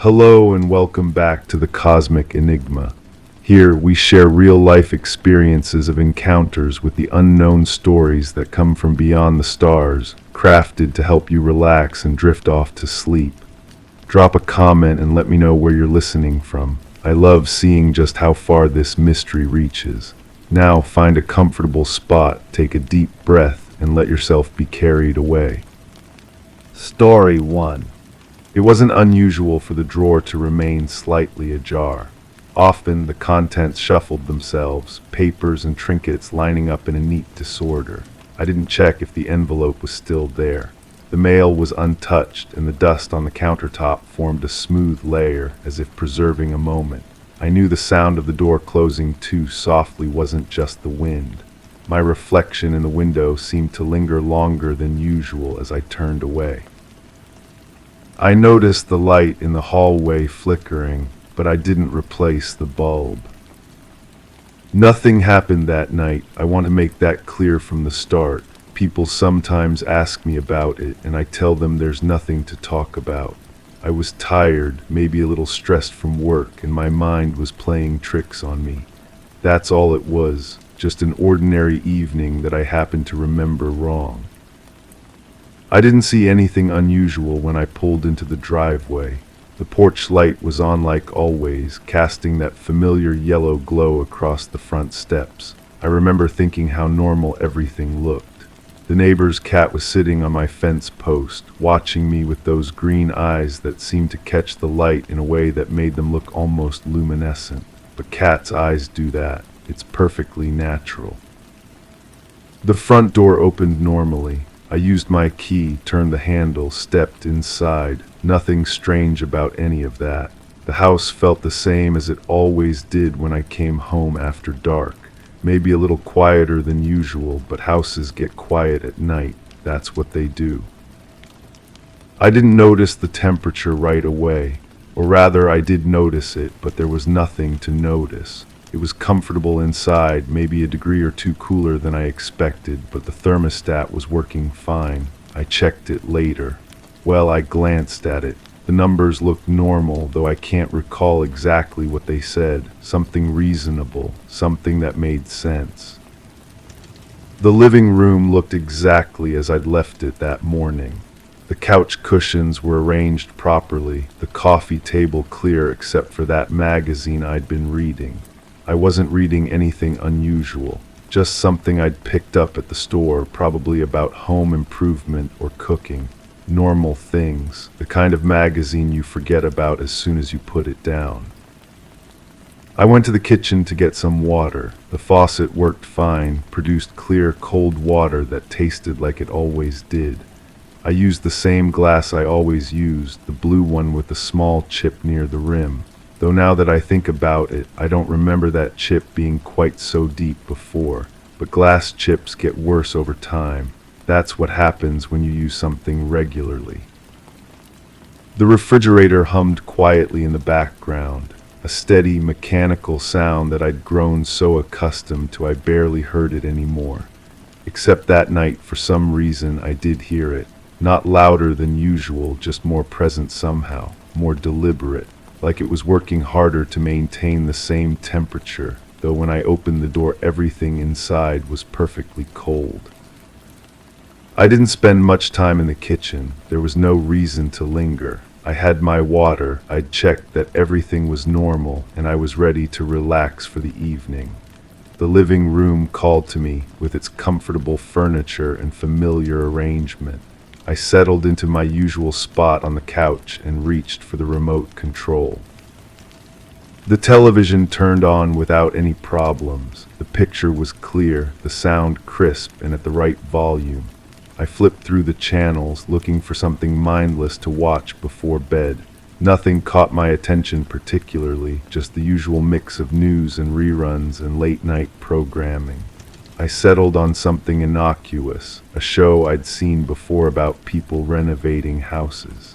Hello and welcome back to the Cosmic Enigma. Here we share real-life experiences of encounters with the unknown, stories that come from beyond the stars, crafted to help you relax and drift off to sleep. Drop a comment and let me know where you're listening from. I love seeing just how far this mystery reaches. Now find a comfortable spot, take a deep breath, and let yourself be carried away. Story 1. It wasn't unusual for the drawer to remain slightly ajar. Often the contents shuffled themselves, papers and trinkets lining up in a neat disorder. I didn't check if the envelope was still there. The mail was untouched, and the dust on the countertop formed a smooth layer, as if preserving a moment. I knew the sound of the door closing too softly wasn't just the wind. My reflection in the window seemed to linger longer than usual as I turned away. I noticed the light in the hallway flickering, but I didn't replace the bulb. Nothing happened that night. I want to make that clear from the start. People sometimes ask me about it, and I tell them there's nothing to talk about. I was tired, maybe a little stressed from work, and my mind was playing tricks on me. That's all it was, just an ordinary evening that I happened to remember wrong. I didn't see anything unusual when I pulled into the driveway. The porch light was on like always, casting that familiar yellow glow across the front steps. I remember thinking how normal everything looked. The neighbor's cat was sitting on my fence post, watching me with those green eyes that seemed to catch the light in a way that made them look almost luminescent. But cats' eyes do that. It's perfectly natural. The front door opened normally. I used my key, turned the handle, stepped inside. Nothing strange about any of that. The house felt the same as it always did when I came home after dark. Maybe a little quieter than usual, but houses get quiet at night. That's what they do. I didn't notice the temperature right away. Or rather, I did notice it, but there was nothing to notice. It was comfortable inside, maybe a degree or two cooler than I expected, but the thermostat was working fine. I checked it later. Well, I glanced at it. The numbers looked normal, though I can't recall exactly what they said. Something reasonable, something that made sense. The living room looked exactly as I'd left it that morning. The couch cushions were arranged properly, the coffee table clear except for that magazine I'd been reading. I wasn't reading anything unusual, just something I'd picked up at the store, probably about home improvement or cooking. Normal things, the kind of magazine you forget about as soon as you put it down. I went to the kitchen to get some water. The faucet worked fine, produced clear, cold water that tasted like it always did. I used the same glass I always used, the blue one with the small chip near the rim. Though now that I think about it, I don't remember that chip being quite so deep before. But glass chips get worse over time. That's what happens when you use something regularly. The refrigerator hummed quietly in the background, a steady, mechanical sound that I'd grown so accustomed to I barely heard it anymore. Except that night, for some reason, I did hear it. Not louder than usual, just more present somehow, more deliberate. Like it was working harder to maintain the same temperature, though when I opened the door everything inside was perfectly cold. I didn't spend much time in the kitchen. There was no reason to linger. I had my water, I'd checked that everything was normal, and I was ready to relax for the evening. The living room called to me, with its comfortable furniture and familiar arrangement. I settled into my usual spot on the couch and reached for the remote control. The television turned on without any problems. The picture was clear, the sound crisp and at the right volume. I flipped through the channels, looking for something mindless to watch before bed. Nothing caught my attention particularly, just the usual mix of news and reruns and late-night programming. I settled on something innocuous, a show I'd seen before about people renovating houses.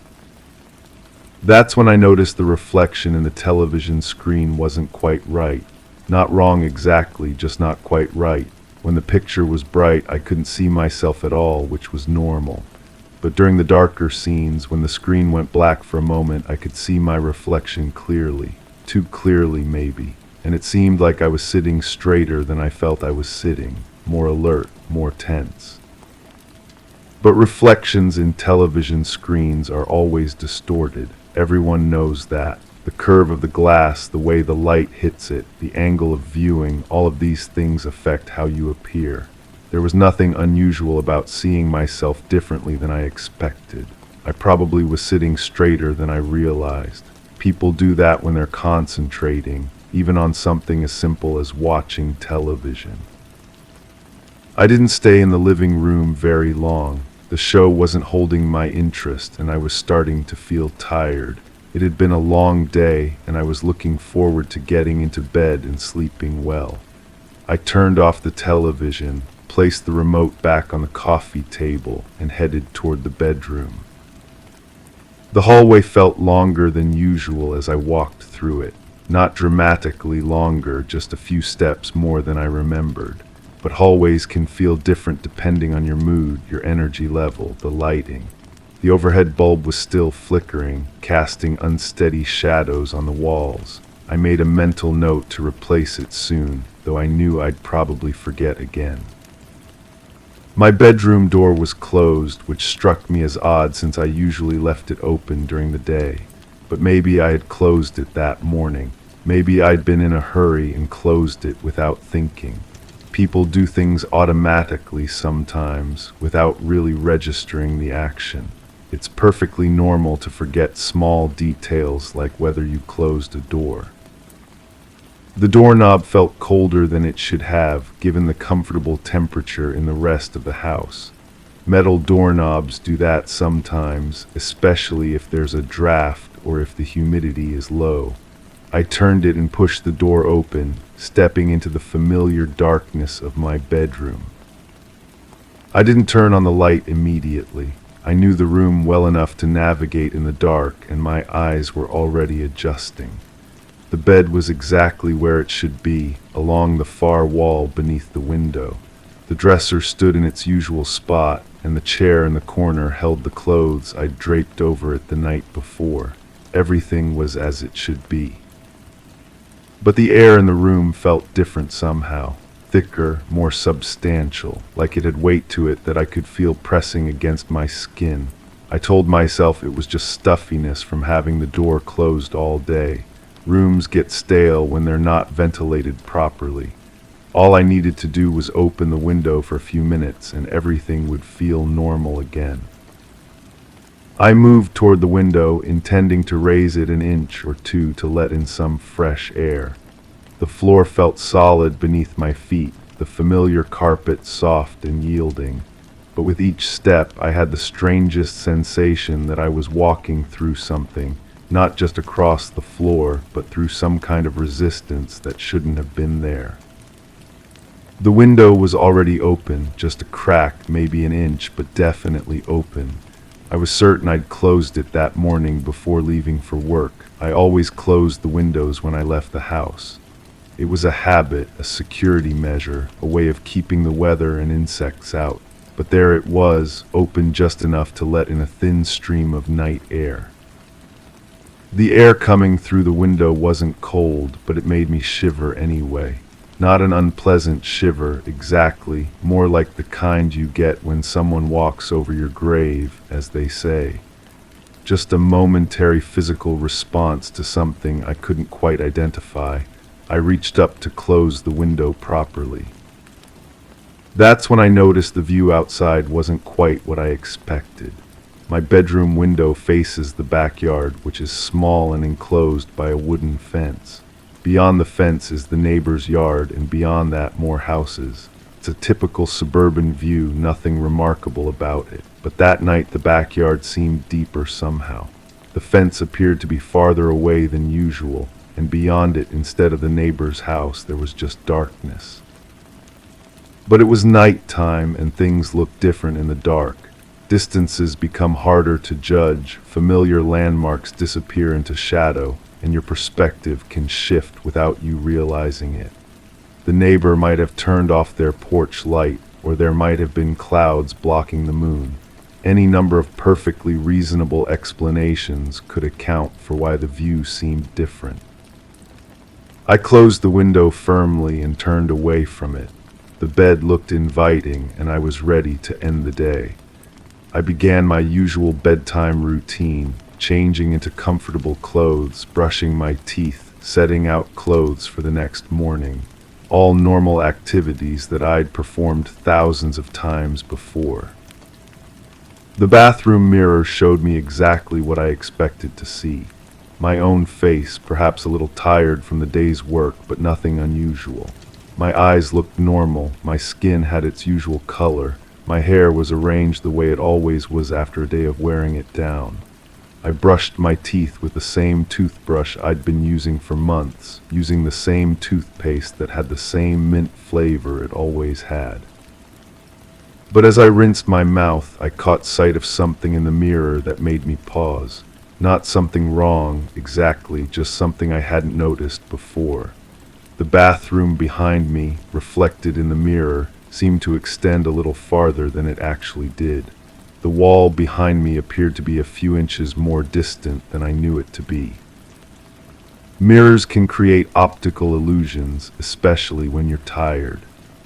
That's when I noticed the reflection in the television screen wasn't quite right. Not wrong exactly, just not quite right. When the picture was bright, I couldn't see myself at all, which was normal. but during the darker scenes, when the screen went black for a moment, I could see my reflection clearly. Too clearly, maybe. And it seemed like I was sitting straighter than I felt I was sitting, more alert, more tense. But reflections in television screens are always distorted. Everyone knows that. The curve of the glass, the way the light hits it, the angle of viewing, all of these things affect how you appear. There was nothing unusual about seeing myself differently than I expected. I probably was sitting straighter than I realized. People do that when they're concentrating, even on something as simple as watching television. I didn't stay in the living room very long. The show wasn't holding my interest, and I was starting to feel tired. It had been a long day, and I was looking forward to getting into bed and sleeping well. I turned off the television, placed the remote back on the coffee table, and headed toward the bedroom. The hallway felt longer than usual as I walked through it. Not dramatically longer, just a few steps more than I remembered. But hallways can feel different depending on your mood, your energy level, the lighting. The overhead bulb was still flickering, casting unsteady shadows on the walls. I made a mental note to replace it soon, though I knew I'd probably forget again. My bedroom door was closed, which struck me as odd since I usually left it open during the day. But maybe I had closed it that morning. Maybe I'd been in a hurry and closed it without thinking. People do things automatically sometimes, without really registering the action. It's perfectly normal to forget small details like whether you closed a door. The doorknob felt colder than it should have, given the comfortable temperature in the rest of the house. Metal doorknobs do that sometimes, especially if there's a draft or if the humidity is low. I turned it and pushed the door open, stepping into the familiar darkness of my bedroom. I didn't turn on the light immediately. I knew the room well enough to navigate in the dark, and my eyes were already adjusting. The bed was exactly where it should be, along the far wall beneath the window. The dresser stood in its usual spot, and the chair in the corner held the clothes I'd draped over it the night before. Everything was as it should be. But the air in the room felt different somehow. Thicker, more substantial, like it had weight to it that I could feel pressing against my skin. I told myself it was just stuffiness from having the door closed all day. Rooms get stale when they're not ventilated properly. All I needed to do was open the window for a few minutes and everything would feel normal again. I moved toward the window, intending to raise it an inch or two to let in some fresh air. The floor felt solid beneath my feet, the familiar carpet soft and yielding. But with each step, I had the strangest sensation that I was walking through something, not just across the floor, but through some kind of resistance that shouldn't have been there. The window was already open, just a crack, maybe an inch, but definitely open. I was certain I'd closed it that morning before leaving for work. I always closed the windows when I left the house. It was a habit, a security measure, a way of keeping the weather and insects out. But there it was, open just enough to let in a thin stream of night air. The air coming through the window wasn't cold, but it made me shiver anyway. Not an unpleasant shiver, exactly, more like the kind you get when someone walks over your grave, as they say. Just a momentary physical response to something I couldn't quite identify. I reached up to close the window properly. That's when I noticed the view outside wasn't quite what I expected. My bedroom window faces the backyard, which is small and enclosed by a wooden fence. Beyond the fence is the neighbor's yard, and beyond that more houses. It's a typical suburban view, nothing remarkable about it. But that night the backyard seemed deeper somehow. The fence appeared to be farther away than usual, and beyond it, instead of the neighbor's house, there was just darkness. But it was night time, and things looked different in the dark. Distances become harder to judge, familiar landmarks disappear into shadow, and your perspective can shift without you realizing it. The neighbor might have turned off their porch light, or there might have been clouds blocking the moon. Any number of perfectly reasonable explanations could account for why the view seemed different. I closed the window firmly and turned away from it. The bed looked inviting, and I was ready to end the day. I began my usual bedtime routine, changing into comfortable clothes, brushing my teeth, setting out clothes for the next morning. All normal activities that I'd performed thousands of times before. The bathroom mirror showed me exactly what I expected to see. My own face, perhaps a little tired from the day's work, but nothing unusual. My eyes looked normal, my skin had its usual color, my hair was arranged the way it always was after a day of wearing it down. I brushed my teeth with the same toothbrush I'd been using for months, using the same toothpaste that had the same mint flavor it always had. But as I rinsed my mouth, I caught sight of something in the mirror that made me pause. Not something wrong, exactly, just something I hadn't noticed before. The bathroom behind me, reflected in the mirror, seemed to extend a little farther than it actually did. The wall behind me appeared to be a few inches more distant than I knew it to be. Mirrors can create optical illusions, especially when you're tired.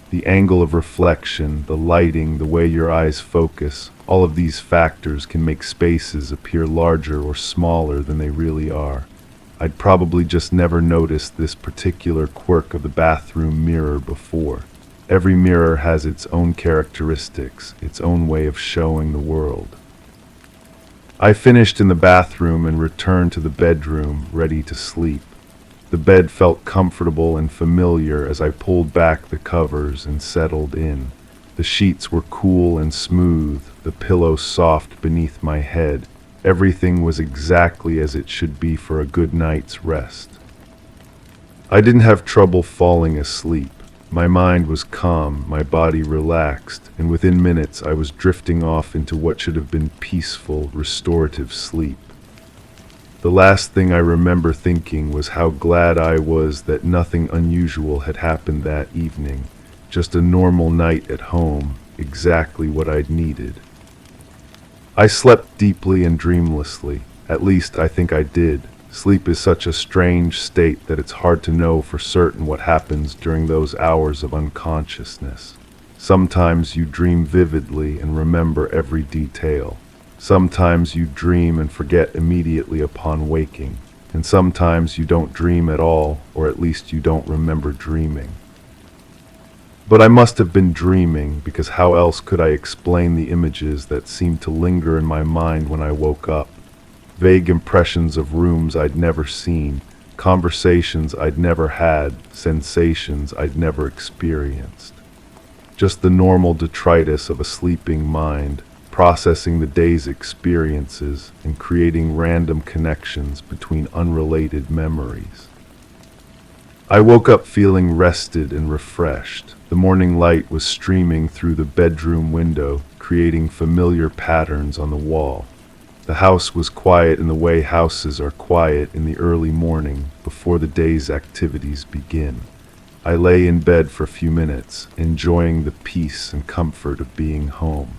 The angle of reflection, the lighting, the way your eyes focus, all of these factors can make spaces appear larger or smaller than they really are. I'd probably just never noticed this particular quirk of the bathroom mirror before. Every mirror has its own characteristics, its own way of showing the world. I finished in the bathroom and returned to the bedroom, ready to sleep. The bed felt comfortable and familiar as I pulled back the covers and settled in. The sheets were cool and smooth, the pillow soft beneath my head. Everything was exactly as it should be for a good night's rest. I didn't have trouble falling asleep. My mind was calm, my body relaxed, and within minutes I was drifting off into what should have been peaceful, restorative sleep. The last thing I remember thinking was how glad I was that nothing unusual had happened that evening. Just a normal night at home, exactly what I'd needed. I slept deeply and dreamlessly. At least I think I did. Sleep is such a strange state that it's hard to know for certain what happens during those hours of unconsciousness. Sometimes you dream vividly and remember every detail. Sometimes you dream and forget immediately upon waking. And sometimes you don't dream at all, or at least you don't remember dreaming. But I must have been dreaming, because how else could I explain the images that seemed to linger in my mind when I woke up? Vague impressions of rooms I'd never seen, conversations I'd never had, sensations I'd never experienced. Just the normal detritus of a sleeping mind, processing the day's experiences and creating random connections between unrelated memories. I woke up feeling rested and refreshed. The morning light was streaming through the bedroom window, creating familiar patterns on the wall. The house was quiet in the way houses are quiet in the early morning before the day's activities begin. I lay in bed for a few minutes, enjoying the peace and comfort of being home.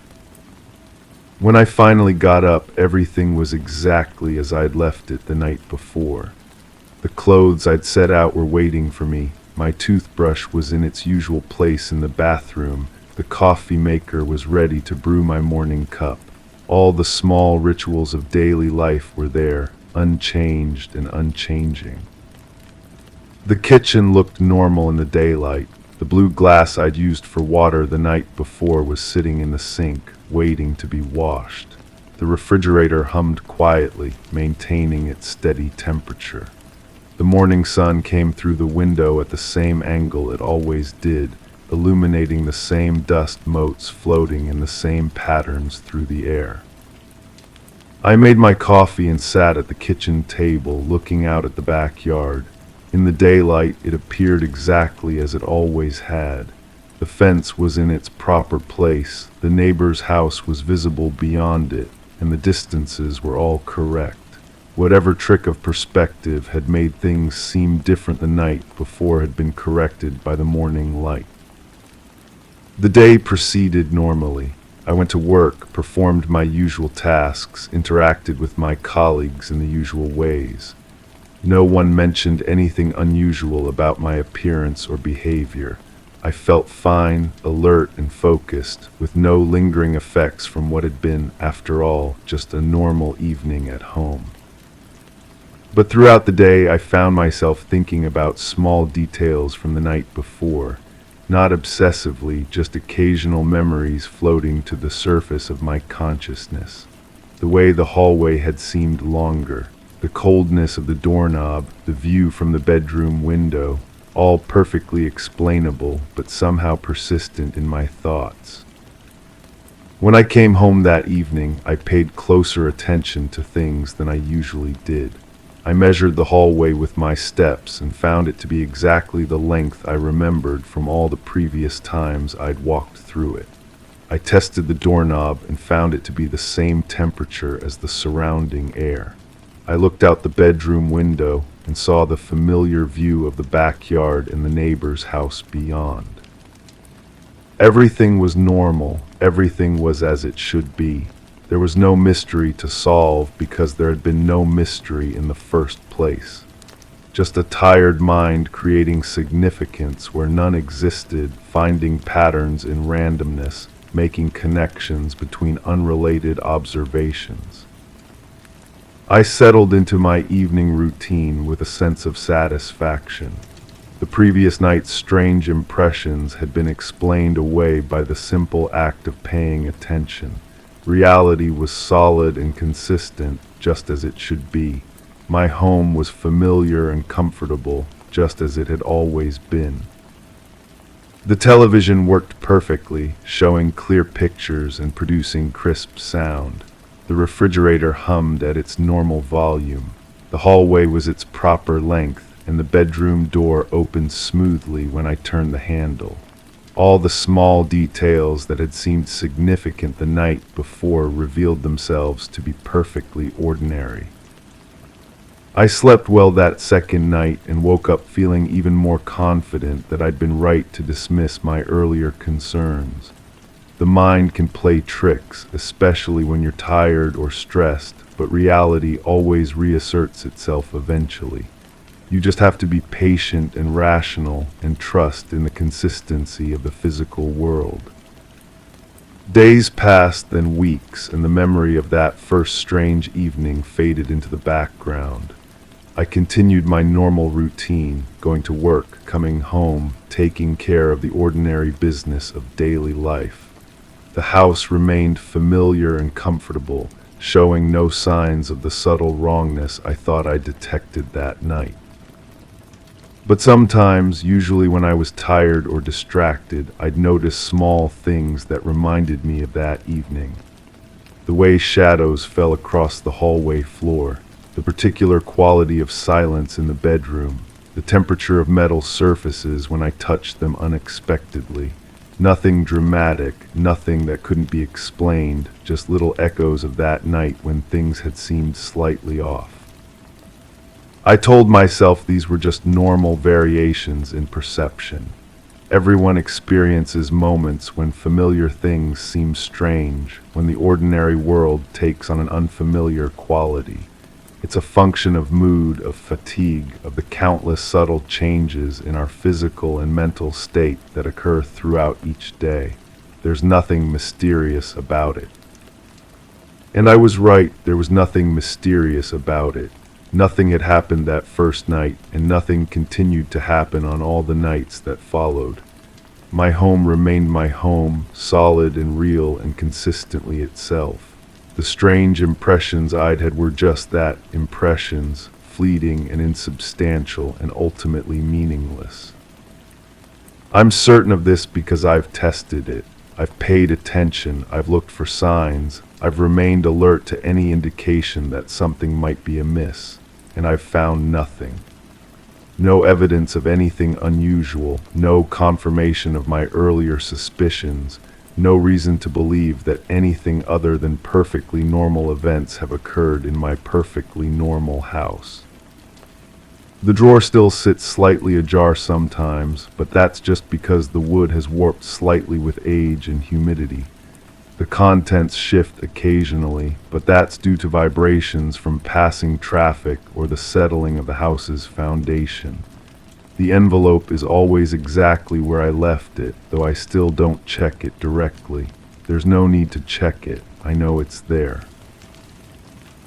When I finally got up, everything was exactly as I'd left it the night before. The clothes I'd set out were waiting for me. My toothbrush was in its usual place in the bathroom. The coffee maker was ready to brew my morning cup. All the small rituals of daily life were there, unchanged and unchanging. The kitchen looked normal in the daylight. The blue glass I'd used for water the night before was sitting in the sink, waiting to be washed. The refrigerator hummed quietly, maintaining its steady temperature. The morning sun came through the window at the same angle it always did, illuminating the same dust motes floating in the same patterns through the air. I made my coffee and sat at the kitchen table, looking out at the backyard. In the daylight, it appeared exactly as it always had. The fence was in its proper place, the neighbor's house was visible beyond it, and the distances were all correct. Whatever trick of perspective had made things seem different the night before had been corrected by the morning light. The day proceeded normally. I went to work, performed my usual tasks, interacted with my colleagues in the usual ways. No one mentioned anything unusual about my appearance or behavior. I felt fine, alert, and focused, with no lingering effects from what had been, after all, just a normal evening at home. But throughout the day, I found myself thinking about small details from the night before, not obsessively, just occasional memories floating to the surface of my consciousness. The way the hallway had seemed longer, the coldness of the doorknob, the view from the bedroom window, all perfectly explainable, but somehow persistent in my thoughts. When I came home that evening, I paid closer attention to things than I usually did. I measured the hallway with my steps and found it to be exactly the length I remembered from all the previous times I'd walked through it. I tested the doorknob and found it to be the same temperature as the surrounding air. I looked out the bedroom window and saw the familiar view of the backyard and the neighbor's house beyond. Everything was normal, everything was as it should be. There was no mystery to solve because there had been no mystery in the first place. Just a tired mind creating significance where none existed, finding patterns in randomness, making connections between unrelated observations. I settled into my evening routine with a sense of satisfaction. The previous night's strange impressions had been explained away by the simple act of paying attention. Reality was solid and consistent, just as it should be. My home was familiar and comfortable, just as it had always been. The television worked perfectly, showing clear pictures and producing crisp sound. The refrigerator hummed at its normal volume. The hallway was its proper length, and the bedroom door opened smoothly when I turned the handle. All the small details that had seemed significant the night before revealed themselves to be perfectly ordinary. I slept well that second night and woke up feeling even more confident that I'd been right to dismiss my earlier concerns. The mind can play tricks, especially when you're tired or stressed, but reality always reasserts itself eventually. You just have to be patient and rational and trust in the consistency of the physical world. Days passed, then weeks, and the memory of that first strange evening faded into the background. I continued my normal routine, going to work, coming home, taking care of the ordinary business of daily life. The house remained familiar and comfortable, showing no signs of the subtle wrongness I thought I detected that night. But sometimes, usually when I was tired or distracted, I'd notice small things that reminded me of that evening. The way shadows fell across the hallway floor, the particular quality of silence in the bedroom, the temperature of metal surfaces when I touched them unexpectedly. Nothing dramatic, nothing that couldn't be explained, just little echoes of that night when things had seemed slightly off. I told myself these were just normal variations in perception. Everyone experiences moments when familiar things seem strange, when the ordinary world takes on an unfamiliar quality. It's a function of mood, of fatigue, of the countless subtle changes in our physical and mental state that occur throughout each day. There's nothing mysterious about it. And I was right, there was nothing mysterious about it. Nothing had happened that first night, and nothing continued to happen on all the nights that followed. My home remained my home, solid and real and consistently itself. The strange impressions I'd had were just that, impressions, fleeting and insubstantial and ultimately meaningless. I'm certain of this because I've tested it. I've paid attention, I've looked for signs, I've remained alert to any indication that something might be amiss, and I've found nothing. No evidence of anything unusual, no confirmation of my earlier suspicions, no reason to believe that anything other than perfectly normal events have occurred in my perfectly normal house. The drawer still sits slightly ajar sometimes, but that's just because the wood has warped slightly with age and humidity. The contents shift occasionally, but that's due to vibrations from passing traffic or the settling of the house's foundation. The envelope is always exactly where I left it, though I still don't check it directly. There's no need to check it. I know it's there.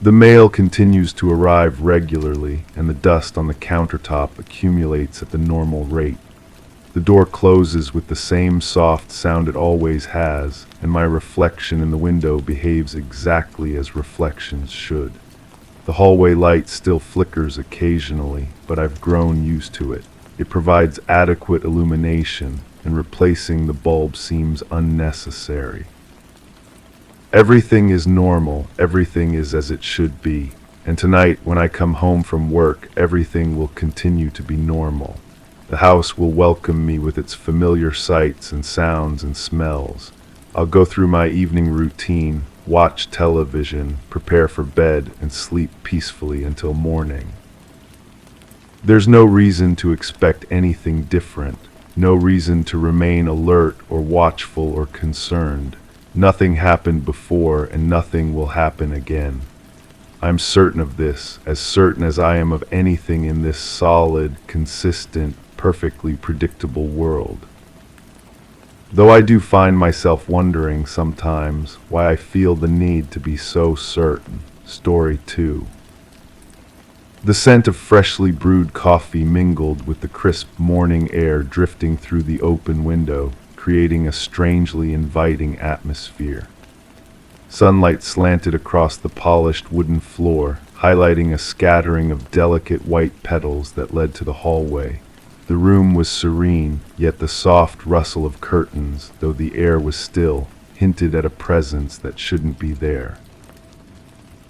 The mail continues to arrive regularly, and the dust on the countertop accumulates at the normal rate. The door closes with the same soft sound it always has, and my reflection in the window behaves exactly as reflections should. The hallway light still flickers occasionally, but I've grown used to it. It provides adequate illumination, and replacing the bulb seems unnecessary. Everything is normal, everything is as it should be, and tonight when I come home from work, everything will continue to be normal. The house will welcome me with its familiar sights and sounds and smells. I'll go through my evening routine, watch television, prepare for bed, and sleep peacefully until morning. There's no reason to expect anything different, no reason to remain alert or watchful or concerned. Nothing happened before, and nothing will happen again. I'm certain of this, as certain as I am of anything in this solid, consistent, perfectly predictable world. Though I do find myself wondering sometimes why I feel the need to be so certain. Story 2. The scent of freshly brewed coffee mingled with the crisp morning air drifting through the open window, creating a strangely inviting atmosphere. Sunlight slanted across the polished wooden floor, highlighting a scattering of delicate white petals that led to the hallway. The room was serene, yet the soft rustle of curtains, though the air was still, hinted at a presence that shouldn't be there.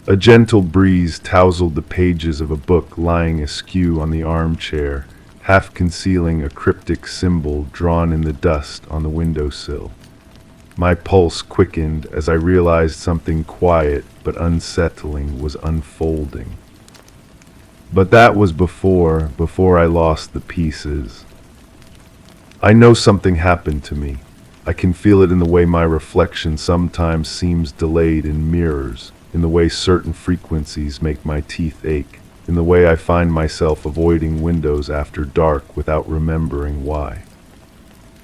A gentle breeze tousled the pages of a book lying askew on the armchair, half concealing a cryptic symbol drawn in the dust on the windowsill. My pulse quickened as I realized something quiet but unsettling was unfolding. But that was before I lost the pieces. I know something happened to me. I can feel it in the way my reflection sometimes seems delayed in mirrors, in the way certain frequencies make my teeth ache, in the way I find myself avoiding windows after dark without remembering why.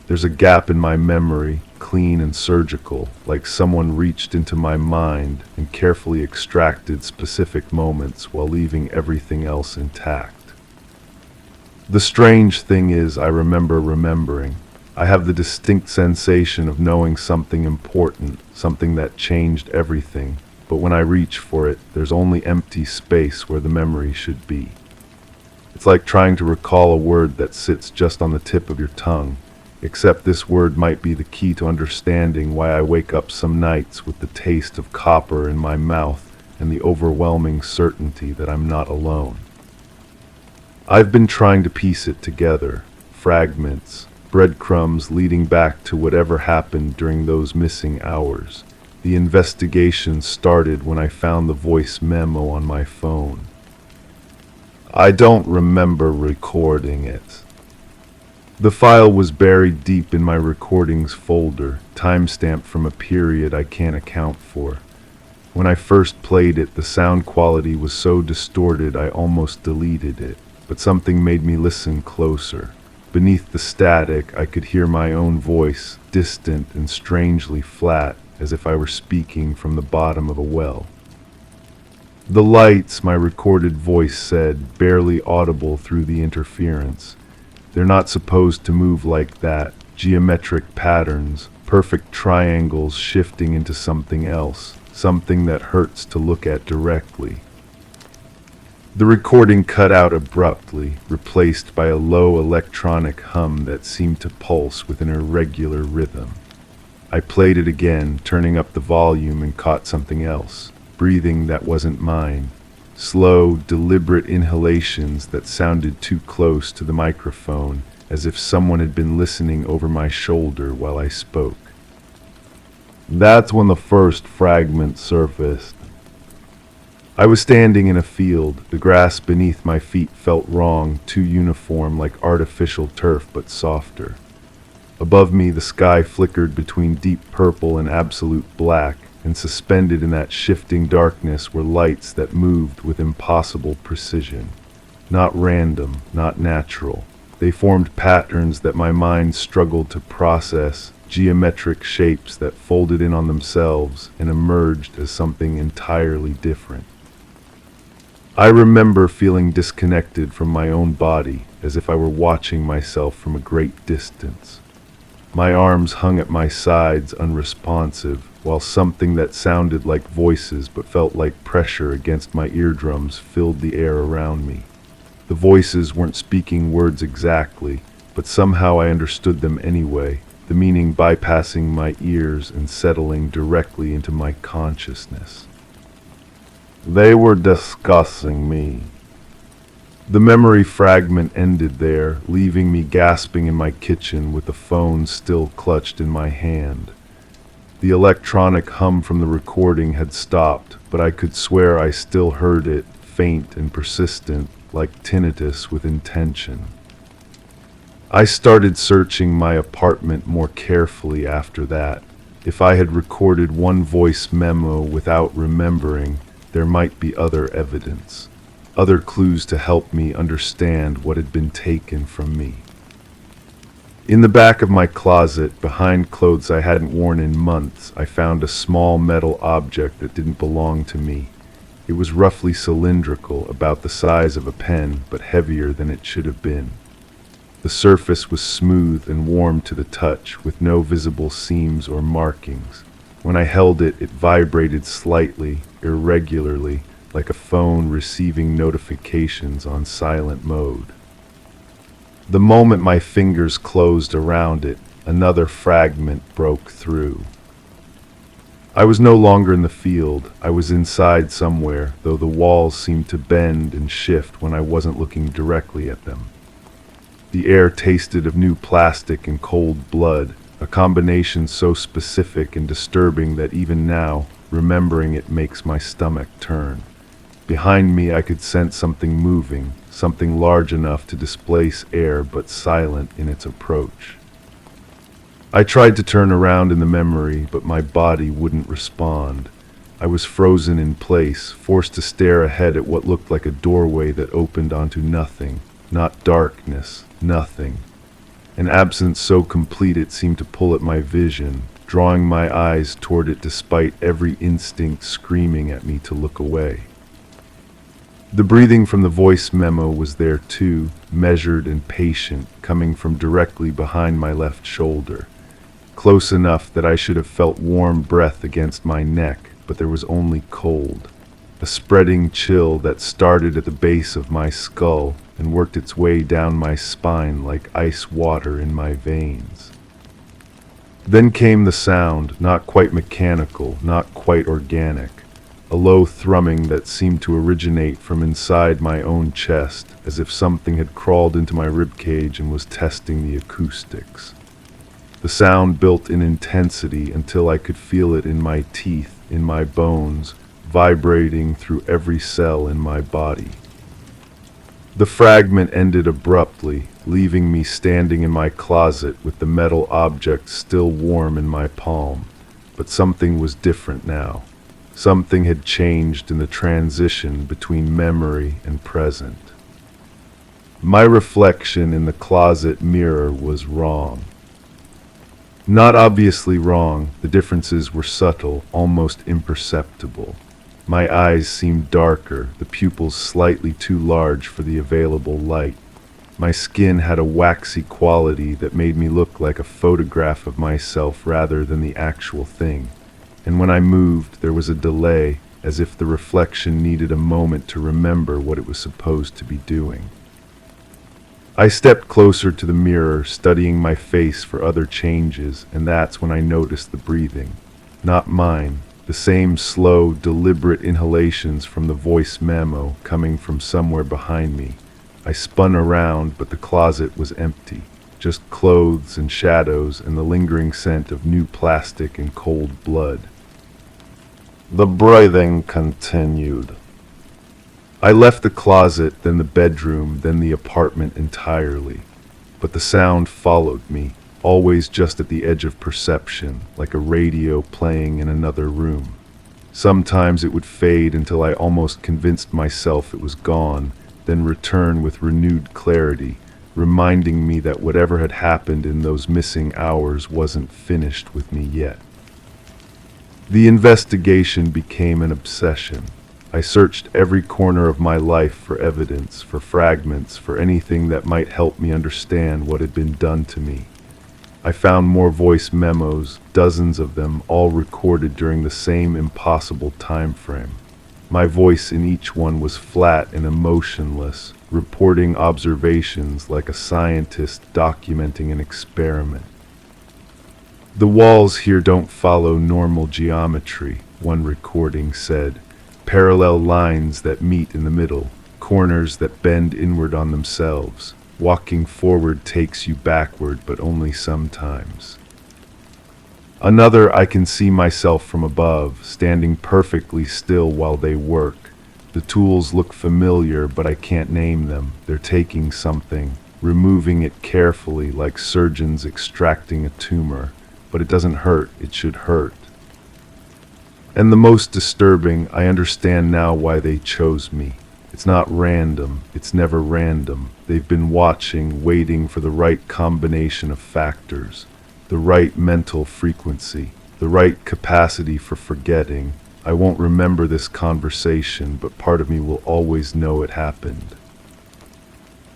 There's a gap in my memory, clean and surgical, like someone reached into my mind and carefully extracted specific moments while leaving everything else intact. The strange thing is, I remember remembering. I have the distinct sensation of knowing something important, something that changed everything, but when I reach for it, there's only empty space where the memory should be. It's like trying to recall a word that sits just on the tip of your tongue, except this word might be the key to understanding why I wake up some nights with the taste of copper in my mouth and the overwhelming certainty that I'm not alone. I've been trying to piece it together, fragments, breadcrumbs leading back to whatever happened during those missing hours. The investigation started when I found the voice memo on my phone. I don't remember recording it. The file was buried deep in my recordings folder, timestamped from a period I can't account for. When I first played it, the sound quality was so distorted I almost deleted it, but something made me listen closer. Beneath the static, I could hear my own voice, distant and strangely flat, as if I were speaking from the bottom of a well. The lights, my recorded voice said, barely audible through the interference. They're not supposed to move like that. Geometric patterns, perfect triangles shifting into something else, something that hurts to look at directly. The recording cut out abruptly, replaced by a low electronic hum that seemed to pulse with an irregular rhythm. I played it again, turning up the volume, and caught something else, breathing that wasn't mine. Slow, deliberate inhalations that sounded too close to the microphone, as if someone had been listening over my shoulder while I spoke. That's when the first fragment surfaced. I was standing in a field. The grass beneath my feet felt wrong, too uniform, like artificial turf, but softer. Above me, the sky flickered between deep purple and absolute black, and suspended in that shifting darkness were lights that moved with impossible precision. Not random, not natural. They formed patterns that my mind struggled to process, geometric shapes that folded in on themselves and emerged as something entirely different. I remember feeling disconnected from my own body, as if I were watching myself from a great distance. My arms hung at my sides unresponsive, while something that sounded like voices but felt like pressure against my eardrums filled the air around me. The voices weren't speaking words exactly, but somehow I understood them anyway, the meaning bypassing my ears and settling directly into my consciousness. They were discussing me. The memory fragment ended there, leaving me gasping in my kitchen with the phone still clutched in my hand. The electronic hum from the recording had stopped, but I could swear I still heard it, faint and persistent, like tinnitus with intention. I started searching my apartment more carefully after that. If I had recorded one voice memo without remembering, there might be other evidence. Other clues to help me understand what had been taken from me. In the back of my closet, behind clothes I hadn't worn in months, I found a small metal object that didn't belong to me. It was roughly cylindrical, about the size of a pen, but heavier than it should have been. The surface was smooth and warm to the touch, with no visible seams or markings. When I held it, it vibrated slightly, irregularly, like a phone receiving notifications on silent mode. The moment my fingers closed around it, another fragment broke through. I was no longer in the field. I was inside somewhere, though the walls seemed to bend and shift when I wasn't looking directly at them. The air tasted of new plastic and cold blood, a combination so specific and disturbing that even now, remembering it makes my stomach turn. Behind me I could sense something moving, something large enough to displace air but silent in its approach. I tried to turn around in the memory, but my body wouldn't respond. I was frozen in place, forced to stare ahead at what looked like a doorway that opened onto nothing, not darkness, nothing. An absence so complete it seemed to pull at my vision, drawing my eyes toward it despite every instinct screaming at me to look away. The breathing from the voice memo was there too, measured and patient, coming from directly behind my left shoulder. Close enough that I should have felt warm breath against my neck, but there was only cold. A spreading chill that started at the base of my skull and worked its way down my spine like ice water in my veins. Then came the sound, not quite mechanical, not quite organic. A low thrumming that seemed to originate from inside my own chest, as if something had crawled into my ribcage and was testing the acoustics. The sound built in intensity until I could feel it in my teeth, in my bones, vibrating through every cell in my body. The fragment ended abruptly, leaving me standing in my closet with the metal object still warm in my palm. But something was different now. Something had changed in the transition between memory and present. My reflection in the closet mirror was wrong. Not obviously wrong, the differences were subtle, almost imperceptible. My eyes seemed darker, the pupils slightly too large for the available light. My skin had a waxy quality that made me look like a photograph of myself rather than the actual thing. And when I moved, there was a delay, as if the reflection needed a moment to remember what it was supposed to be doing. I stepped closer to the mirror, studying my face for other changes, and that's when I noticed the breathing. Not mine, the same slow, deliberate inhalations from the voice memo coming from somewhere behind me. I spun around, but the closet was empty. Just clothes and shadows and the lingering scent of new plastic and cold blood. The breathing continued. I left the closet, then the bedroom, then the apartment entirely. But the sound followed me, always just at the edge of perception, like a radio playing in another room. Sometimes it would fade until I almost convinced myself it was gone, then return with renewed clarity, reminding me that whatever had happened in those missing hours wasn't finished with me yet. The investigation became an obsession. I searched every corner of my life for evidence, for fragments, for anything that might help me understand what had been done to me. I found more voice memos, dozens of them, all recorded during the same impossible time frame. My voice in each one was flat and emotionless, reporting observations like a scientist documenting an experiment. "The walls here don't follow normal geometry," one recording said. "Parallel lines that meet in the middle, corners that bend inward on themselves. Walking forward takes you backward, but only sometimes." Another, "I can see myself from above, standing perfectly still while they work. The tools look familiar, but I can't name them. They're taking something, removing it carefully like surgeons extracting a tumor. But it doesn't hurt, it should hurt." And the most disturbing, "I understand now why they chose me. It's not random, it's never random. They've been watching, waiting for the right combination of factors, the right mental frequency, the right capacity for forgetting. I won't remember this conversation, but part of me will always know it happened."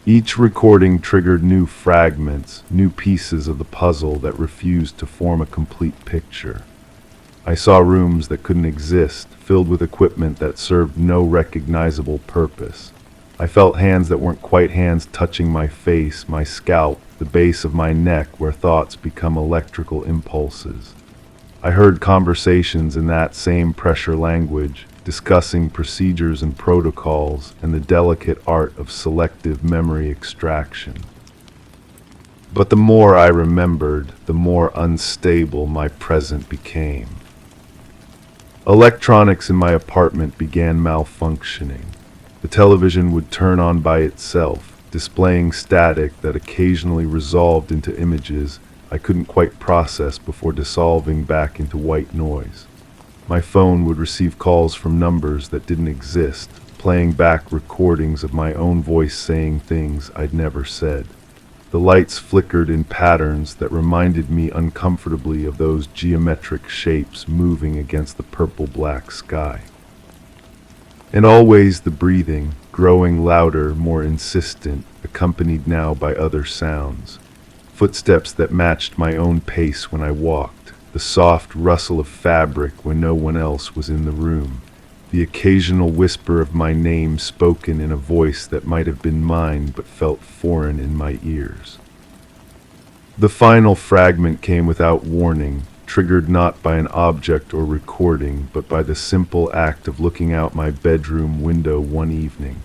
Each recording triggered new fragments, new pieces of the puzzle that refused to form a complete picture. I saw rooms that couldn't exist, filled with equipment that served no recognizable purpose. I felt hands that weren't quite hands touching my face, my scalp, the base of my neck where thoughts become electrical impulses. I heard conversations in that same pressure language, discussing procedures and protocols and the delicate art of selective memory extraction. But the more I remembered, the more unstable my present became. Electronics in my apartment began malfunctioning. The television would turn on by itself, displaying static that occasionally resolved into images I couldn't quite process before dissolving back into white noise. My phone would receive calls from numbers that didn't exist, playing back recordings of my own voice saying things I'd never said. The lights flickered in patterns that reminded me uncomfortably of those geometric shapes moving against the purple-black sky. And always the breathing, growing louder, more insistent, accompanied now by other sounds. Footsteps that matched my own pace when I walked, the soft rustle of fabric when no one else was in the room, the occasional whisper of my name spoken in a voice that might have been mine but felt foreign in my ears. The final fragment came without warning, triggered not by an object or recording, but by the simple act of looking out my bedroom window one evening.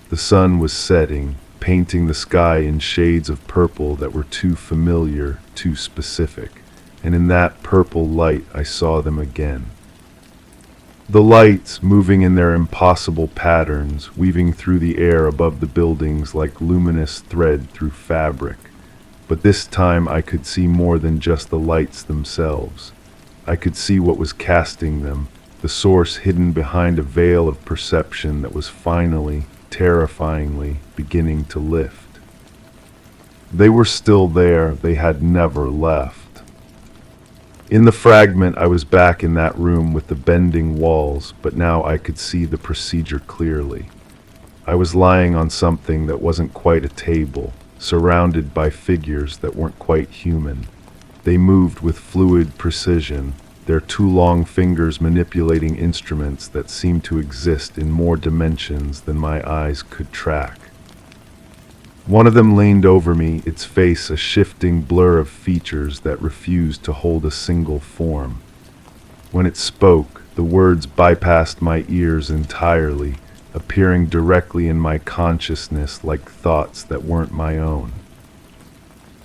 The sun was setting, painting the sky in shades of purple that were too familiar, too specific, and in that purple light I saw them again. The lights, moving in their impossible patterns, weaving through the air above the buildings like luminous thread through fabric. But this time I could see more than just the lights themselves. I could see what was casting them, the source hidden behind a veil of perception that was finally, terrifyingly, beginning to lift. They were still there, they had never left. In the fragment, I was back in that room with the bending walls, but now I could see the procedure clearly. I was lying on something that wasn't quite a table, surrounded by figures that weren't quite human. They moved with fluid precision, their two long fingers manipulating instruments that seemed to exist in more dimensions than my eyes could track. One of them leaned over me, its face a shifting blur of features that refused to hold a single form. When it spoke, the words bypassed my ears entirely, appearing directly in my consciousness like thoughts that weren't my own.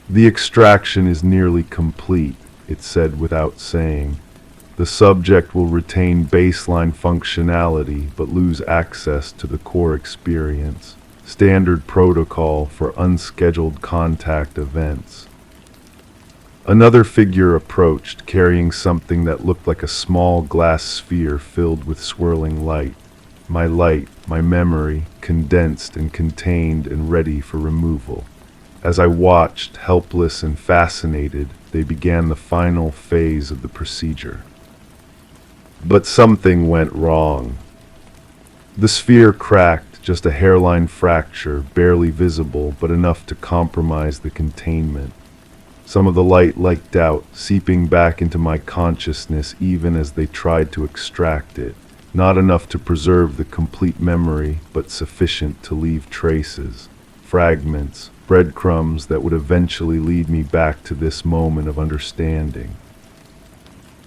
"The extraction is nearly complete," it said without saying. "The subject will retain baseline functionality but lose access to the core experience. Standard protocol for unscheduled contact events." Another figure approached, carrying something that looked like a small glass sphere filled with swirling light. My memory, condensed and contained and ready for removal. As I watched, helpless and fascinated, they began the final phase of the procedure. But something went wrong. The sphere cracked, just a hairline fracture, barely visible, but enough to compromise the containment. Some of the light leaked out, seeping back into my consciousness even as they tried to extract it. Not enough to preserve the complete memory, but sufficient to leave traces, fragments, breadcrumbs that would eventually lead me back to this moment of understanding.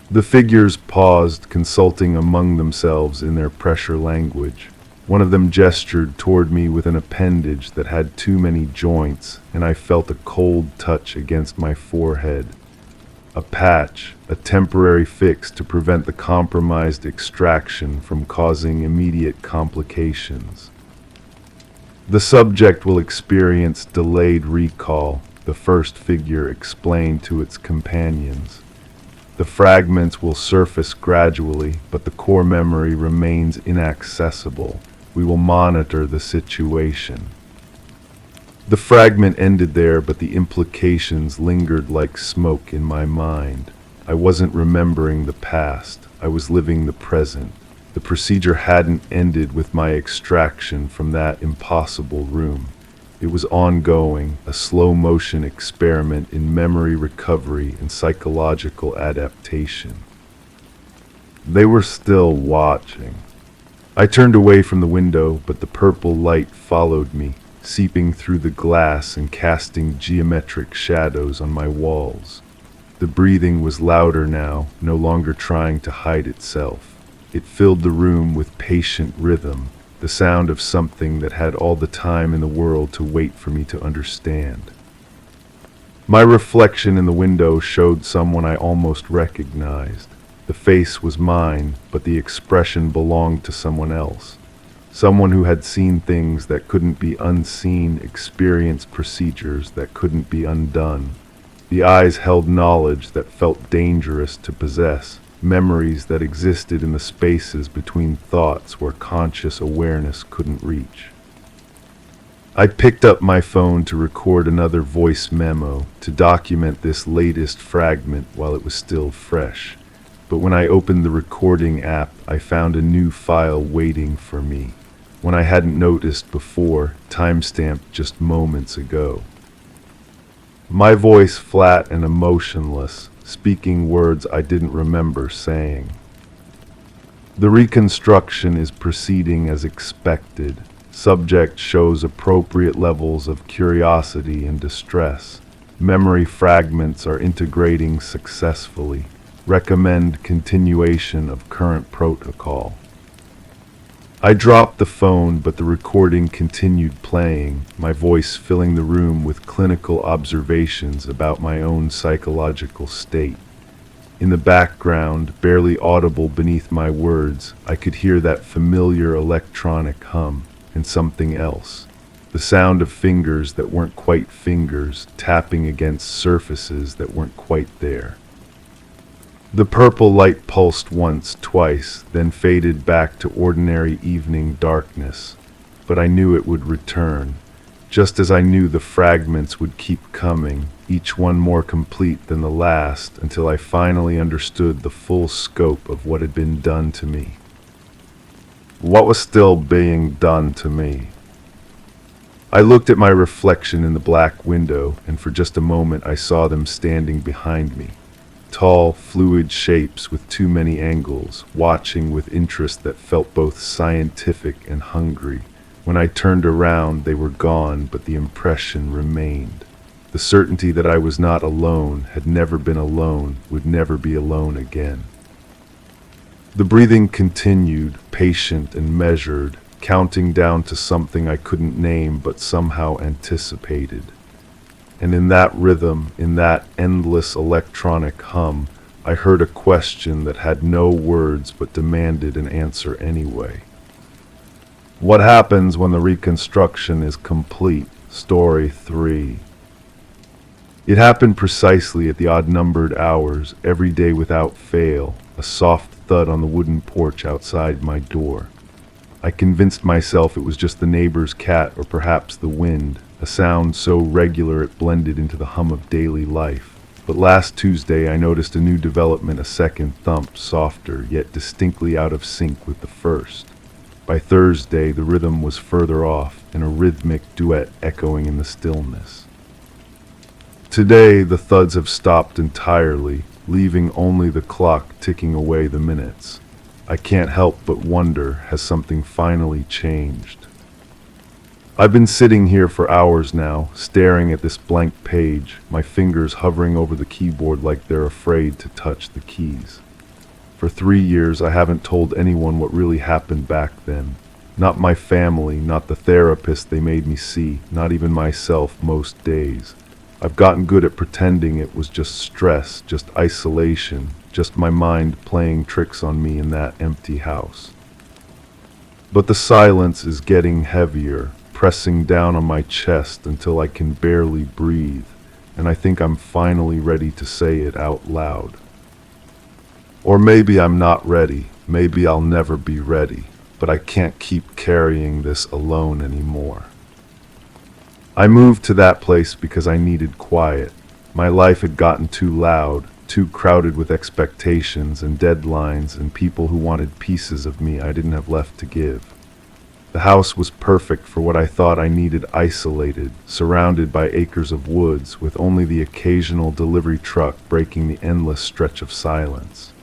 The figures paused, consulting among themselves in their pressure language. One of them gestured toward me with an appendage that had too many joints, and I felt a cold touch against my forehead. A patch, a temporary fix to prevent the compromised extraction from causing immediate complications. The subject will experience delayed recall, the first figure explained to its companions. The fragments will surface gradually, but the core memory remains inaccessible. We will monitor the situation. The fragment ended there, but the implications lingered like smoke in my mind. I wasn't remembering the past. I was living the present. The procedure hadn't ended with my extraction from that impossible room. It was ongoing, a slow-motion experiment in memory recovery and psychological adaptation. They were still watching. I turned away from the window, but the purple light followed me, seeping through the glass and casting geometric shadows on my walls. The breathing was louder now, no longer trying to hide itself. It filled the room with patient rhythm, the sound of something that had all the time in the world to wait for me to understand. My reflection in the window showed someone I almost recognized. The face was mine, but the expression belonged to someone else. Someone who had seen things that couldn't be unseen, experienced procedures that couldn't be undone. The eyes held knowledge that felt dangerous to possess, memories that existed in the spaces between thoughts where conscious awareness couldn't reach. I picked up my phone to record another voice memo to document this latest fragment while it was still fresh. But when I opened the recording app, I found a new file waiting for me, one I hadn't noticed before, timestamped just moments ago. My voice flat and emotionless, speaking words I didn't remember saying. The reconstruction is proceeding as expected. Subject shows appropriate levels of curiosity and distress. Memory fragments are integrating successfully. Recommend continuation of current protocol. I dropped the phone, but the recording continued playing, my voice filling the room with clinical observations about my own psychological state. In the background, barely audible beneath my words, I could hear that familiar electronic hum, and something else. The sound of fingers that weren't quite fingers, tapping against surfaces that weren't quite there. The purple light pulsed once, twice, then faded back to ordinary evening darkness. But I knew it would return, just as I knew the fragments would keep coming, each one more complete than the last, until I finally understood the full scope of what had been done to me. What was still being done to me? I looked at my reflection in the black window, and for just a moment I saw them standing behind me. Tall, fluid shapes with too many angles, watching with interest that felt both scientific and hungry. When I turned around, they were gone, but the impression remained. The certainty that I was not alone, had never been alone, would never be alone again. The breathing continued, patient and measured, counting down to something I couldn't name but somehow anticipated. And in that rhythm, in that endless electronic hum, I heard a question that had no words but demanded an answer anyway. What happens when the reconstruction is complete? Story 3. It happened precisely at the odd-numbered hours, every day without fail, a soft thud on the wooden porch outside my door. I convinced myself it was just the neighbor's cat or perhaps the wind, a sound so regular it blended into the hum of daily life. But last Tuesday I noticed a new development, a second thump, softer, yet distinctly out of sync with the first. By Thursday the rhythm was further off, in a rhythmic duet echoing in the stillness. Today the thuds have stopped entirely, leaving only the clock ticking away the minutes. I can't help but wonder, has something finally changed? I've been sitting here for hours now, staring at this blank page, my fingers hovering over the keyboard like they're afraid to touch the keys. For 3 years I haven't told anyone what really happened back then. Not my family, not the therapist they made me see, not even myself most days. I've gotten good at pretending it was just stress, just isolation, just my mind playing tricks on me in that empty house. But the silence is getting heavier, pressing down on my chest until I can barely breathe, and I think I'm finally ready to say it out loud. Or maybe I'm not ready, maybe I'll never be ready, but I can't keep carrying this alone anymore. I moved to that place because I needed quiet. My life had gotten too loud, too crowded with expectations and deadlines and people who wanted pieces of me I didn't have left to give. The house was perfect for what I thought I needed, isolated, surrounded by acres of woods, with only the occasional delivery truck breaking the endless stretch of silence.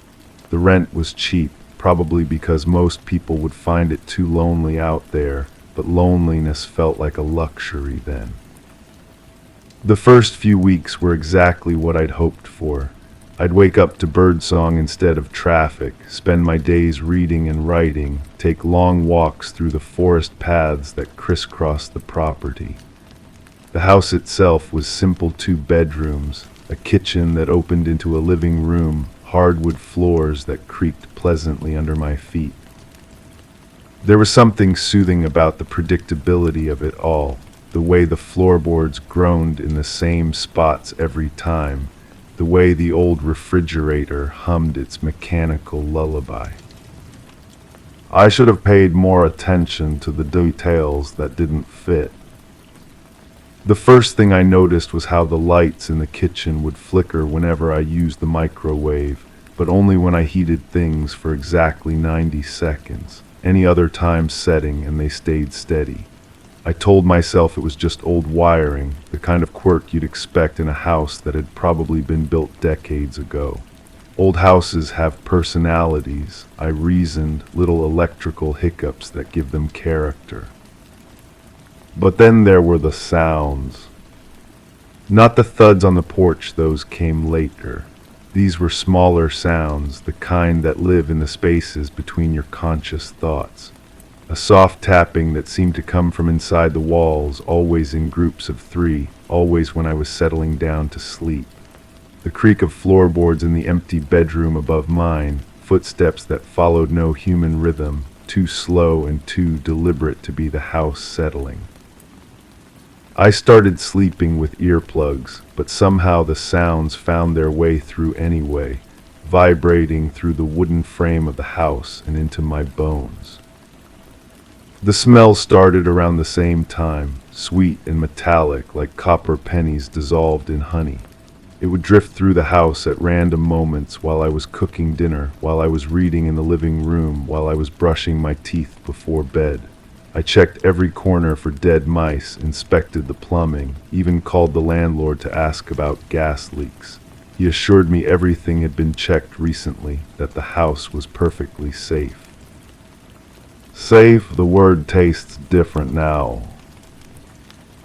The rent was cheap, probably because most people would find it too lonely out there, but loneliness felt like a luxury then. The first few weeks were exactly what I'd hoped for. I'd wake up to birdsong instead of traffic, spend my days reading and writing, take long walks through the forest paths that crisscrossed the property. The house itself was simple 2 bedrooms, a kitchen that opened into a living room, hardwood floors that creaked pleasantly under my feet. There was something soothing about the predictability of it all, the way the floorboards groaned in the same spots every time, the way the old refrigerator hummed its mechanical lullaby. I should have paid more attention to the details that didn't fit. The first thing I noticed was how the lights in the kitchen would flicker whenever I used the microwave, but only when I heated things for exactly 90 seconds. Any other time setting and they stayed steady. I told myself it was just old wiring, the kind of quirk you'd expect in a house that had probably been built decades ago. Old houses have personalities, I reasoned, little electrical hiccups that give them character. But then there were the sounds. Not the thuds on the porch, those came later. These were smaller sounds, the kind that live in the spaces between your conscious thoughts. A soft tapping that seemed to come from inside the walls, always in groups of 3, always when I was settling down to sleep. The creak of floorboards in the empty bedroom above mine, footsteps that followed no human rhythm, too slow and too deliberate to be the house settling. I started sleeping with earplugs, but somehow the sounds found their way through anyway, vibrating through the wooden frame of the house and into my bones. The smell started around the same time, sweet and metallic like copper pennies dissolved in honey. It would drift through the house at random moments while I was cooking dinner, while I was reading in the living room, while I was brushing my teeth before bed. I checked every corner for dead mice, inspected the plumbing, even called the landlord to ask about gas leaks. He assured me everything had been checked recently, that the house was perfectly safe. Safe, the word tastes different now.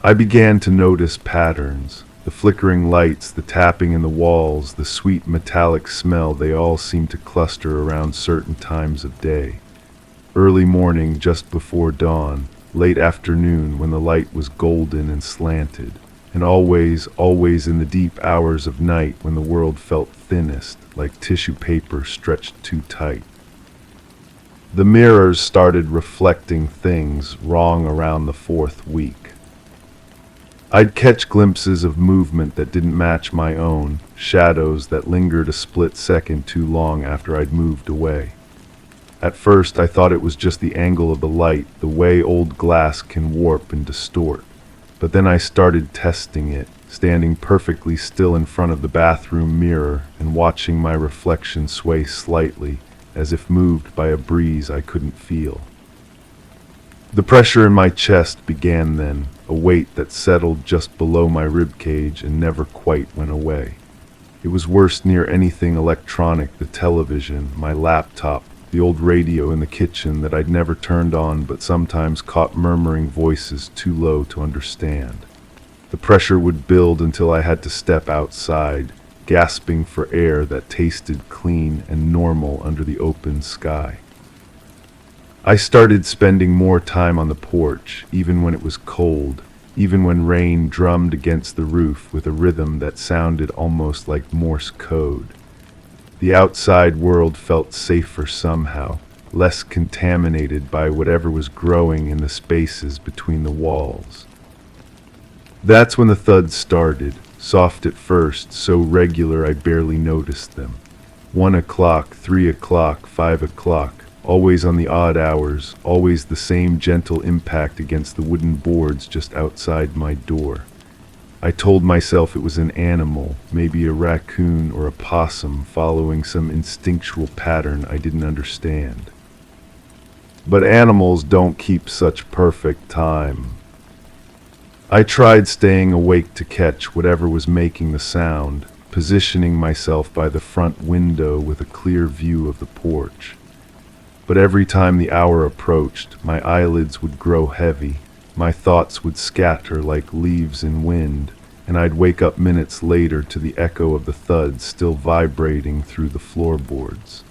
I began to notice patterns. The flickering lights, the tapping in the walls, the sweet metallic smell, they all seemed to cluster around certain times of day. Early morning just before dawn, late afternoon when the light was golden and slanted, and always in the deep hours of night when the world felt thinnest, like tissue paper stretched too tight. The mirrors started reflecting things wrong around the 4th week. I'd catch glimpses of movement that didn't match my own, shadows that lingered a split second too long after I'd moved away. At first, I thought it was just the angle of the light, the way old glass can warp and distort. But then I started testing it, standing perfectly still in front of the bathroom mirror and watching my reflection sway slightly, as if moved by a breeze I couldn't feel. The pressure in my chest began then, a weight that settled just below my ribcage and never quite went away. It was worse near anything electronic, the television, my laptop, the old radio in the kitchen that I'd never turned on but sometimes caught murmuring voices too low to understand. The pressure would build until I had to step outside, gasping for air that tasted clean and normal under the open sky. I started spending more time on the porch, even when it was cold, even when rain drummed against the roof with a rhythm that sounded almost like Morse code. The outside world felt safer somehow, less contaminated by whatever was growing in the spaces between the walls. That's when the thuds started, soft at first, so regular I barely noticed them. 1 o'clock, 3 o'clock, 5 o'clock, always on the odd hours, always the same gentle impact against the wooden boards just outside my door. I told myself it was an animal, maybe a raccoon or a possum following some instinctual pattern I didn't understand. But animals don't keep such perfect time. I tried staying awake to catch whatever was making the sound, positioning myself by the front window with a clear view of the porch. But every time the hour approached, my eyelids would grow heavy, my thoughts would scatter like leaves in wind, and I'd wake up minutes later to the echo of the thud still vibrating through the floorboards.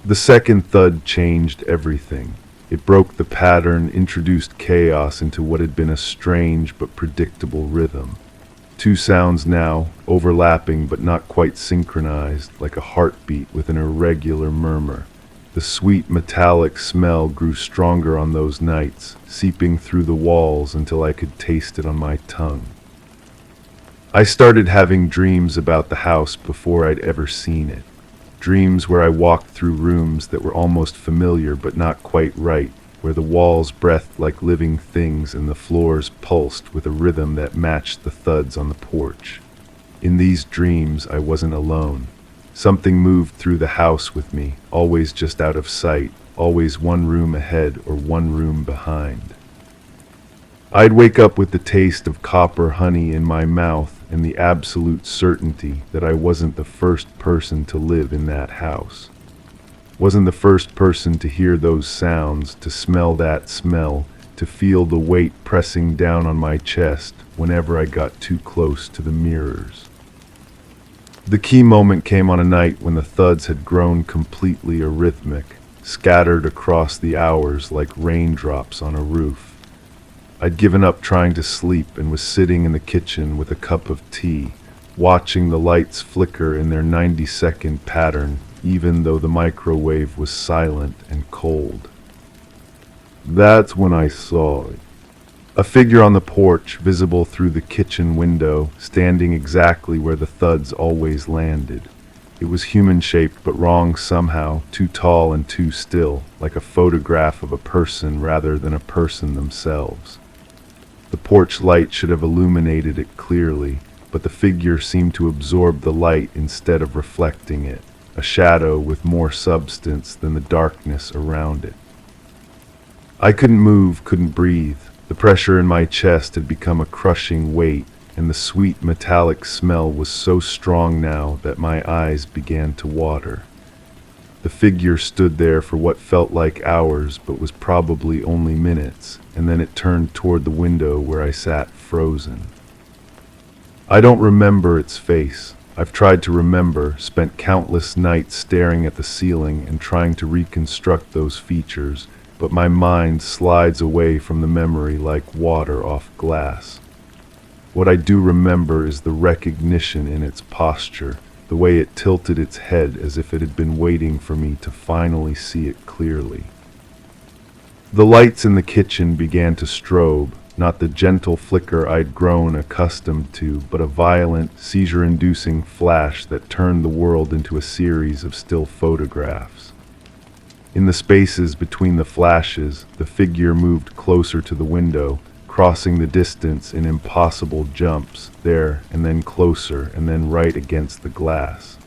The second thud changed everything. It broke the pattern, introduced chaos into what had been a strange but predictable rhythm. 2 sounds now, overlapping but not quite synchronized, like a heartbeat with an irregular murmur. The sweet metallic smell grew stronger on those nights, seeping through the walls until I could taste it on my tongue. I started having dreams about the house before I'd ever seen it. Dreams where I walked through rooms that were almost familiar but not quite right, where the walls breathed like living things and the floors pulsed with a rhythm that matched the thuds on the porch. In these dreams, I wasn't alone. Something moved through the house with me, always just out of sight, always 1 room ahead or 1 room behind. I'd wake up with the taste of copper honey in my mouth and the absolute certainty that I wasn't the first person to live in that house. Wasn't the first person to hear those sounds, to smell that smell, to feel the weight pressing down on my chest whenever I got too close to the mirrors. The key moment came on a night when the thuds had grown completely arrhythmic, scattered across the hours like raindrops on a roof. I'd given up trying to sleep and was sitting in the kitchen with a cup of tea, watching the lights flicker in their 90-second pattern, even though the microwave was silent and cold. That's when I saw it. A figure on the porch, visible through the kitchen window, standing exactly where the thuds always landed. It was human-shaped but wrong somehow, too tall and too still, like a photograph of a person rather than a person themselves. The porch light should have illuminated it clearly, but the figure seemed to absorb the light instead of reflecting it, a shadow with more substance than the darkness around it. I couldn't move, couldn't breathe. The pressure in my chest had become a crushing weight, and the sweet metallic smell was so strong now that my eyes began to water. The figure stood there for what felt like hours, but was probably only minutes, and then it turned toward the window where I sat frozen. I don't remember its face. I've tried to remember, spent countless nights staring at the ceiling and trying to reconstruct those features, but my mind slides away from the memory like water off glass. What I do remember is the recognition in its posture, the way it tilted its head as if it had been waiting for me to finally see it clearly. The lights in the kitchen began to strobe, not the gentle flicker I'd grown accustomed to, but a violent, seizure-inducing flash that turned the world into a series of still photographs. In the spaces between the flashes, the figure moved closer to the window, crossing the distance in impossible jumps, there and then closer and then right against the glass.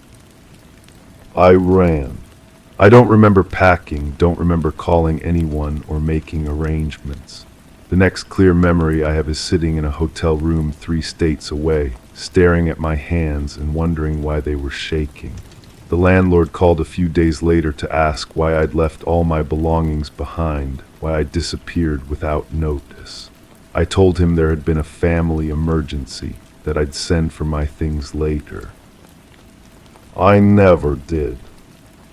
I ran. I don't remember packing, don't remember calling anyone or making arrangements. The next clear memory I have is sitting in a hotel room 3 states away, staring at my hands and wondering why they were shaking. The landlord called a few days later to ask why I'd left all my belongings behind, why I'd disappeared without notice. I told him there had been a family emergency, that I'd send for my things later. I never did.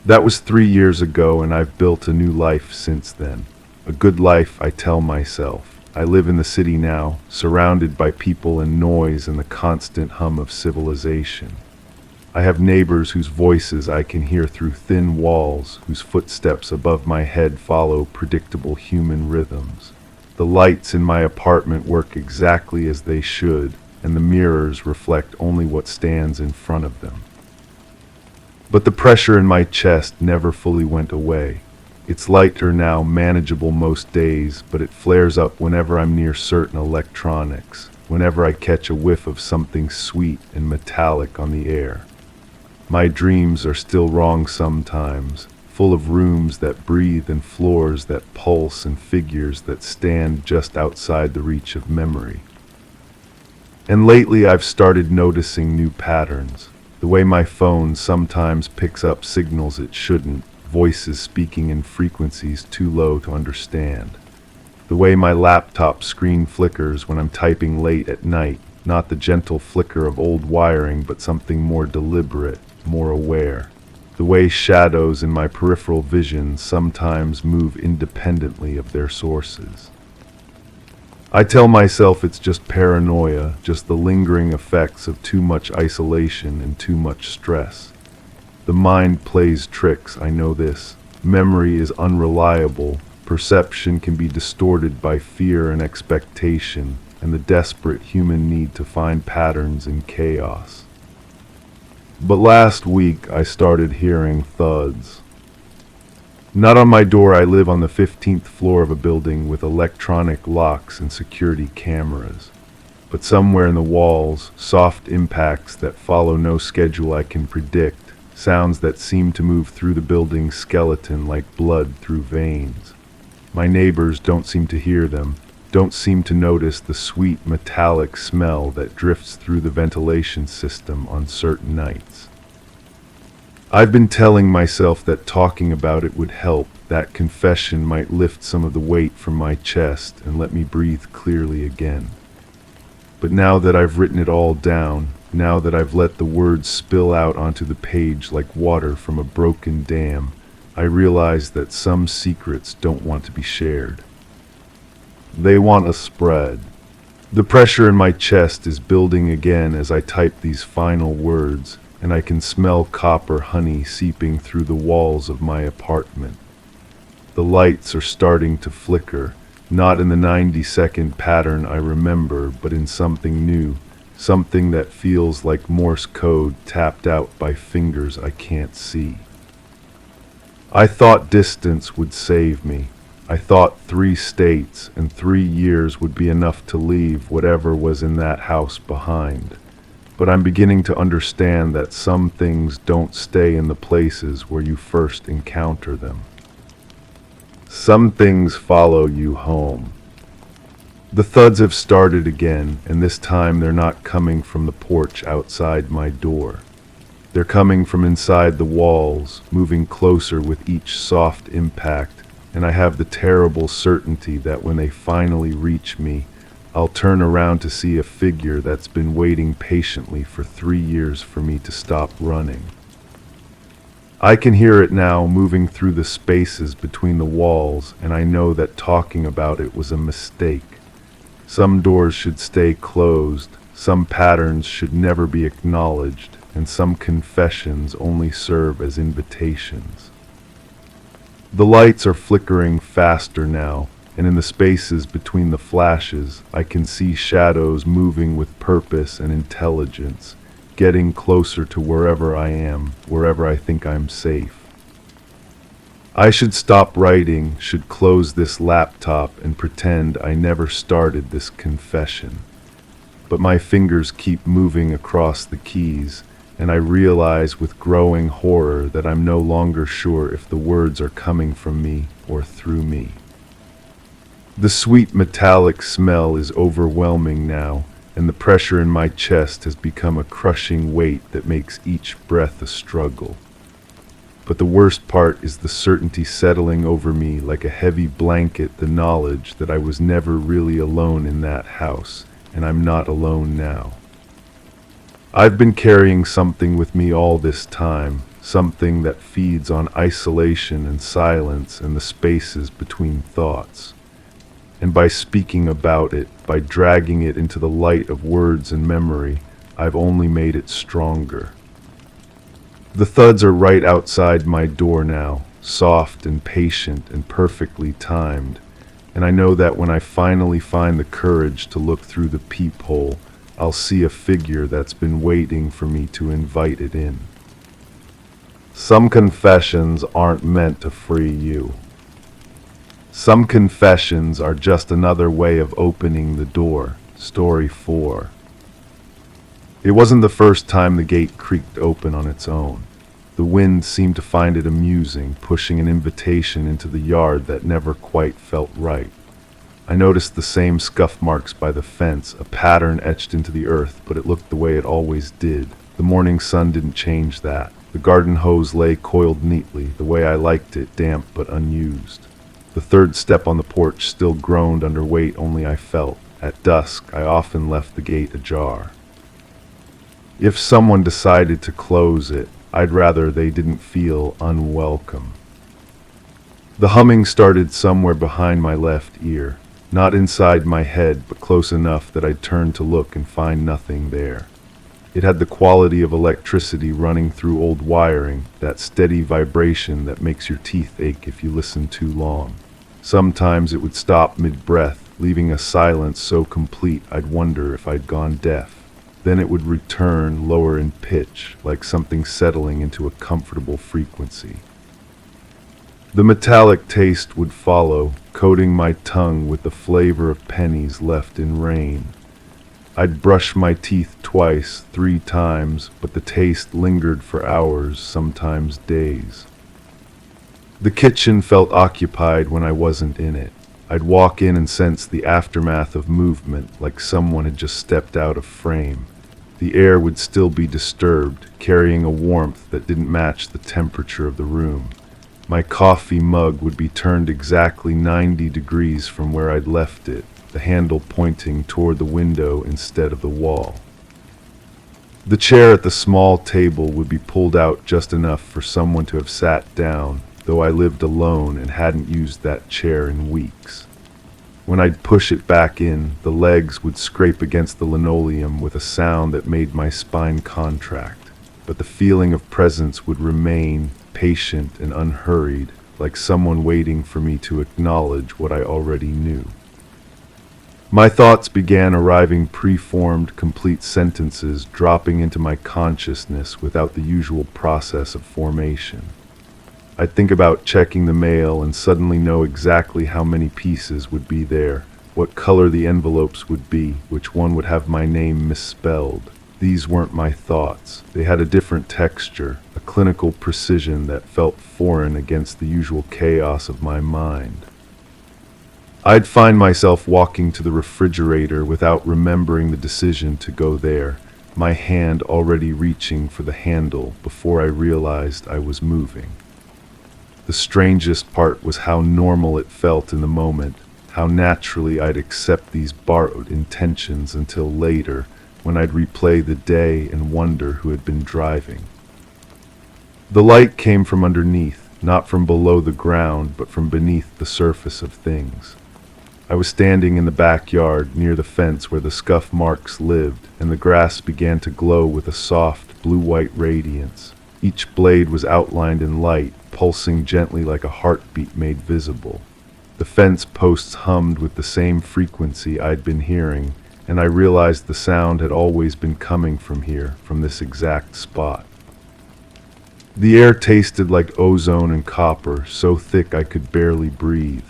That was 3 years ago, and I've built a new life since then. A good life, I tell myself. I live in the city now, surrounded by people and noise and the constant hum of civilization. I have neighbors whose voices I can hear through thin walls, whose footsteps above my head follow predictable human rhythms. The lights in my apartment work exactly as they should, and the mirrors reflect only what stands in front of them. But the pressure in my chest never fully went away. It's lighter now, manageable most days, but it flares up whenever I'm near certain electronics, whenever I catch a whiff of something sweet and metallic on the air. My dreams are still wrong sometimes, full of rooms that breathe and floors that pulse and figures that stand just outside the reach of memory. And lately I've started noticing new patterns. The way my phone sometimes picks up signals it shouldn't, voices speaking in frequencies too low to understand. The way my laptop screen flickers when I'm typing late at night, not the gentle flicker of old wiring, but something more deliberate, more aware. The way shadows in my peripheral vision sometimes move independently of their sources. I tell myself it's just paranoia, just the lingering effects of too much isolation and too much stress. The mind plays tricks, I know this. Memory is unreliable, perception can be distorted by fear and expectation, and the desperate human need to find patterns in chaos. But last week I started hearing thuds. Not on my door. I live on the 15th floor of a building with electronic locks and security cameras. But somewhere in the walls, soft impacts that follow no schedule I can predict, sounds that seem to move through the building's skeleton like blood through veins. My neighbors don't seem to hear them, don't seem to notice the sweet metallic smell that drifts through the ventilation system on certain nights. I've been telling myself that talking about it would help, that confession might lift some of the weight from my chest and let me breathe clearly again. But now that I've written it all down, now that I've let the words spill out onto the page like water from a broken dam, I realize that some secrets don't want to be shared. They want a spread. The pressure in my chest is building again as I type these final words, and I can smell copper honey seeping through the walls of my apartment. The lights are starting to flicker, not in the 90-second pattern I remember, but in something new, something that feels like Morse code tapped out by fingers I can't see. I thought distance would save me. I thought 3 states and 3 years would be enough to leave whatever was in that house behind. But I'm beginning to understand that some things don't stay in the places where you first encounter them. Some things follow you home. The thuds have started again, and this time they're not coming from the porch outside my door. They're coming from inside the walls, moving closer with each soft impact, and I have the terrible certainty that when they finally reach me, I'll turn around to see a figure that's been waiting patiently for 3 years for me to stop running. I can hear it now moving through the spaces between the walls, and I know that talking about it was a mistake. Some doors should stay closed, some patterns should never be acknowledged, and some confessions only serve as invitations. The lights are flickering faster now, and in the spaces between the flashes, I can see shadows moving with purpose and intelligence, getting closer to wherever I am, wherever I think I'm safe. I should stop writing, should close this laptop and pretend I never started this confession. But my fingers keep moving across the keys, and I realize with growing horror that I'm no longer sure if the words are coming from me or through me. The sweet metallic smell is overwhelming now, and the pressure in my chest has become a crushing weight that makes each breath a struggle. But the worst part is the certainty settling over me like a heavy blanket, the knowledge that I was never really alone in that house, and I'm not alone now. I've been carrying something with me all this time, something that feeds on isolation and silence and the spaces between thoughts. And by speaking about it, by dragging it into the light of words and memory, I've only made it stronger. The thuds are right outside my door now, soft and patient and perfectly timed, and I know that when I finally find the courage to look through the peephole, I'll see a figure that's been waiting for me to invite it in. Some confessions aren't meant to free you. Some confessions are just another way of opening the door. Story 4. It wasn't the first time the gate creaked open on its own. The wind seemed to find it amusing, pushing an invitation into the yard that never quite felt right. I noticed the same scuff marks by the fence, a pattern etched into the earth, but it looked the way it always did. The morning sun didn't change that. The garden hose lay coiled neatly, the way I liked it, damp but unused. The third step on the porch still groaned under weight only I felt. At dusk, I often left the gate ajar. If someone decided to close it, I'd rather they didn't feel unwelcome. The humming started somewhere behind my left ear, not inside my head, but close enough that I'd turn to look and find nothing there. It had the quality of electricity running through old wiring, that steady vibration that makes your teeth ache if you listen too long. Sometimes it would stop mid-breath, leaving a silence so complete I'd wonder if I'd gone deaf. Then it would return lower in pitch, like something settling into a comfortable frequency. The metallic taste would follow, coating my tongue with the flavor of pennies left in rain. I'd brush my teeth twice, 3 times, but the taste lingered for hours, sometimes days. The kitchen felt occupied when I wasn't in it. I'd walk in and sense the aftermath of movement, like someone had just stepped out of frame. The air would still be disturbed, carrying a warmth that didn't match the temperature of the room. My coffee mug would be turned exactly 90 degrees from where I'd left it, the handle pointing toward the window instead of the wall. The chair at the small table would be pulled out just enough for someone to have sat down, though I lived alone and hadn't used that chair in weeks. When I'd push it back in, the legs would scrape against the linoleum with a sound that made my spine contract, but the feeling of presence would remain, patient and unhurried, like someone waiting for me to acknowledge what I already knew. My thoughts began arriving preformed, complete sentences dropping into my consciousness without the usual process of formation. I'd think about checking the mail and suddenly know exactly how many pieces would be there, what color the envelopes would be, which one would have my name misspelled. These weren't my thoughts. They had a different texture, a clinical precision that felt foreign against the usual chaos of my mind. I'd find myself walking to the refrigerator without remembering the decision to go there, my hand already reaching for the handle before I realized I was moving. The strangest part was how normal it felt in the moment, how naturally I'd accept these borrowed intentions until later, when I'd replay the day and wonder who had been driving. The light came from underneath, not from below the ground, but from beneath the surface of things. I was standing in the backyard near the fence where the scuff marks lived, and the grass began to glow with a soft, blue-white radiance. Each blade was outlined in light, pulsing gently like a heartbeat made visible. The fence posts hummed with the same frequency I'd been hearing, and I realized the sound had always been coming from here, from this exact spot. The air tasted like ozone and copper, so thick I could barely breathe.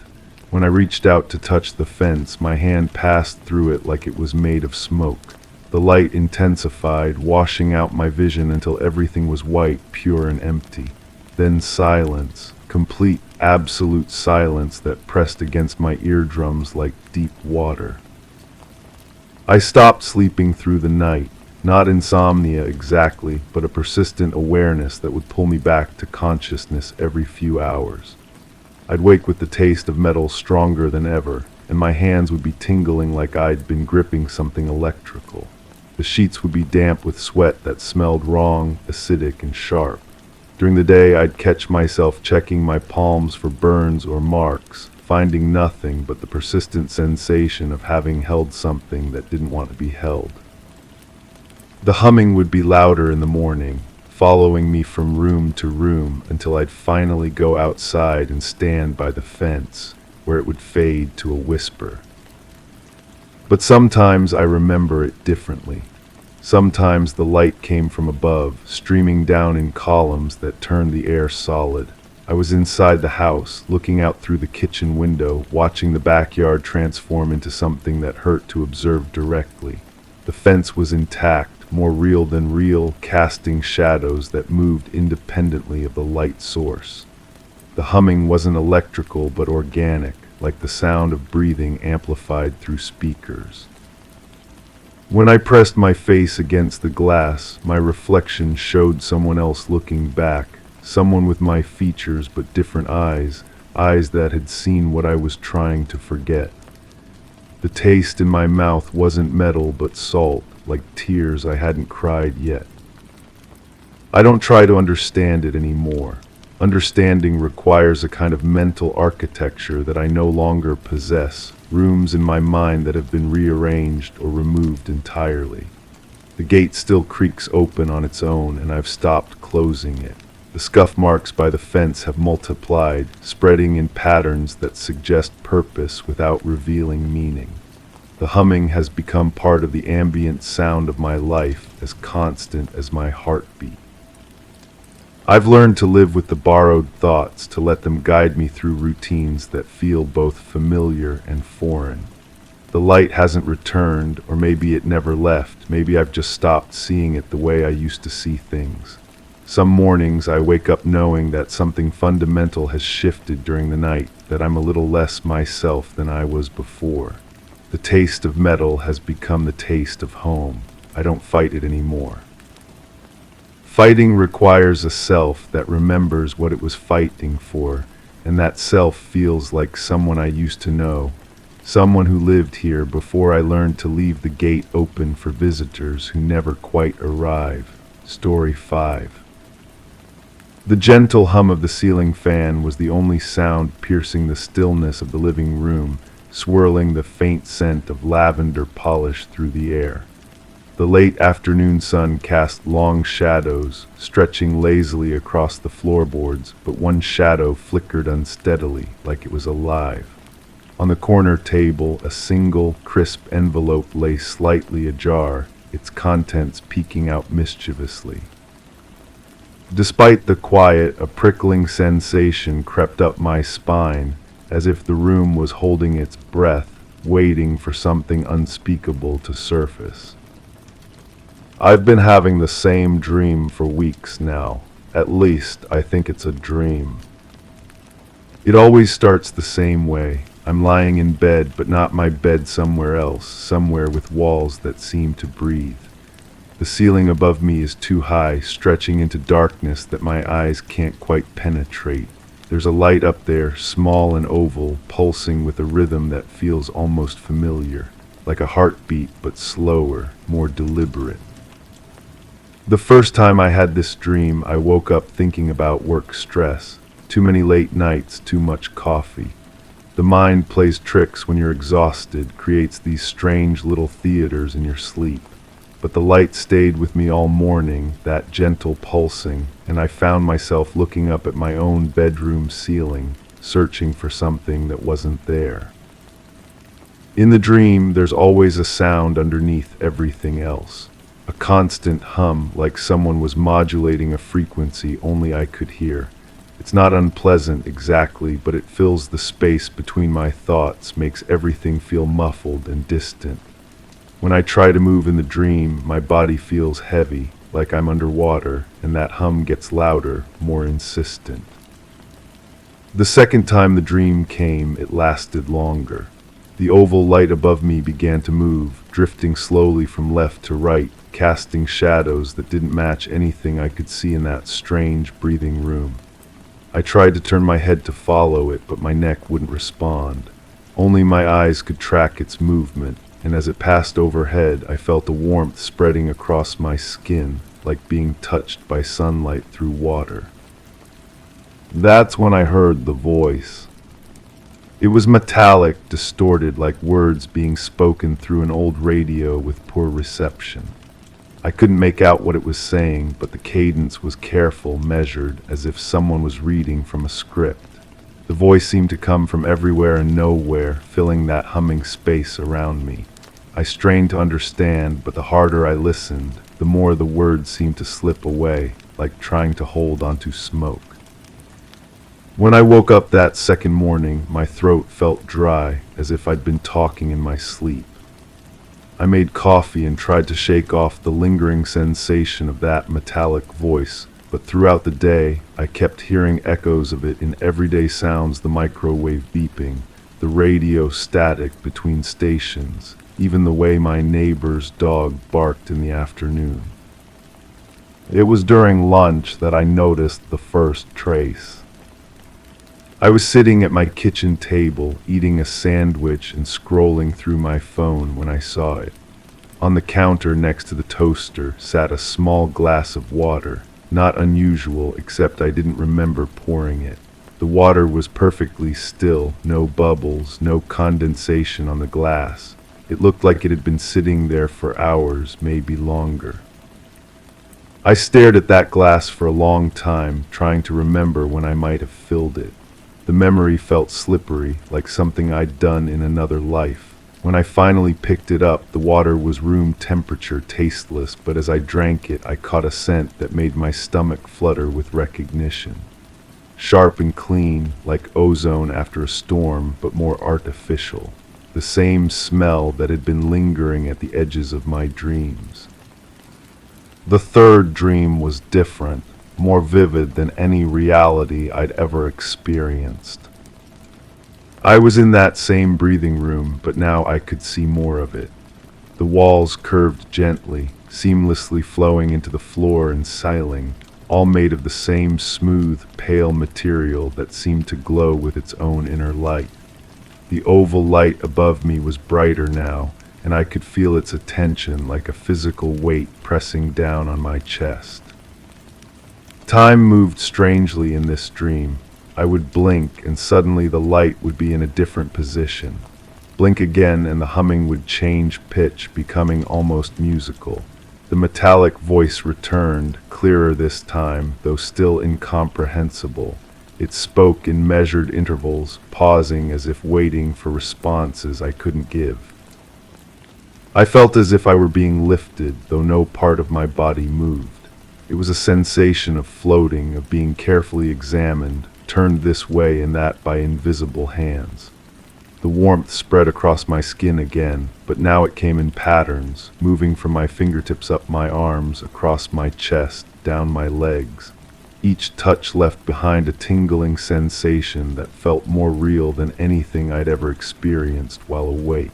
When I reached out to touch the fence, my hand passed through it like it was made of smoke. The light intensified, washing out my vision until everything was white, pure and empty. Then silence, complete, absolute silence that pressed against my eardrums like deep water. I stopped sleeping through the night, not insomnia exactly, but a persistent awareness that would pull me back to consciousness every few hours. I'd wake with the taste of metal stronger than ever, and my hands would be tingling like I'd been gripping something electrical. The sheets would be damp with sweat that smelled wrong, acidic, and sharp. During the day, I'd catch myself checking my palms for burns or marks, finding nothing but the persistent sensation of having held something that didn't want to be held. The humming would be louder in the morning, following me from room to room until I'd finally go outside and stand by the fence, where it would fade to a whisper. But sometimes I remember it differently. Sometimes the light came from above, streaming down in columns that turned the air solid. I was inside the house, looking out through the kitchen window, watching the backyard transform into something that hurt to observe directly. The fence was intact, more real than real, casting shadows that moved independently of the light source. The humming wasn't electrical but organic, like the sound of breathing amplified through speakers. When I pressed my face against the glass, my reflection showed someone else looking back, someone with my features but different eyes, eyes that had seen what I was trying to forget. The taste in my mouth wasn't metal but salt, like tears I hadn't cried yet. I don't try to understand it anymore. Understanding requires a kind of mental architecture that I no longer possess, rooms in my mind that have been rearranged or removed entirely. The gate still creaks open on its own, and I've stopped closing it. The scuff marks by the fence have multiplied, spreading in patterns that suggest purpose without revealing meaning. The humming has become part of the ambient sound of my life, as constant as my heartbeat. I've learned to live with the borrowed thoughts, to let them guide me through routines that feel both familiar and foreign. The light hasn't returned, or maybe it never left. Maybe I've just stopped seeing it the way I used to see things. Some mornings I wake up knowing that something fundamental has shifted during the night, that I'm a little less myself than I was before. The taste of metal has become the taste of home. I don't fight it anymore. Fighting requires a self that remembers what it was fighting for, and that self feels like someone I used to know, someone who lived here before I learned to leave the gate open for visitors who never quite arrive. Story 5. The gentle hum of the ceiling fan was the only sound piercing the stillness of the living room, swirling the faint scent of lavender polish through the air. The late afternoon sun cast long shadows, stretching lazily across the floorboards, but one shadow flickered unsteadily, like it was alive. On the corner table, a single, crisp envelope lay slightly ajar, its contents peeking out mischievously. Despite the quiet, a prickling sensation crept up my spine, as if the room was holding its breath, waiting for something unspeakable to surface. I've been having the same dream for weeks now. At least, I think it's a dream. It always starts the same way. I'm lying in bed, but not my bed somewhere else, somewhere with walls that seem to breathe. The ceiling above me is too high, stretching into darkness that my eyes can't quite penetrate. There's a light up there, small and oval, pulsing with a rhythm that feels almost familiar, like a heartbeat but slower, more deliberate. The first time I had this dream, I woke up thinking about work stress. Too many late nights, too much coffee. The mind plays tricks when you're exhausted, creates these strange little theaters in your sleep. But the light stayed with me all morning, that gentle pulsing, and I found myself looking up at my own bedroom ceiling, searching for something that wasn't there. In the dream, there's always a sound underneath everything else. A constant hum, like someone was modulating a frequency only I could hear. It's not unpleasant exactly, but it fills the space between my thoughts, makes everything feel muffled and distant. When I try to move in the dream, my body feels heavy, like I'm underwater, and that hum gets louder, more insistent. The second time the dream came, it lasted longer. The oval light above me began to move, drifting slowly from left to right, casting shadows that didn't match anything I could see in that strange, breathing room. I tried to turn my head to follow it, but my neck wouldn't respond. Only my eyes could track its movement, and as it passed overhead, I felt a warmth spreading across my skin, like being touched by sunlight through water. That's when I heard the voice. It was metallic, distorted, like words being spoken through an old radio with poor reception. I couldn't make out what it was saying, but the cadence was careful, measured, as if someone was reading from a script. The voice seemed to come from everywhere and nowhere, filling that humming space around me. I strained to understand, but the harder I listened, the more the words seemed to slip away, like trying to hold onto smoke. When I woke up that second morning, my throat felt dry, as if I'd been talking in my sleep. I made coffee and tried to shake off the lingering sensation of that metallic voice, but throughout the day, I kept hearing echoes of it in everyday sounds: the microwave beeping, the radio static between stations, even the way my neighbor's dog barked in the afternoon. It was during lunch that I noticed the first trace. I was sitting at my kitchen table, eating a sandwich and scrolling through my phone when I saw it. On the counter next to the toaster sat a small glass of water, not unusual, except I didn't remember pouring it. The water was perfectly still, no bubbles, no condensation on the glass. It looked like it had been sitting there for hours, maybe longer. I stared at that glass for a long time, trying to remember when I might have filled it. The memory felt slippery, like something I'd done in another life. When I finally picked it up, the water was room temperature, tasteless, but as I drank it, I caught a scent that made my stomach flutter with recognition. Sharp and clean, like ozone after a storm, but more artificial. The same smell that had been lingering at the edges of my dreams. The third dream was different, more vivid than any reality I'd ever experienced. I was in that same breathing room, but now I could see more of it. The walls curved gently, seamlessly flowing into the floor and ceiling, all made of the same smooth, pale material that seemed to glow with its own inner light. The oval light above me was brighter now, and I could feel its attention like a physical weight pressing down on my chest. Time moved strangely in this dream. I would blink and suddenly the light would be in a different position. Blink again and the humming would change pitch, becoming almost musical. The metallic voice returned, clearer this time, though still incomprehensible. It spoke in measured intervals, pausing as if waiting for responses I couldn't give. I felt as if I were being lifted, though no part of my body moved. It was a sensation of floating, of being carefully examined, turned this way and that by invisible hands. The warmth spread across my skin again, but now it came in patterns, moving from my fingertips up my arms, across my chest, down my legs. Each touch left behind a tingling sensation that felt more real than anything I'd ever experienced while awake.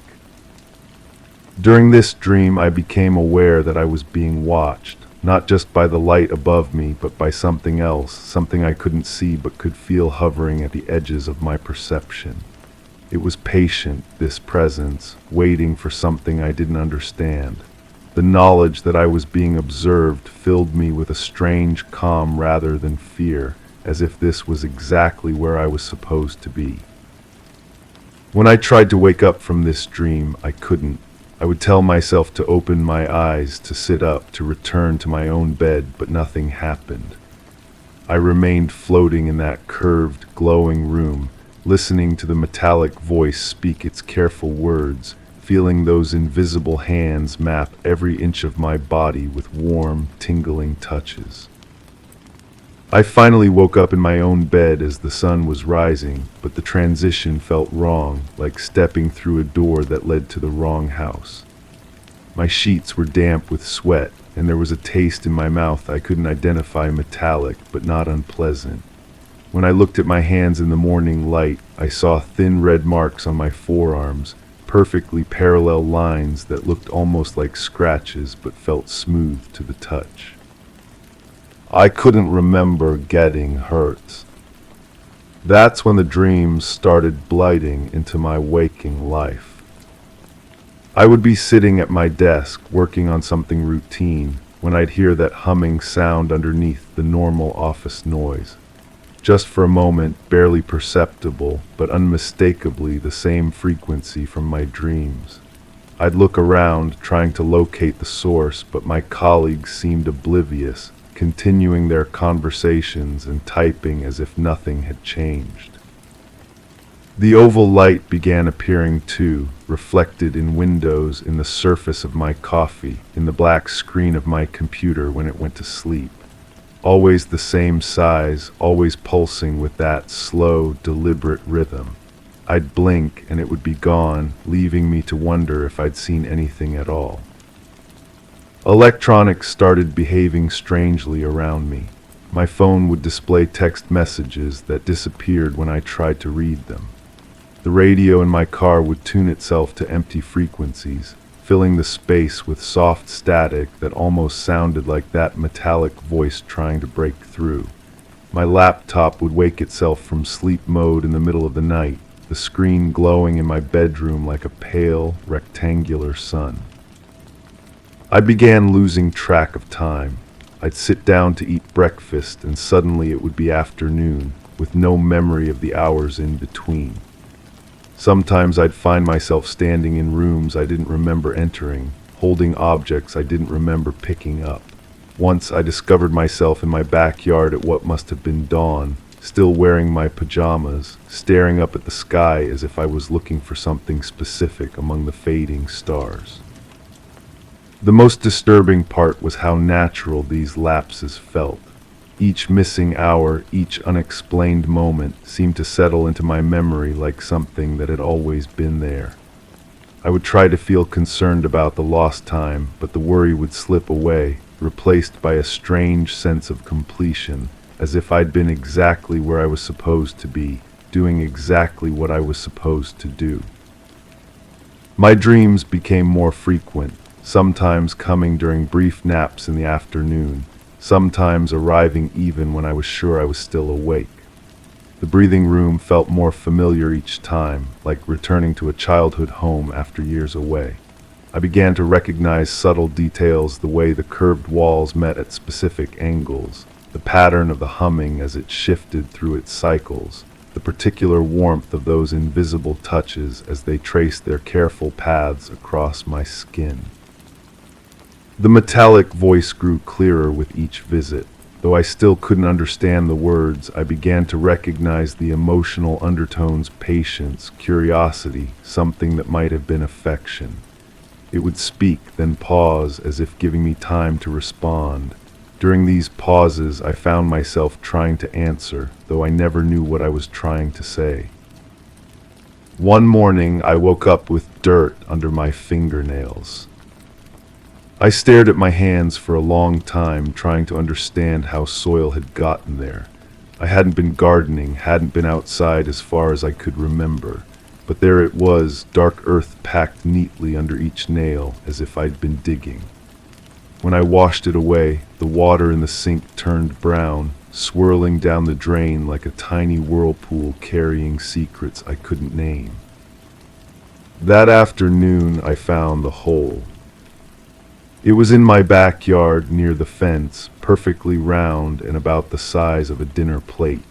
During this dream, I became aware that I was being watched. Not just by the light above me, but by something else, something I couldn't see but could feel hovering at the edges of my perception. It was patient, this presence, waiting for something I didn't understand. The knowledge that I was being observed filled me with a strange calm rather than fear, as if this was exactly where I was supposed to be. When I tried to wake up from this dream, I couldn't. I would tell myself to open my eyes, to sit up, to return to my own bed, but nothing happened. I remained floating in that curved, glowing room, listening to the metallic voice speak its careful words, feeling those invisible hands map every inch of my body with warm, tingling touches. I finally woke up in my own bed as the sun was rising, but the transition felt wrong, like stepping through a door that led to the wrong house. My sheets were damp with sweat, and there was a taste in my mouth I couldn't identify, metallic but not unpleasant. When I looked at my hands in the morning light, I saw thin red marks on my forearms, perfectly parallel lines that looked almost like scratches but felt smooth to the touch. I couldn't remember getting hurt. That's when the dreams started blighting into my waking life. I would be sitting at my desk working on something routine when I'd hear that humming sound underneath the normal office noise. Just for a moment, barely perceptible, but unmistakably the same frequency from my dreams. I'd look around, trying to locate the source, but my colleagues seemed oblivious, continuing their conversations and typing as if nothing had changed. The oval light began appearing too, reflected in windows, in the surface of my coffee, in the black screen of my computer when it went to sleep. Always the same size, always pulsing with that slow, deliberate rhythm. I'd blink and it would be gone, leaving me to wonder if I'd seen anything at all. Electronics started behaving strangely around me. My phone would display text messages that disappeared when I tried to read them. The radio in my car would tune itself to empty frequencies, filling the space with soft static that almost sounded like that metallic voice trying to break through. My laptop would wake itself from sleep mode in the middle of the night, the screen glowing in my bedroom like a pale, rectangular sun. I began losing track of time. I'd sit down to eat breakfast and suddenly it would be afternoon, with no memory of the hours in between. Sometimes I'd find myself standing in rooms I didn't remember entering, holding objects I didn't remember picking up. Once I discovered myself in my backyard at what must have been dawn, still wearing my pajamas, staring up at the sky as if I was looking for something specific among the fading stars. The most disturbing part was how natural these lapses felt. Each missing hour, each unexplained moment seemed to settle into my memory like something that had always been there. I would try to feel concerned about the lost time, but the worry would slip away, replaced by a strange sense of completion, as if I'd been exactly where I was supposed to be, doing exactly what I was supposed to do. My dreams became more frequent, sometimes coming during brief naps in the afternoon, sometimes arriving even when I was sure I was still awake. The breathing room felt more familiar each time, like returning to a childhood home after years away. I began to recognize subtle details, the way the curved walls met at specific angles, the pattern of the humming as it shifted through its cycles, the particular warmth of those invisible touches as they traced their careful paths across my skin. The metallic voice grew clearer with each visit. Though I still couldn't understand the words, I began to recognize the emotional undertones: patience, curiosity, something that might have been affection. It would speak, then pause, as if giving me time to respond. During these pauses, I found myself trying to answer, though I never knew what I was trying to say. One morning, I woke up with dirt under my fingernails. I stared at my hands for a long time, trying to understand how soil had gotten there. I hadn't been gardening, hadn't been outside as far as I could remember, but there it was, dark earth packed neatly under each nail, as if I'd been digging. When I washed it away, the water in the sink turned brown, swirling down the drain like a tiny whirlpool carrying secrets I couldn't name. That afternoon, I found the hole. It was in my backyard near the fence, perfectly round and about the size of a dinner plate.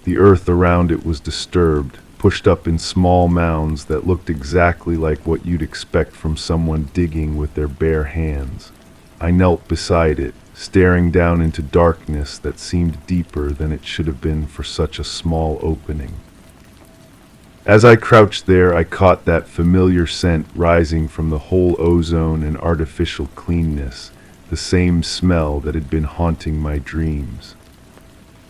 The earth around it was disturbed, pushed up in small mounds that looked exactly like what you'd expect from someone digging with their bare hands. I knelt beside it, staring down into darkness that seemed deeper than it should have been for such a small opening. As I crouched there, I caught that familiar scent rising from the whole ozone and artificial cleanness, the same smell that had been haunting my dreams.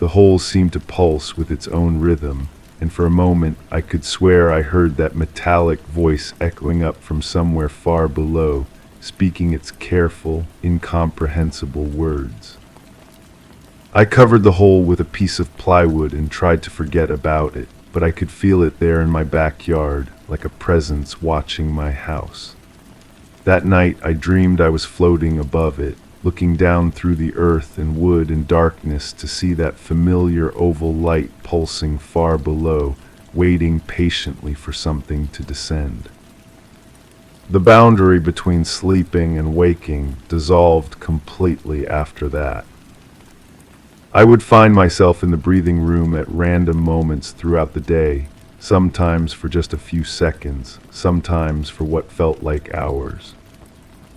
The whole seemed to pulse with its own rhythm, and for a moment I could swear I heard that metallic voice echoing up from somewhere far below, speaking its careful, incomprehensible words. I covered the hole with a piece of plywood and tried to forget about it, but I could feel it there in my backyard, like a presence watching my house. That night I dreamed I was floating above it, looking down through the earth and wood and darkness to see that familiar oval light pulsing far below, waiting patiently for something to descend. The boundary between sleeping and waking dissolved completely after that. I would find myself in the breathing room at random moments throughout the day, sometimes for just a few seconds, sometimes for what felt like hours.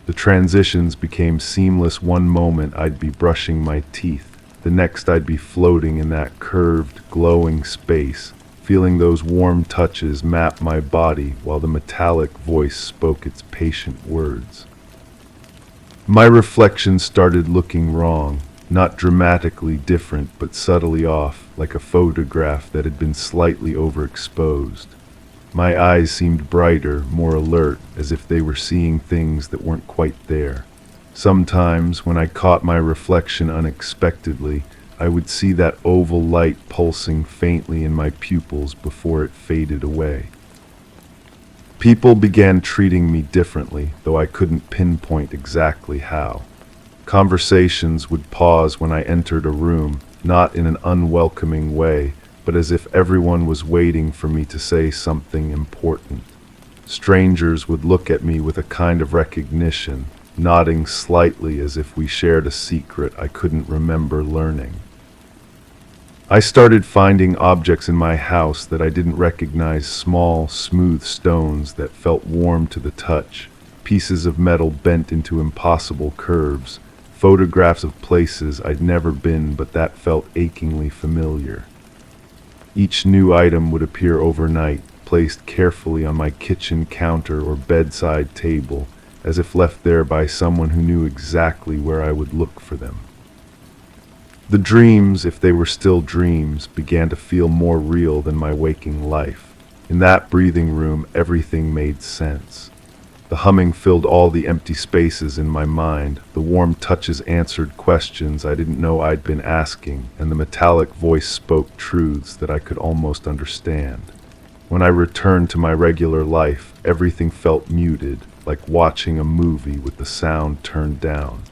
The transitions became seamless. One moment I'd be brushing my teeth, the next I'd be floating in that curved, glowing space, feeling those warm touches map my body while the metallic voice spoke its patient words. My reflection started looking wrong. Not dramatically different, but subtly off, like a photograph that had been slightly overexposed. My eyes seemed brighter, more alert, as if they were seeing things that weren't quite there. Sometimes, when I caught my reflection unexpectedly, I would see that oval light pulsing faintly in my pupils before it faded away. People began treating me differently, though I couldn't pinpoint exactly how. Conversations would pause when I entered a room, not in an unwelcoming way, but as if everyone was waiting for me to say something important. Strangers would look at me with a kind of recognition, nodding slightly as if we shared a secret I couldn't remember learning. I started finding objects in my house that I didn't recognize, small, smooth stones that felt warm to the touch, pieces of metal bent into impossible curves, photographs of places I'd never been but that felt achingly familiar. Each new item would appear overnight, placed carefully on my kitchen counter or bedside table, as if left there by someone who knew exactly where I would look for them. The dreams, if they were still dreams, began to feel more real than my waking life. In that breathing room, everything made sense. The humming filled all the empty spaces in my mind, the warm touches answered questions I didn't know I'd been asking, and the metallic voice spoke truths that I could almost understand. When I returned to my regular life, everything felt muted, like watching a movie with the sound turned down.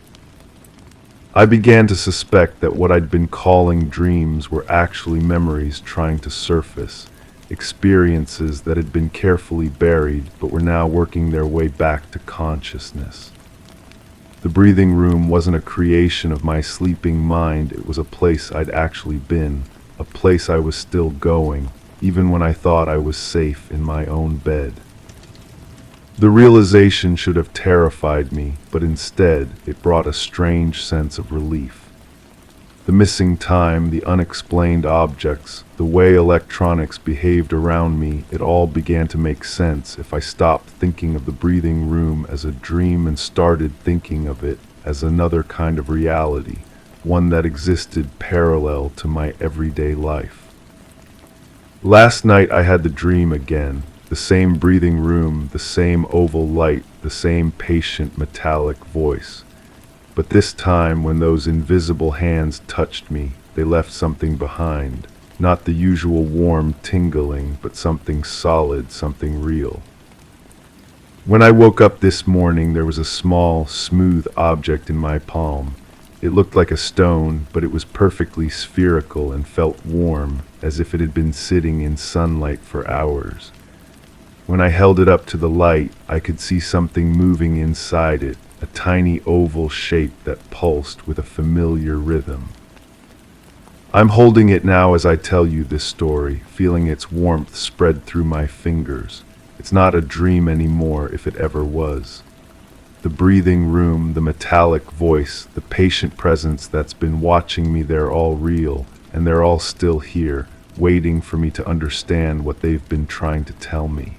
I began to suspect that what I'd been calling dreams were actually memories trying to surface, experiences that had been carefully buried but were now working their way back to consciousness. The breathing room wasn't a creation of my sleeping mind, it was a place I'd actually been, a place I was still going, even when I thought I was safe in my own bed. The realization should have terrified me, but instead it brought a strange sense of relief. The missing time, the unexplained objects, the way electronics behaved around me, it all began to make sense if I stopped thinking of the breathing room as a dream and started thinking of it as another kind of reality, one that existed parallel to my everyday life. Last night I had the dream again, the same breathing room, the same oval light, the same patient metallic voice. But this time, when those invisible hands touched me, they left something behind. Not the usual warm tingling, but something solid, something real. When I woke up this morning, there was a small, smooth object in my palm. It looked like a stone, but it was perfectly spherical and felt warm, as if it had been sitting in sunlight for hours. When I held it up to the light, I could see something moving inside it, a tiny oval shape that pulsed with a familiar rhythm. I'm holding it now as I tell you this story, feeling its warmth spread through my fingers. It's not a dream anymore, if it ever was. The breathing room, the metallic voice, the patient presence that's been watching me, they're all real, and they're all still here, waiting for me to understand what they've been trying to tell me.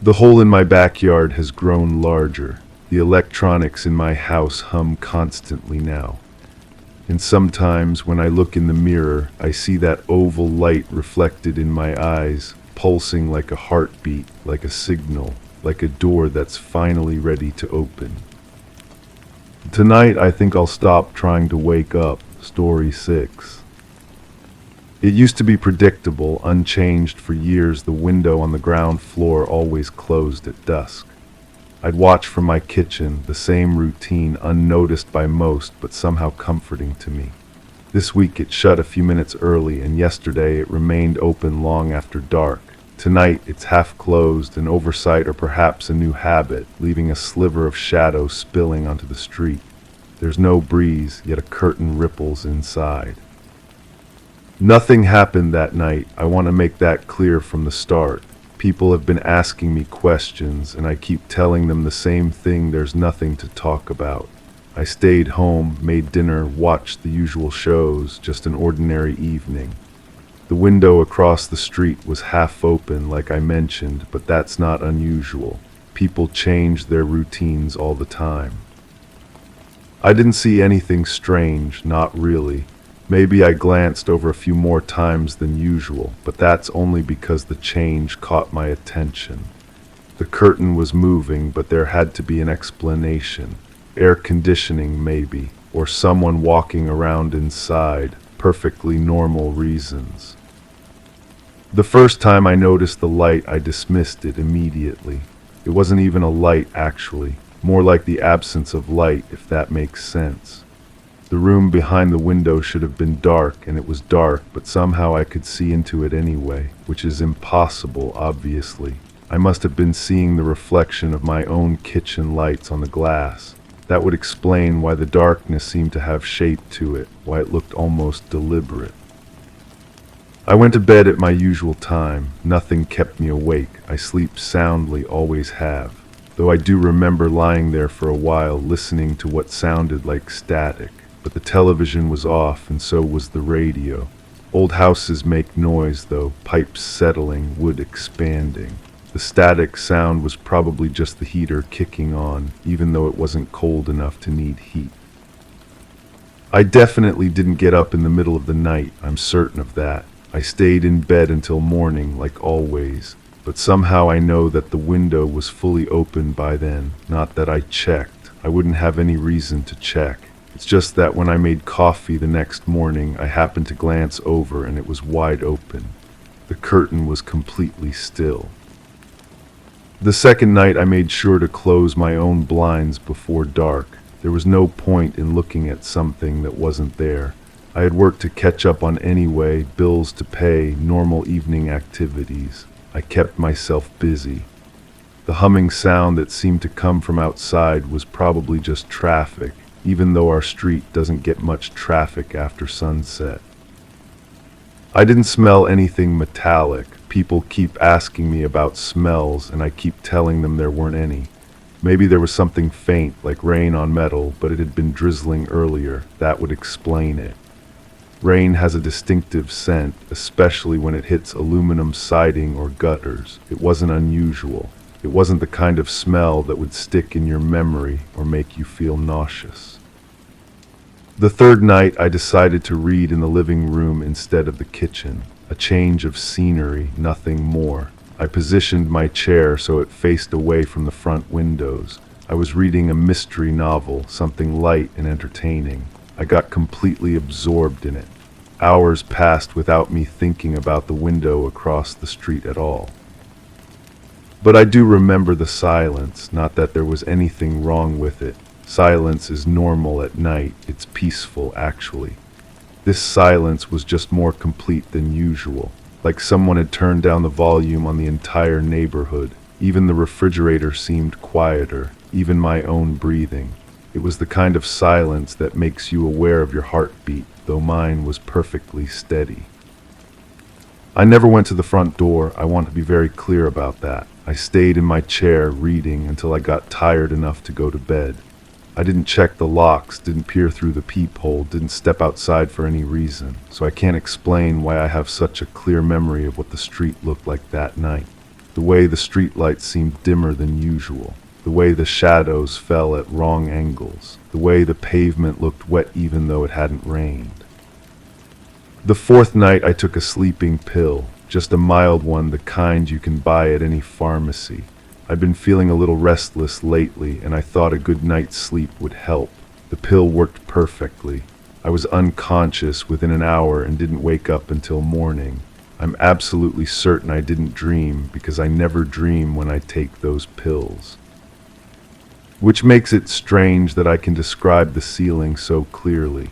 The hole in my backyard has grown larger. The electronics in my house hum constantly now. And sometimes when I look in the mirror, I see that oval light reflected in my eyes, pulsing like a heartbeat, like a signal, like a door that's finally ready to open. Tonight, I think I'll stop trying to wake up. Story 6. It used to be predictable, unchanged for years. The window on the ground floor always closed at dusk. I'd watch from my kitchen, the same routine, unnoticed by most, but somehow comforting to me. This week it shut a few minutes early, and yesterday it remained open long after dark. Tonight it's half closed, an oversight or perhaps a new habit, leaving a sliver of shadow spilling onto the street. There's no breeze, yet a curtain ripples inside. Nothing happened that night. I want to make that clear from the start. People have been asking me questions, and I keep telling them the same thing: there's nothing to talk about. I stayed home, made dinner, watched the usual shows, just an ordinary evening. The window across the street was half open, like I mentioned, but that's not unusual. People change their routines all the time. I didn't see anything strange, not really. Maybe I glanced over a few more times than usual, but that's only because the change caught my attention. The curtain was moving, but there had to be an explanation. Air conditioning, maybe, or someone walking around inside. Perfectly normal reasons. The first time I noticed the light, I dismissed it immediately. It wasn't even a light, actually. More like the absence of light, if that makes sense. The room behind the window should have been dark, and it was dark, but somehow I could see into it anyway, which is impossible, obviously. I must have been seeing the reflection of my own kitchen lights on the glass. That would explain why the darkness seemed to have shape to it, why it looked almost deliberate. I went to bed at my usual time. Nothing kept me awake. I sleep soundly, always have. Though I do remember lying there for a while, listening to what sounded like static. But the television was off, and so was the radio. Old houses make noise, though, pipes settling, wood expanding. The static sound was probably just the heater kicking on, even though it wasn't cold enough to need heat. I definitely didn't get up in the middle of the night, I'm certain of that. I stayed in bed until morning, like always. But somehow I know that the window was fully open by then. Not that I checked. I wouldn't have any reason to check. It's just that when I made coffee the next morning, I happened to glance over and it was wide open. The curtain was completely still. The second night I made sure to close my own blinds before dark. There was no point in looking at something that wasn't there. I had work to catch up on anyway, bills to pay, normal evening activities. I kept myself busy. The humming sound that seemed to come from outside was probably just traffic, even though our street doesn't get much traffic after sunset. I didn't smell anything metallic. People keep asking me about smells, and I keep telling them there weren't any. Maybe there was something faint, like rain on metal, but it had been drizzling earlier. That would explain it. Rain has a distinctive scent, especially when it hits aluminum siding or gutters. It wasn't unusual. It wasn't the kind of smell that would stick in your memory or make you feel nauseous. The third night, I decided to read in the living room instead of the kitchen. A change of scenery, nothing more. I positioned my chair so it faced away from the front windows. I was reading a mystery novel, something light and entertaining. I got completely absorbed in it. Hours passed without me thinking about the window across the street at all. But I do remember the silence, not that there was anything wrong with it. Silence is normal at night. It's peaceful, actually. This silence was just more complete than usual, like someone had turned down the volume on the entire neighborhood. Even the refrigerator seemed quieter, even my own breathing. It was the kind of silence that makes you aware of your heartbeat, though mine was perfectly steady. I never went to the front door. I want to be very clear about that. I stayed in my chair reading until I got tired enough to go to bed. I didn't check the locks, didn't peer through the peephole, didn't step outside for any reason, so I can't explain why I have such a clear memory of what the street looked like that night. The way the streetlights seemed dimmer than usual, the way the shadows fell at wrong angles, the way the pavement looked wet even though it hadn't rained. The fourth night I took a sleeping pill, just a mild one, the kind you can buy at any pharmacy. I'd been feeling a little restless lately, and I thought a good night's sleep would help. The pill worked perfectly. I was unconscious within an hour and didn't wake up until morning. I'm absolutely certain I didn't dream, because I never dream when I take those pills. Which makes it strange that I can describe the ceiling so clearly.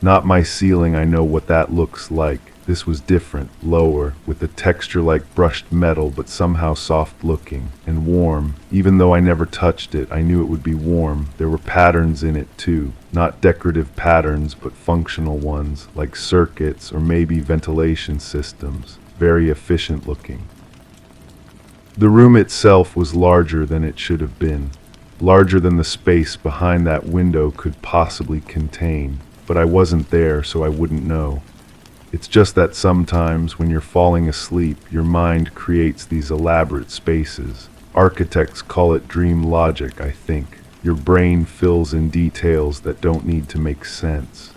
Not my ceiling, I know what that looks like. This was different, lower, with a texture like brushed metal but somehow soft looking, and warm. Even though I never touched it, I knew it would be warm. There were patterns in it too. Not decorative patterns, but functional ones, like circuits or maybe ventilation systems. Very efficient looking. The room itself was larger than it should have been. Larger than the space behind that window could possibly contain. But I wasn't there, so I wouldn't know. It's just that sometimes when you're falling asleep, your mind creates these elaborate spaces. Architects call it dream logic, I think. Your brain fills in details that don't need to make sense.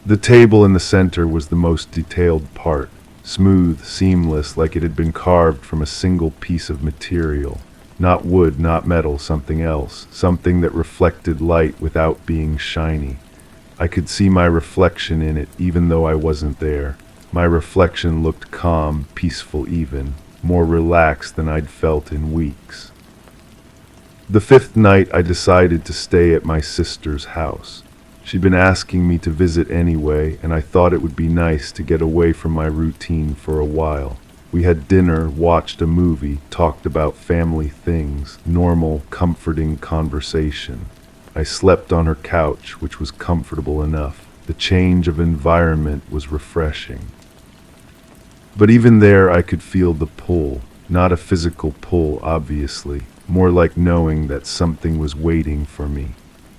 The table in the center was the most detailed part. Smooth, seamless, like it had been carved from a single piece of material. Not wood, not metal, something else. Something that reflected light without being shiny. I could see my reflection in it even though I wasn't there. My reflection looked calm, peaceful even, more relaxed than I'd felt in weeks. The fifth night I decided to stay at my sister's house. She'd been asking me to visit anyway, and I thought it would be nice to get away from my routine for a while. We had dinner, watched a movie, talked about family things, normal, comforting conversation. I slept on her couch, which was comfortable enough. The change of environment was refreshing. But even there I could feel the pull. Not a physical pull, obviously. More like knowing that something was waiting for me.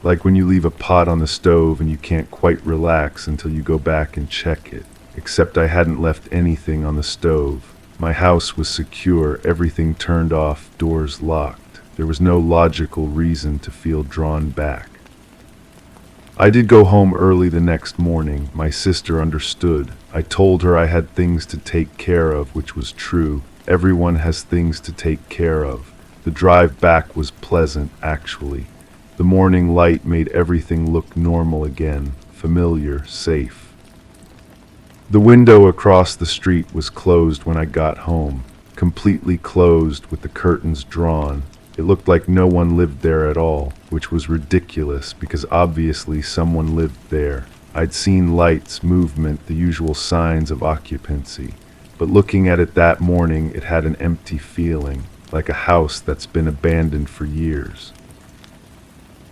Like when you leave a pot on the stove and you can't quite relax until you go back and check it. Except I hadn't left anything on the stove. My house was secure, everything turned off, doors locked. There was no logical reason to feel drawn back. I did go home early the next morning. My sister understood. I told her I had things to take care of, which was true. Everyone has things to take care of. The drive back was pleasant, actually. The morning light made everything look normal again, familiar, safe. The window across the street was closed when I got home, completely closed with the curtains drawn. It looked like no one lived there at all, which was ridiculous because obviously someone lived there. I'd seen lights, movement, the usual signs of occupancy. But looking at it that morning, it had an empty feeling, like a house that's been abandoned for years.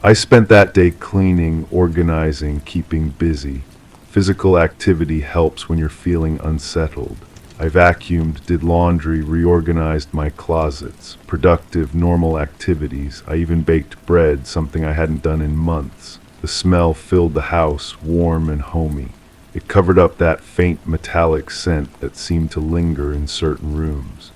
I spent that day cleaning, organizing, keeping busy. Physical activity helps when you're feeling unsettled. I vacuumed, did laundry, reorganized my closets. Productive, normal activities. I even baked bread, something I hadn't done in months. The smell filled the house, warm and homey. It covered up that faint metallic scent that seemed to linger in certain rooms.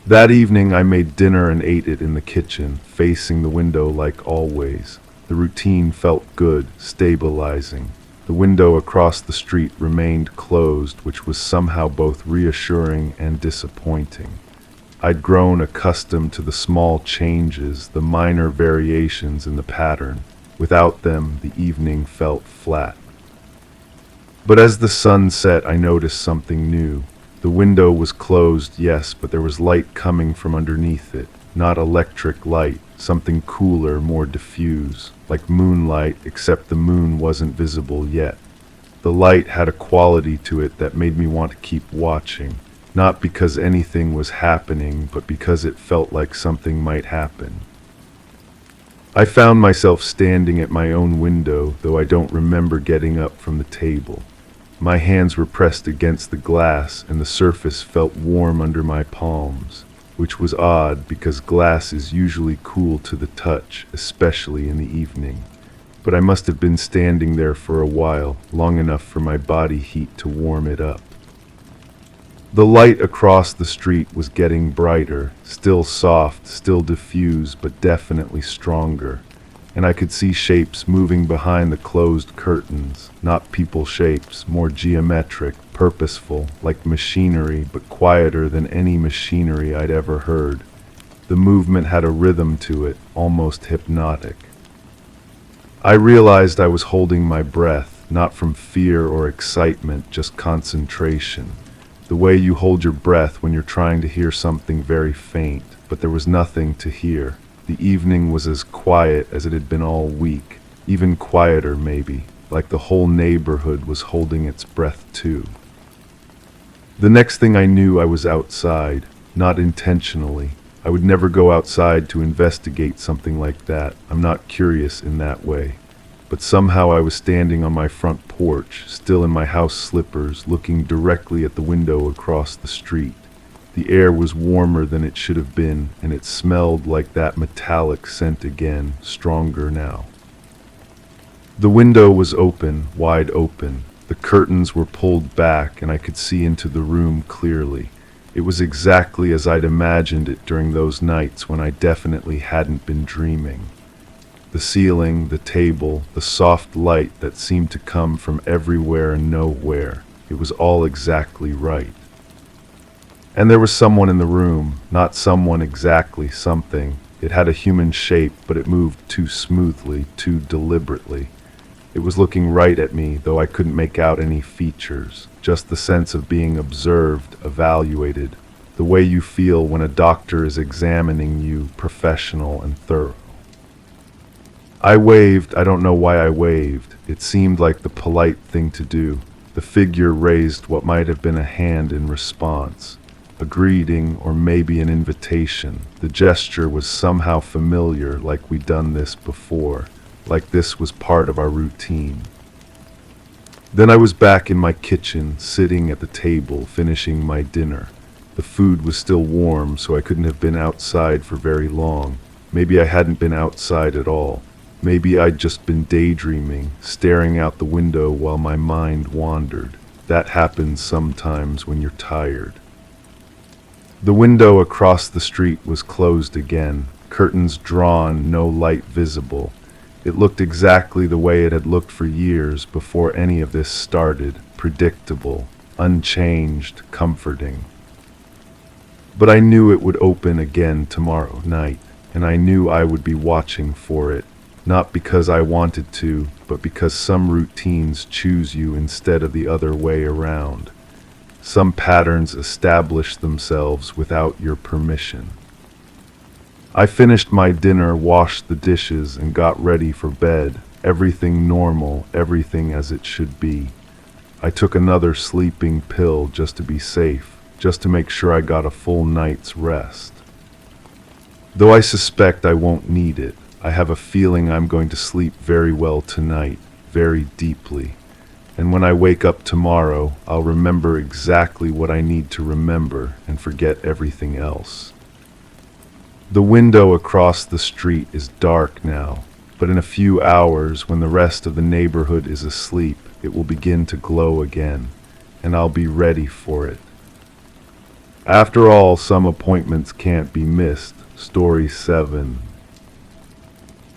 That evening I made dinner and ate it in the kitchen, facing the window like always. The routine felt good, stabilizing. The window across the street remained closed, which was somehow both reassuring and disappointing. I'd grown accustomed to the small changes, the minor variations in the pattern. Without them, the evening felt flat. But as the sun set, I noticed something new. The window was closed, yes, but there was light coming from underneath it. Not electric light, something cooler, more diffuse, like moonlight, except the moon wasn't visible yet. The light had a quality to it that made me want to keep watching, not because anything was happening, but because it felt like something might happen. I found myself standing at my own window, though I don't remember getting up from the table. My hands were pressed against the glass, and the surface felt warm under my palms. which was odd because glass is usually cool to the touch, especially in the evening. But I must have been standing there for a while, long enough for my body heat to warm it up. The light across the street was getting brighter, still soft, still diffuse, but definitely stronger. And I could see shapes moving behind the closed curtains, not people shapes, more geometric, purposeful, like machinery, but quieter than any machinery I'd ever heard. The movement had a rhythm to it, almost hypnotic. I realized I was holding my breath, not from fear or excitement, just concentration. The way you hold your breath when you're trying to hear something very faint, but there was nothing to hear. The evening was as quiet as it had been all week, even quieter maybe, like the whole neighborhood was holding its breath too. The next thing I knew, I was outside, not intentionally. I would never go outside to investigate something like that. I'm not curious in that way. But somehow I was standing on my front porch, still in my house slippers, looking directly at the window across the street. The air was warmer than it should have been, and it smelled like that metallic scent again, stronger now. The window was open, wide open. The curtains were pulled back, and I could see into the room clearly. It was exactly as I'd imagined it during those nights when I definitely hadn't been dreaming. The ceiling, the table, the soft light that seemed to come from everywhere and nowhere. It was all exactly right. And there was someone in the room, not someone exactly, something. It had a human shape, but it moved too smoothly, too deliberately. It was looking right at me, though I couldn't make out any features, just the sense of being observed, evaluated, the way you feel when a doctor is examining you, professional and thorough. I waved. I don't know why I waved. It seemed like the polite thing to do. The figure raised what might have been a hand in response. A greeting or maybe an invitation. The gesture was somehow familiar, like we'd done this before, like this was part of our routine. Then I was back in my kitchen, sitting at the table, finishing my dinner. The food was still warm, so I couldn't have been outside for very long. Maybe I hadn't been outside at all. Maybe I'd just been daydreaming, staring out the window while my mind wandered. That happens sometimes when you're tired. The window across the street was closed again, curtains drawn, no light visible. It looked exactly the way it had looked for years before any of this started, predictable, unchanged, comforting. But I knew it would open again tomorrow night, and I knew I would be watching for it. Not because I wanted to, but because some routines choose you instead of the other way around. Some patterns establish themselves without your permission. I finished my dinner, washed the dishes, and got ready for bed. Everything normal, everything as it should be. I took another sleeping pill just to be safe, just to make sure I got a full night's rest. Though I suspect I won't need it. I have a feeling I'm going to sleep very well tonight, very deeply. And when I wake up tomorrow, I'll remember exactly what I need to remember and forget everything else. The window across the street is dark now, but in a few hours, when the rest of the neighborhood is asleep, it will begin to glow again, and I'll be ready for it. After all, some appointments can't be missed. Story 7.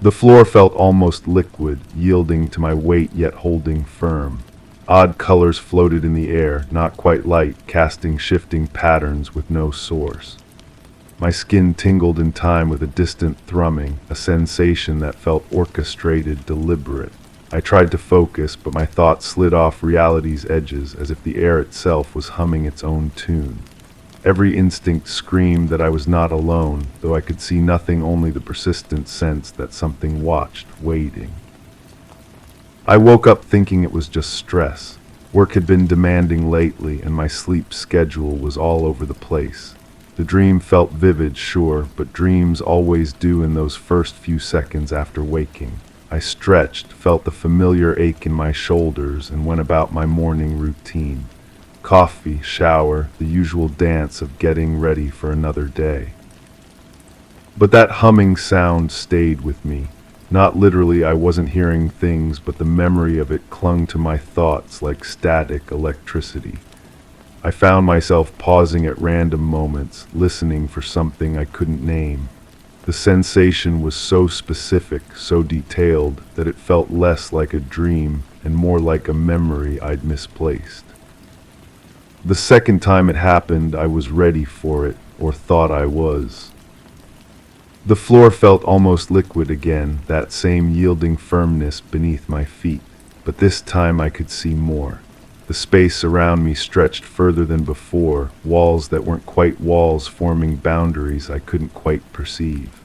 The floor felt almost liquid, yielding to my weight yet holding firm. Odd colors floated in the air, not quite light, casting shifting patterns with no source. My skin tingled in time with a distant thrumming, a sensation that felt orchestrated, deliberate. I tried to focus, but my thoughts slid off reality's edges as if the air itself was humming its own tune. Every instinct screamed that I was not alone, though I could see nothing, only the persistent sense that something watched, waiting. I woke up thinking it was just stress. Work had been demanding lately, and my sleep schedule was all over the place. The dream felt vivid, sure, but dreams always do in those first few seconds after waking. I stretched, felt the familiar ache in my shoulders, and went about my morning routine. Coffee, shower, the usual dance of getting ready for another day. But that humming sound stayed with me. Not literally, I wasn't hearing things, but the memory of it clung to my thoughts like static electricity. I found myself pausing at random moments, listening for something I couldn't name. The sensation was so specific, so detailed, that it felt less like a dream and more like a memory I'd misplaced. The second time it happened, I was ready for it, or thought I was. The floor felt almost liquid again, that same yielding firmness beneath my feet, but this time I could see more. The space around me stretched further than before, walls that weren't quite walls forming boundaries I couldn't quite perceive.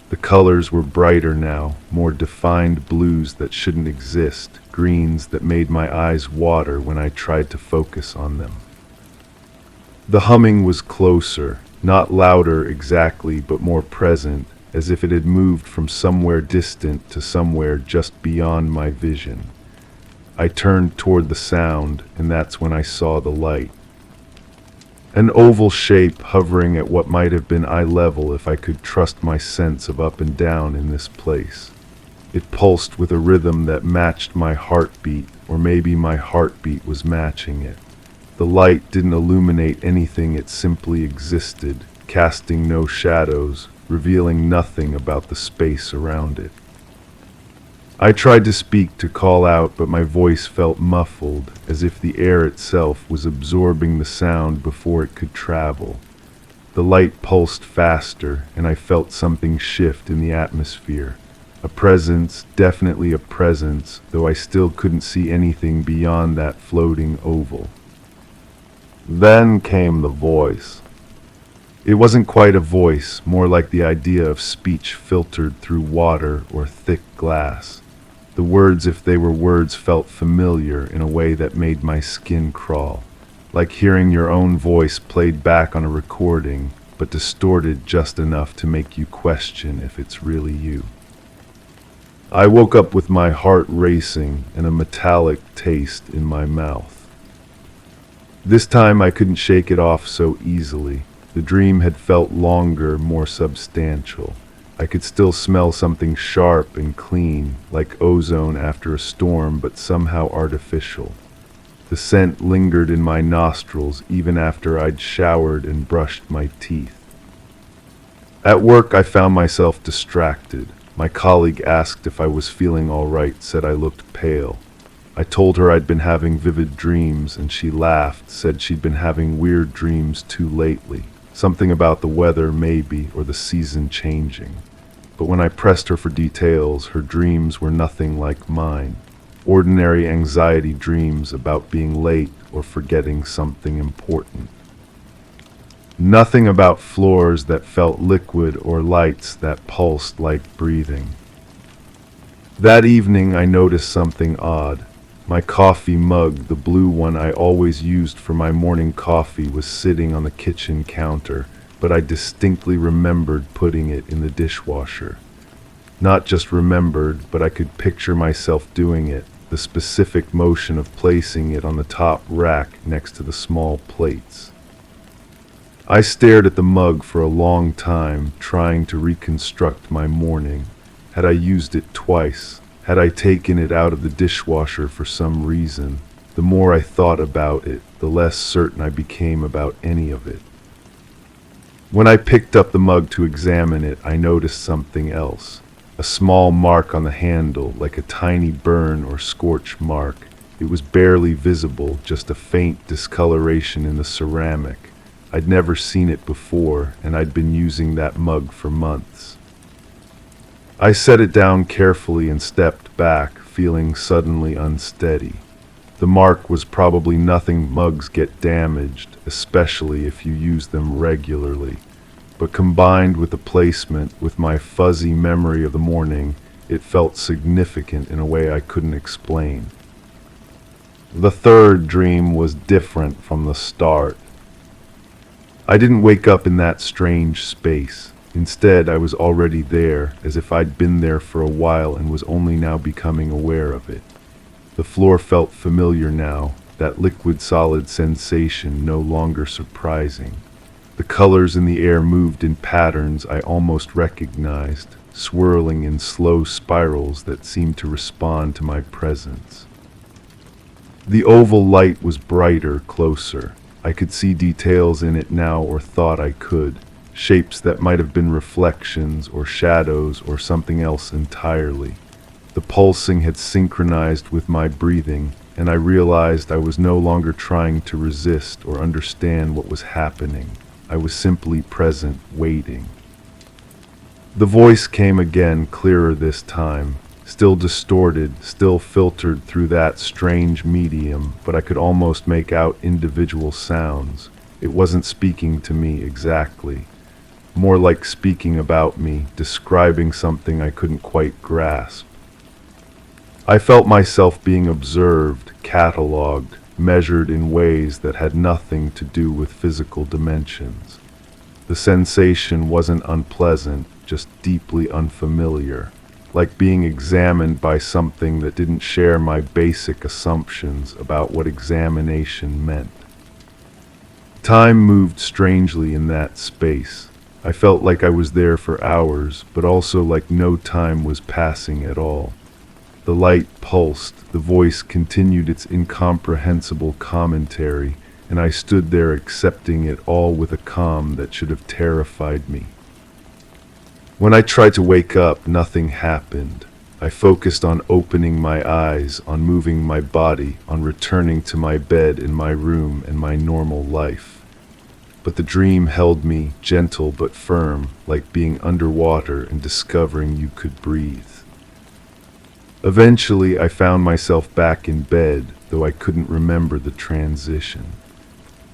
The colors were brighter now, more defined blues that shouldn't exist, greens that made my eyes water when I tried to focus on them. The humming was closer, not louder exactly, but more present, as if it had moved from somewhere distant to somewhere just beyond my vision. I turned toward the sound, and that's when I saw the light. An oval shape hovering at what might have been eye level if I could trust my sense of up and down in this place. It pulsed with a rhythm that matched my heartbeat, or maybe my heartbeat was matching it. The light didn't illuminate anything, it simply existed, casting no shadows, revealing nothing about the space around it. I tried to speak, to call out, but my voice felt muffled, as if the air itself was absorbing the sound before it could travel. The light pulsed faster, and I felt something shift in the atmosphere. A presence, definitely a presence, though I still couldn't see anything beyond that floating oval. Then came the voice. It wasn't quite a voice, more like the idea of speech filtered through water or thick glass. The words, if they were words, felt familiar in a way that made my skin crawl, like hearing your own voice played back on a recording, but distorted just enough to make you question if it's really you. I woke up with my heart racing and a metallic taste in my mouth. This time I couldn't shake it off so easily. The dream had felt longer, more substantial. I could still smell something sharp and clean, like ozone after a storm, but somehow artificial. The scent lingered in my nostrils even after I'd showered and brushed my teeth. At work I found myself distracted. My colleague asked if I was feeling all right, said I looked pale. I told her I'd been having vivid dreams, and she laughed, said she'd been having weird dreams too lately. Something about the weather maybe, or the season changing. But when I pressed her for details, her dreams were nothing like mine. Ordinary anxiety dreams about being late or forgetting something important. Nothing about floors that felt liquid or lights that pulsed like breathing. That evening I noticed something odd. My coffee mug, the blue one I always used for my morning coffee, was sitting on the kitchen counter, but I distinctly remembered putting it in the dishwasher. Not just remembered, but I could picture myself doing it, the specific motion of placing it on the top rack next to the small plates. I stared at the mug for a long time, trying to reconstruct my morning. Had I used it twice? Had I taken it out of the dishwasher for some reason? The more I thought about it, the less certain I became about any of it. When I picked up the mug to examine it, I noticed something else. A small mark on the handle, like a tiny burn or scorch mark. It was barely visible, just a faint discoloration in the ceramic. I'd never seen it before, and I'd been using that mug for months. I set it down carefully and stepped back, feeling suddenly unsteady. The mark was probably nothing. Mugs get damaged, especially if you use them regularly. But combined with the placement, with my fuzzy memory of the morning, it felt significant in a way I couldn't explain. The third dream was different from the start. I didn't wake up in that strange space. Instead, I was already there, as if I'd been there for a while and was only now becoming aware of it. The floor felt familiar now, that liquid-solid sensation no longer surprising. The colors in the air moved in patterns I almost recognized, swirling in slow spirals that seemed to respond to my presence. The oval light was brighter, closer. I could see details in it now, or thought I could. Shapes that might have been reflections or shadows or something else entirely. The pulsing had synchronized with my breathing, and I realized I was no longer trying to resist or understand what was happening. I was simply present, waiting. The voice came again, clearer this time, still distorted, still filtered through that strange medium, but I could almost make out individual sounds. It wasn't speaking to me exactly. More like speaking about me, describing something I couldn't quite grasp. I felt myself being observed, catalogued, measured in ways that had nothing to do with physical dimensions. The sensation wasn't unpleasant, just deeply unfamiliar, like being examined by something that didn't share my basic assumptions about what examination meant. Time moved strangely in that space. I felt like I was there for hours, but also like no time was passing at all. The light pulsed, the voice continued its incomprehensible commentary, and I stood there accepting it all with a calm that should have terrified me. When I tried to wake up, nothing happened. I focused on opening my eyes, on moving my body, on returning to my bed in my room and my normal life. But the dream held me, gentle but firm, like being underwater and discovering you could breathe. Eventually, I found myself back in bed, though I couldn't remember the transition.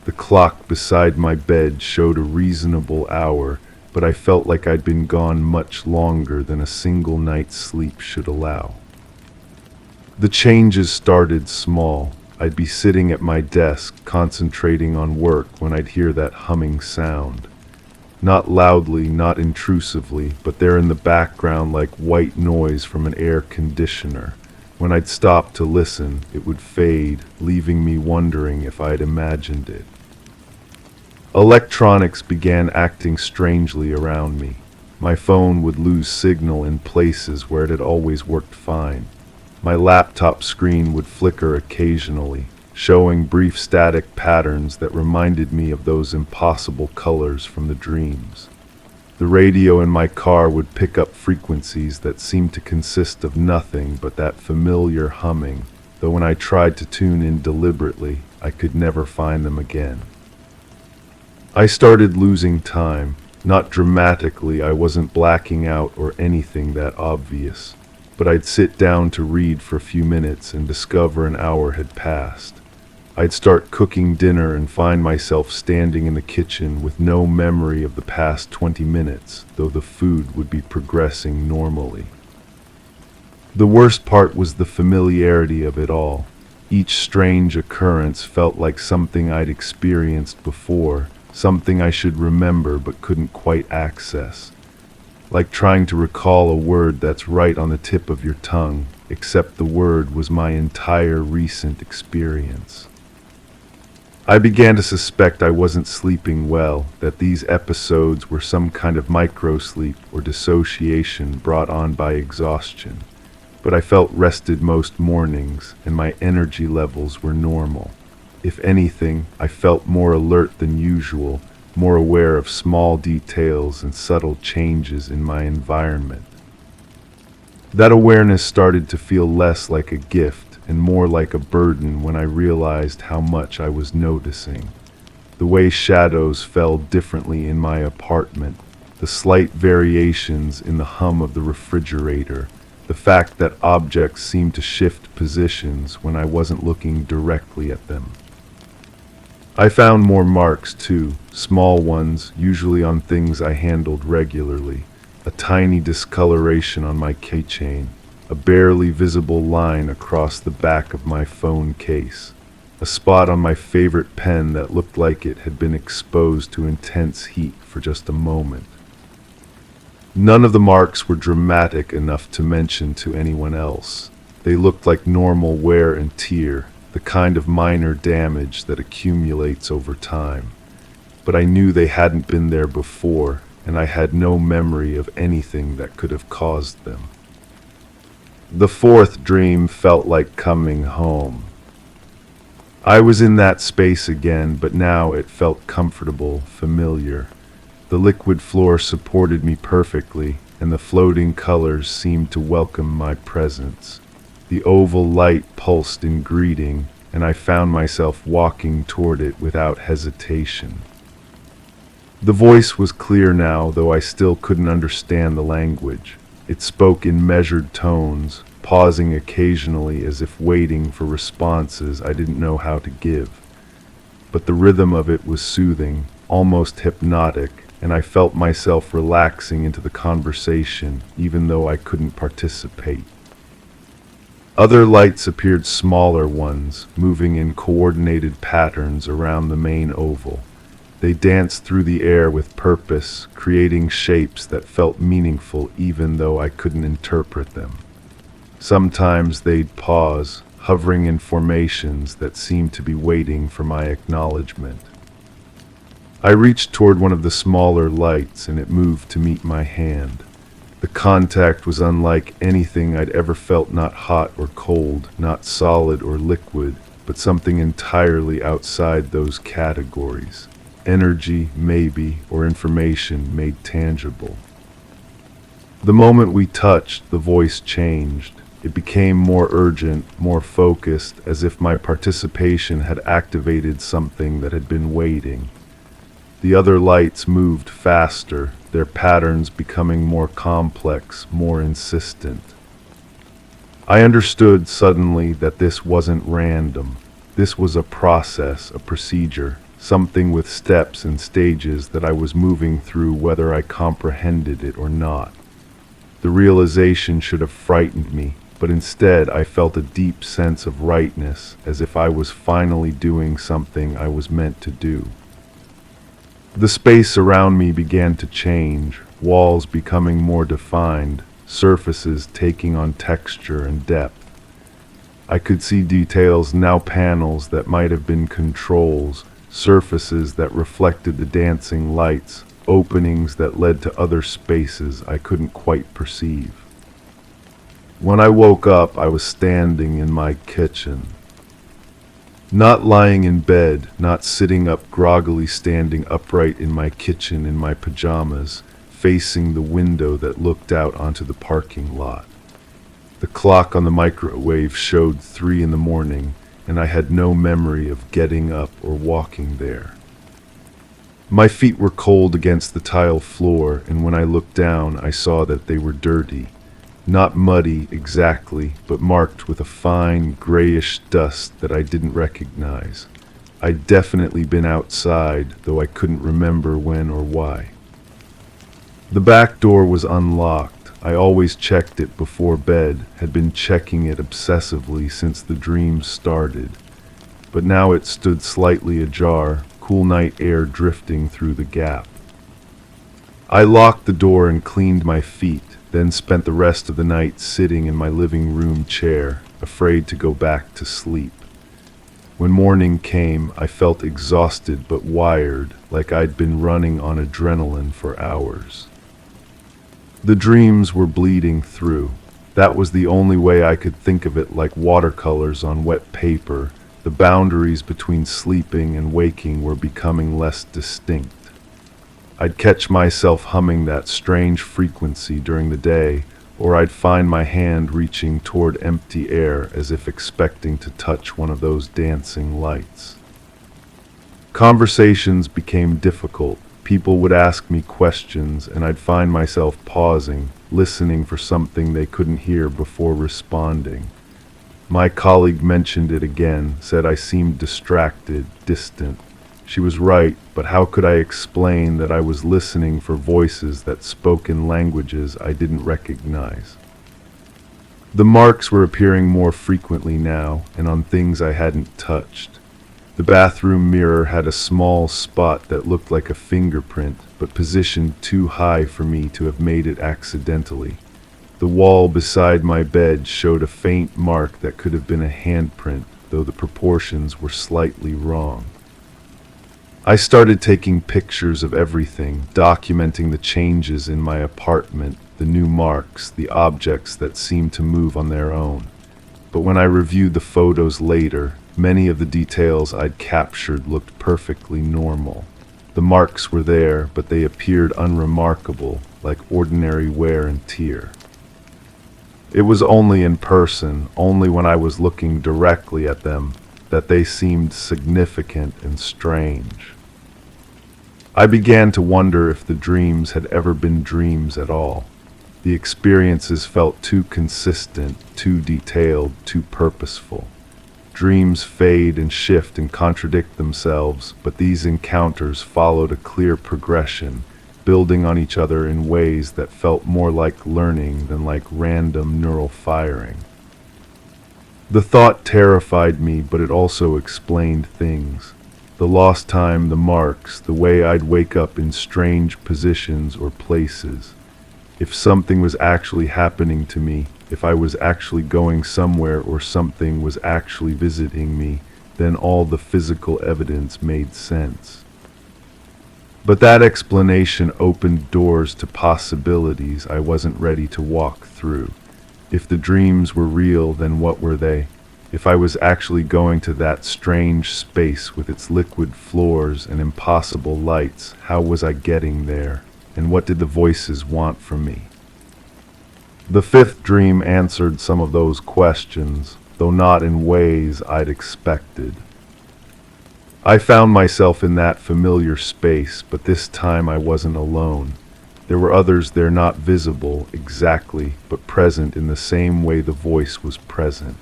The clock beside my bed showed a reasonable hour, but I felt like I'd been gone much longer than a single night's sleep should allow. The changes started small. I'd be sitting at my desk, concentrating on work, when I'd hear that humming sound. Not loudly, not intrusively, but there in the background like white noise from an air conditioner. When I'd stop to listen, it would fade, leaving me wondering if I'd imagined it. Electronics began acting strangely around me. My phone would lose signal in places where it had always worked fine. My laptop screen would flicker occasionally, showing brief static patterns that reminded me of those impossible colors from the dreams. The radio in my car would pick up frequencies that seemed to consist of nothing but that familiar humming, though when I tried to tune in deliberately, I could never find them again. I started losing time. Not dramatically, I wasn't blacking out or anything that obvious, but I'd sit down to read for a few minutes and discover an hour had passed. I'd start cooking dinner and find myself standing in the kitchen with no memory of the past 20 minutes, though the food would be progressing normally. The worst part was the familiarity of it all. Each strange occurrence felt like something I'd experienced before, something I should remember but couldn't quite access. Like trying to recall a word that's right on the tip of your tongue, except the word was my entire recent experience. I began to suspect I wasn't sleeping well, that these episodes were some kind of microsleep or dissociation brought on by exhaustion. But I felt rested most mornings, and my energy levels were normal. If anything, I felt more alert than usual, more aware of small details and subtle changes in my environment. That awareness started to feel less like a gift and more like a burden when I realized how much I was noticing. The way shadows fell differently in my apartment, the slight variations in the hum of the refrigerator, the fact that objects seemed to shift positions when I wasn't looking directly at them. I found more marks too, small ones, usually on things I handled regularly. A tiny discoloration on my keychain, a barely visible line across the back of my phone case, a spot on my favorite pen that looked like it had been exposed to intense heat for just a moment. None of the marks were dramatic enough to mention to anyone else. They looked like normal wear and tear, the kind of minor damage that accumulates over time. But I knew they hadn't been there before, and I had no memory of anything that could have caused them. The fourth dream felt like coming home. I was in that space again, but now it felt comfortable, familiar. The liquid floor supported me perfectly, and the floating colors seemed to welcome my presence. The oval light pulsed in greeting, and I found myself walking toward it without hesitation. The voice was clear now, though I still couldn't understand the language. It spoke in measured tones, pausing occasionally as if waiting for responses I didn't know how to give. But the rhythm of it was soothing, almost hypnotic, and I felt myself relaxing into the conversation, even though I couldn't participate. Other lights appeared, smaller ones, moving in coordinated patterns around the main oval. They danced through the air with purpose, creating shapes that felt meaningful even though I couldn't interpret them. Sometimes they'd pause, hovering in formations that seemed to be waiting for my acknowledgement. I reached toward one of the smaller lights, and it moved to meet my hand. The contact was unlike anything I'd ever felt, not hot or cold, not solid or liquid, but something entirely outside those categories. Energy, maybe, or information made tangible. The moment we touched, the voice changed. It became more urgent, more focused, as if my participation had activated something that had been waiting. The other lights moved faster, their patterns becoming more complex, more insistent. I understood suddenly that this wasn't random. This was a process, a procedure, something with steps and stages that I was moving through whether I comprehended it or not. The realization should have frightened me, but instead I felt a deep sense of rightness, as if I was finally doing something I was meant to do. The space around me began to change, walls becoming more defined, surfaces taking on texture and depth. I could see details, now panels that might have been controls, surfaces that reflected the dancing lights, openings that led to other spaces I couldn't quite perceive. When I woke up, I was standing in my kitchen. Not lying in bed, not sitting up groggily, standing upright in my kitchen in my pajamas, facing the window that looked out onto the parking lot. The clock on the microwave showed 3 a.m, and I had no memory of getting up or walking there. My feet were cold against the tile floor, and when I looked down, I saw that they were dirty. Not muddy exactly, but marked with a fine, grayish dust that I didn't recognize. I'd definitely been outside, though I couldn't remember when or why. The back door was unlocked. I always checked it before bed, had been checking it obsessively since the dream started. But now it stood slightly ajar, cool night air drifting through the gap. I locked the door and cleaned my feet, then spent the rest of the night sitting in my living room chair, afraid to go back to sleep. When morning came, I felt exhausted but wired, like I'd been running on adrenaline for hours. The dreams were bleeding through. That was the only way I could think of it, like watercolors on wet paper. The boundaries between sleeping and waking were becoming less distinct. I'd catch myself humming that strange frequency during the day, or I'd find my hand reaching toward empty air as if expecting to touch one of those dancing lights. Conversations became difficult. People would ask me questions, and I'd find myself pausing, listening for something they couldn't hear before responding. My colleague mentioned it again, said I seemed distracted, distant. She was right, but how could I explain that I was listening for voices that spoke in languages I didn't recognize? The marks were appearing more frequently now, and on things I hadn't touched. The bathroom mirror had a small spot that looked like a fingerprint, but positioned too high for me to have made it accidentally. The wall beside my bed showed a faint mark that could have been a handprint, though the proportions were slightly wrong. I started taking pictures of everything, documenting the changes in my apartment, the new marks, the objects that seemed to move on their own. But when I reviewed the photos later, many of the details I'd captured looked perfectly normal. The marks were there, but they appeared unremarkable, like ordinary wear and tear. It was only in person, only when I was looking directly at them, that they seemed significant and strange. I began to wonder if the dreams had ever been dreams at all. The experiences felt too consistent, too detailed, too purposeful. Dreams fade and shift and contradict themselves, but these encounters followed a clear progression, building on each other in ways that felt more like learning than like random neural firing. The thought terrified me, but it also explained things. The lost time, the marks, the way I'd wake up in strange positions or places. If something was actually happening to me, if I was actually going somewhere or something was actually visiting me, then all the physical evidence made sense. But that explanation opened doors to possibilities I wasn't ready to walk through. If the dreams were real, then what were they? If I was actually going to that strange space with its liquid floors and impossible lights, how was I getting there? And what did the voices want from me? The fifth dream answered some of those questions, though not in ways I'd expected. I found myself in that familiar space, but this time I wasn't alone. There were others there, not visible exactly, but present in the same way the voice was present.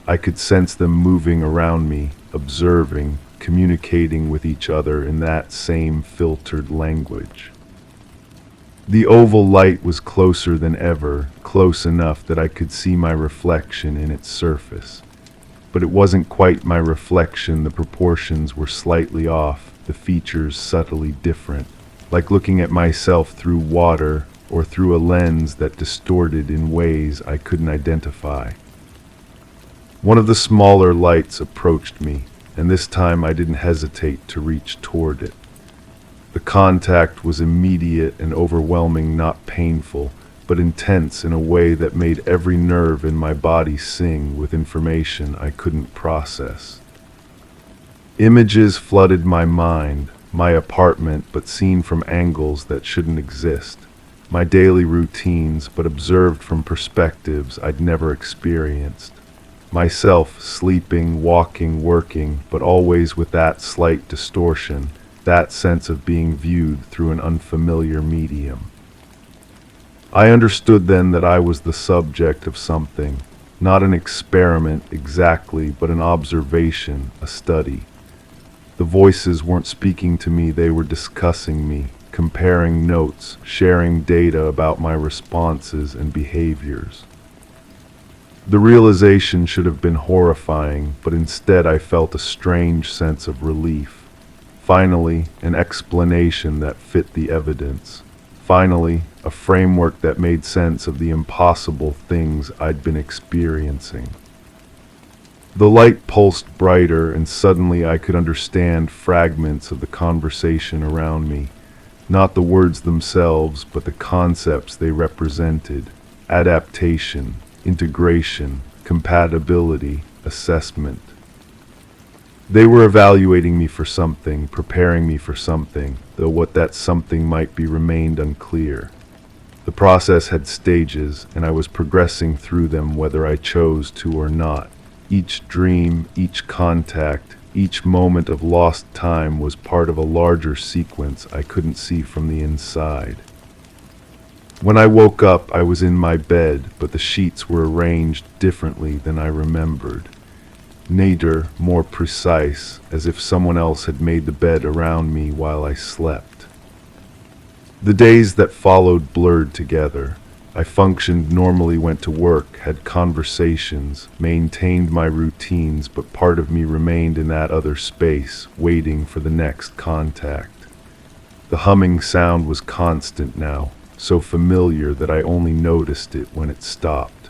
I could sense them moving around me, observing, communicating with each other in that same filtered language. The oval light was closer than ever, close enough that I could see my reflection in its surface. But it wasn't quite my reflection. The proportions were slightly off, the features subtly different, like looking at myself through water or through a lens that distorted in ways I couldn't identify. One of the smaller lights approached me, and this time I didn't hesitate to reach toward it. The contact was immediate and overwhelming, not painful, but intense in a way that made every nerve in my body sing with information I couldn't process. Images flooded my mind, my apartment, but seen from angles that shouldn't exist. My daily routines, but observed from perspectives I'd never experienced. Myself sleeping, walking, working, but always with that slight distortion, that sense of being viewed through an unfamiliar medium. I understood then that I was the subject of something, not an experiment exactly, but an observation, a study. The voices weren't speaking to me, they were discussing me, comparing notes, sharing data about my responses and behaviors. The realization should have been horrifying, but instead I felt a strange sense of relief. Finally, an explanation that fit the evidence. Finally, a framework that made sense of the impossible things I'd been experiencing. The light pulsed brighter, and suddenly I could understand fragments of the conversation around me. Not the words themselves, but the concepts they represented. Adaptation, integration, compatibility, assessment. They were evaluating me for something, preparing me for something, though what that something might be remained unclear. The process had stages, and I was progressing through them whether I chose to or not. Each dream, each contact, each moment of lost time was part of a larger sequence I couldn't see from the inside. When I woke up, I was in my bed, but the sheets were arranged differently than I remembered. Neater, more precise, as if someone else had made the bed around me while I slept. The days that followed blurred together. I functioned normally, went to work, had conversations, maintained my routines, but part of me remained in that other space, waiting for the next contact. The humming sound was constant now, so familiar that I only noticed it when it stopped.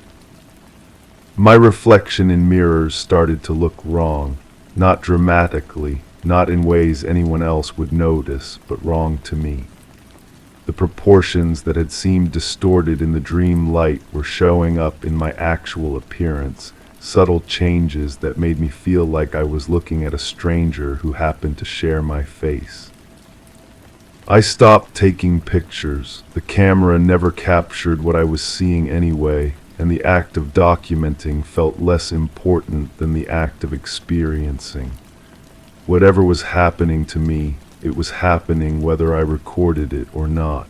My reflection in mirrors started to look wrong, not dramatically, not in ways anyone else would notice, but wrong to me. The proportions that had seemed distorted in the dream light were showing up in my actual appearance, subtle changes that made me feel like I was looking at a stranger who happened to share my face. I stopped taking pictures. The camera never captured what I was seeing anyway, and the act of documenting felt less important than the act of experiencing. Whatever was happening to me, it was happening whether I recorded it or not.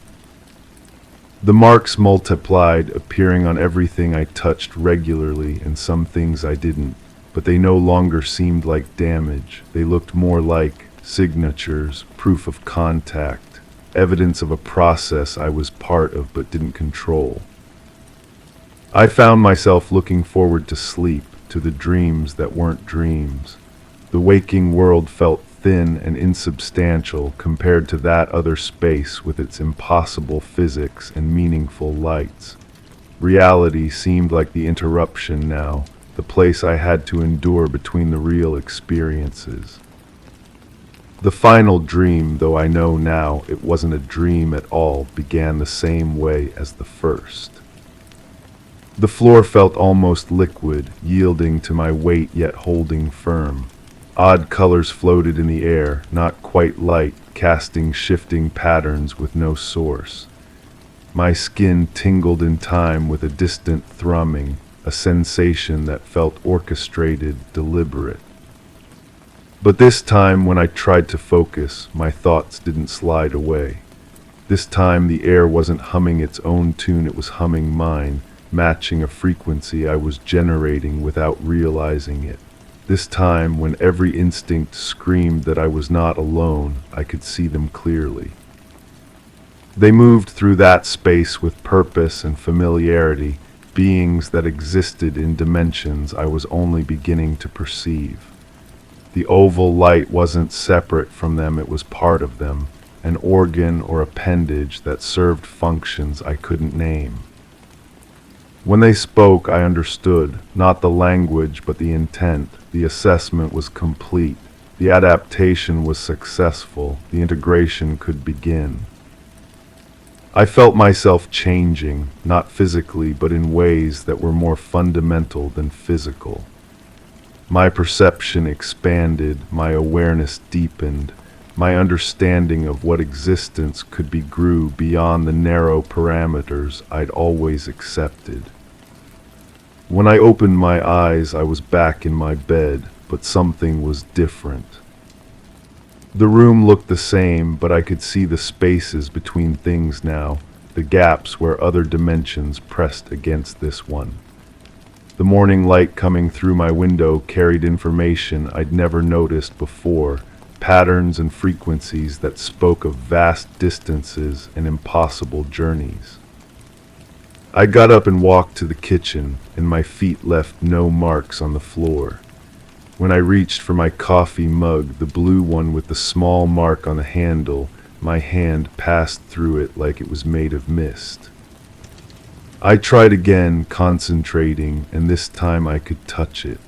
The marks multiplied, appearing on everything I touched regularly and some things I didn't, but they no longer seemed like damage. They looked more like signatures, proof of contact, evidence of a process I was part of but didn't control. I found myself looking forward to sleep, to the dreams that weren't dreams. The waking world felt thin and insubstantial compared to that other space with its impossible physics and meaningful lights. Reality seemed like the interruption now, the place I had to endure between the real experiences. The final dream, though I know now it wasn't a dream at all, began the same way as the first. The floor felt almost liquid, yielding to my weight yet holding firm. Odd colors floated in the air, not quite light, casting shifting patterns with no source. My skin tingled in time with a distant thrumming, a sensation that felt orchestrated, deliberate. But this time, when I tried to focus, my thoughts didn't slide away. This time, the air wasn't humming its own tune, it was humming mine, matching a frequency I was generating without realizing it. This time, when every instinct screamed that I was not alone, I could see them clearly. They moved through that space with purpose and familiarity, beings that existed in dimensions I was only beginning to perceive. The oval light wasn't separate from them, it was part of them, an organ or appendage that served functions I couldn't name. When they spoke, I understood, not the language but the intent. The assessment was complete. The adaptation was successful. The integration could begin. I felt myself changing, not physically but in ways that were more fundamental than physical. My perception expanded, my awareness deepened, my understanding of what existence could be grew beyond the narrow parameters I'd always accepted. When I opened my eyes, I was back in my bed, but something was different. The room looked the same, but I could see the spaces between things now, the gaps where other dimensions pressed against this one. The morning light coming through my window carried information I'd never noticed before, patterns and frequencies that spoke of vast distances and impossible journeys. I got up and walked to the kitchen, and my feet left no marks on the floor. When I reached for my coffee mug, the blue one with the small mark on the handle, my hand passed through it like it was made of mist. I tried again, concentrating, and this time I could touch it.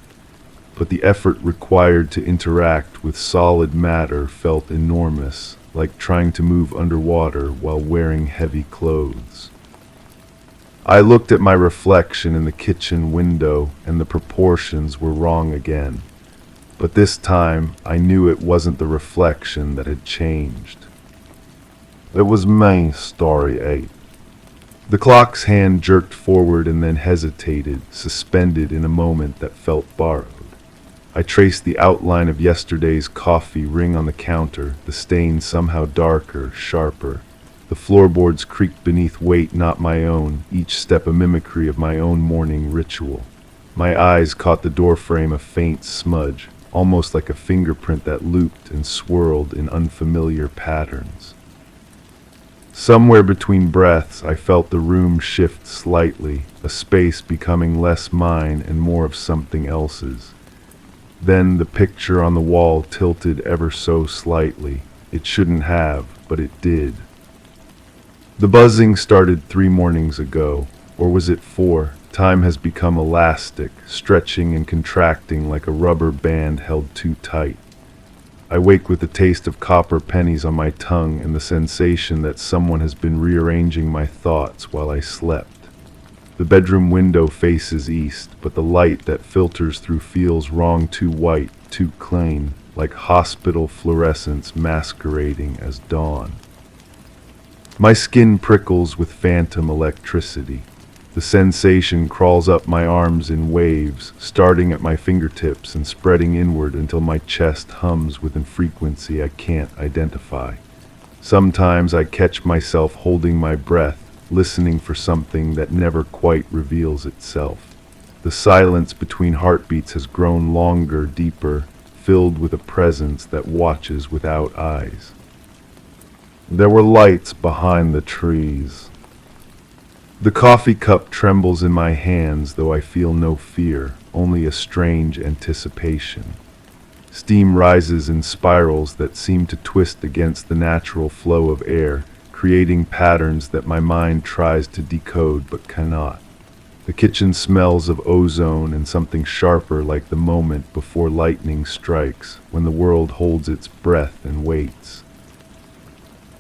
But the effort required to interact with solid matter felt enormous, like trying to move underwater while wearing heavy clothes. I looked at my reflection in the kitchen window, and the proportions were wrong again. But this time, I knew it wasn't the reflection that had changed. It was me, Story 8. The clock's hand jerked forward and then hesitated, suspended in a moment that felt borrowed. I traced the outline of yesterday's coffee ring on the counter, the stain somehow darker, sharper. The floorboards creaked beneath weight not my own, each step a mimicry of my own morning ritual. My eyes caught the doorframe, a faint smudge, almost like a fingerprint that looped and swirled in unfamiliar patterns. Somewhere between breaths, I felt the room shift slightly, a space becoming less mine and more of something else's. Then the picture on the wall tilted ever so slightly. It shouldn't have, but it did. The buzzing started 3 mornings ago, or was it 4? Time has become elastic, stretching and contracting like a rubber band held too tight. I wake with the taste of copper pennies on my tongue and the sensation that someone has been rearranging my thoughts while I slept. The bedroom window faces east, but the light that filters through feels wrong, too white, too clean, like hospital fluorescence masquerading as dawn. My skin prickles with phantom electricity. The sensation crawls up my arms in waves, starting at my fingertips and spreading inward until my chest hums with a frequency I can't identify. Sometimes I catch myself holding my breath, listening for something that never quite reveals itself. The silence between heartbeats has grown longer, deeper, filled with a presence that watches without eyes. There were lights behind the trees. The coffee cup trembles in my hands, though I feel no fear, only a strange anticipation. Steam rises in spirals that seem to twist against the natural flow of air, creating patterns that my mind tries to decode but cannot. The kitchen smells of ozone and something sharper, like the moment before lightning strikes, when the world holds its breath and waits.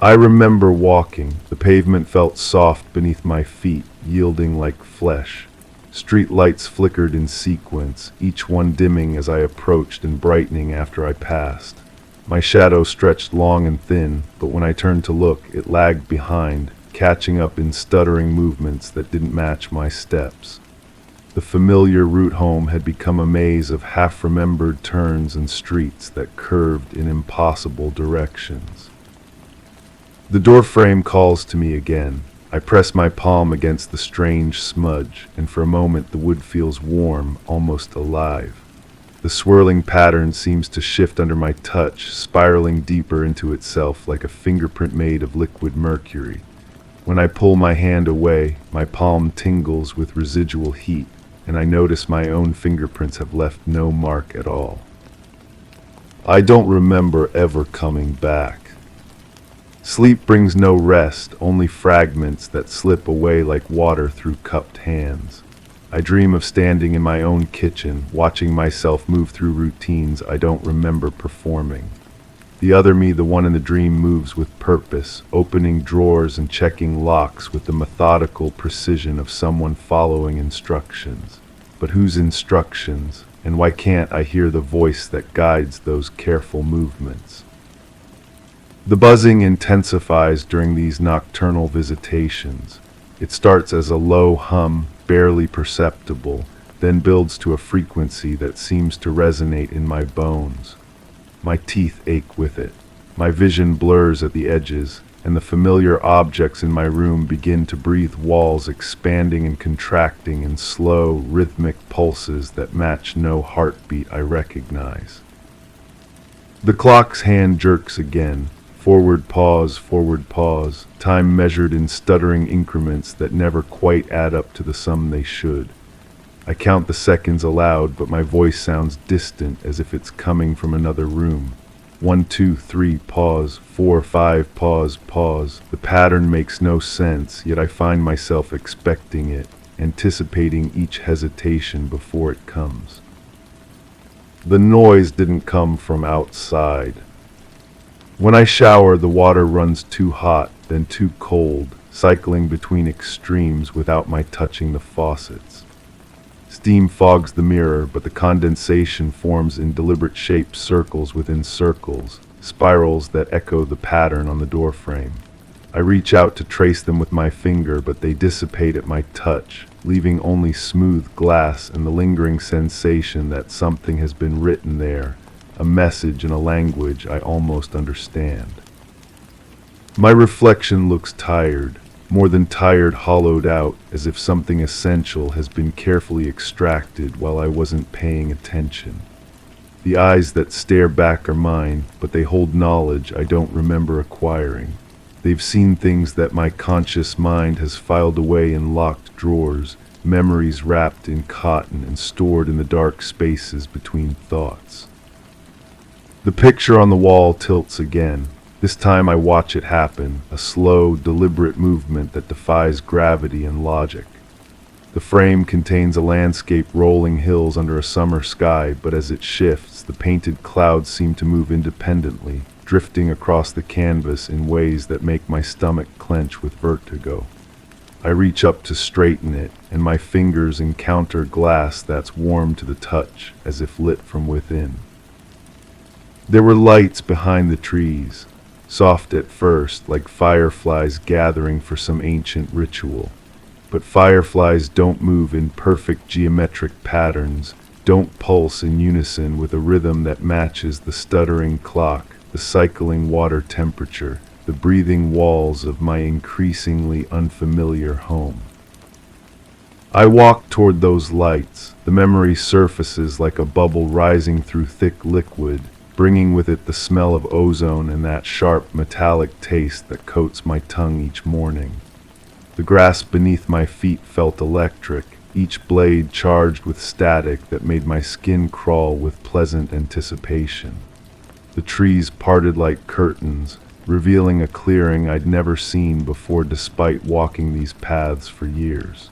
I remember walking. The pavement felt soft beneath my feet, yielding like flesh. Street lights flickered in sequence, each one dimming as I approached and brightening after I passed. My shadow stretched long and thin, but when I turned to look, it lagged behind, catching up in stuttering movements that didn't match my steps. The familiar route home had become a maze of half-remembered turns and streets that curved in impossible directions. The doorframe calls to me again. I press my palm against the strange smudge, and for a moment the wood feels warm, almost alive. The swirling pattern seems to shift under my touch, spiraling deeper into itself like a fingerprint made of liquid mercury. When I pull my hand away, my palm tingles with residual heat, and I notice my own fingerprints have left no mark at all. I don't remember ever coming back. Sleep brings no rest, only fragments that slip away like water through cupped hands. I dream of standing in my own kitchen, watching myself move through routines I don't remember performing. The other me, the one in the dream, moves with purpose, opening drawers and checking locks with the methodical precision of someone following instructions. But whose instructions, and why can't I hear the voice that guides those careful movements? The buzzing intensifies during these nocturnal visitations. It starts as a low hum, barely perceptible, then builds to a frequency that seems to resonate in my bones. My teeth ache with it. My vision blurs at the edges, and the familiar objects in my room begin to breathe, walls expanding and contracting in slow, rhythmic pulses that match no heartbeat I recognize. The clock's hand jerks again. Forward pause, time measured in stuttering increments that never quite add up to the sum they should. I count the seconds aloud, but my voice sounds distant, as if it's coming from another room. 1, 2, 3, pause, 4, 5, pause. The pattern makes no sense, yet I find myself expecting it, anticipating each hesitation before it comes. The noise didn't come from outside. When I shower, the water runs too hot, then too cold, cycling between extremes without my touching the faucets. Steam fogs the mirror, but the condensation forms in deliberate shaped circles within circles, spirals that echo the pattern on the doorframe. I reach out to trace them with my finger, but they dissipate at my touch, leaving only smooth glass and the lingering sensation that something has been written there. A message in a language I almost understand. My reflection looks tired, more than tired, hollowed out, as if something essential has been carefully extracted while I wasn't paying attention. The eyes that stare back are mine, but they hold knowledge I don't remember acquiring. They've seen things that my conscious mind has filed away in locked drawers, memories wrapped in cotton and stored in the dark spaces between thoughts. The picture on the wall tilts again. This time I watch it happen, a slow, deliberate movement that defies gravity and logic. The frame contains a landscape rolling hills under a summer sky, but as it shifts, the painted clouds seem to move independently, drifting across the canvas in ways that make my stomach clench with vertigo. I reach up to straighten it, and my fingers encounter glass that's warm to the touch, as if lit from within. There were lights behind the trees, soft at first, like fireflies gathering for some ancient ritual. But fireflies don't move in perfect geometric patterns, don't pulse in unison with a rhythm that matches the stuttering clock, the cycling water temperature, the breathing walls of my increasingly unfamiliar home. I walk toward those lights. The memory surfaces like a bubble rising through thick liquid, bringing with it the smell of ozone and that sharp metallic taste that coats my tongue each morning. The grass beneath my feet felt electric, each blade charged with static that made my skin crawl with pleasant anticipation. The trees parted like curtains, revealing a clearing I'd never seen before despite walking these paths for years.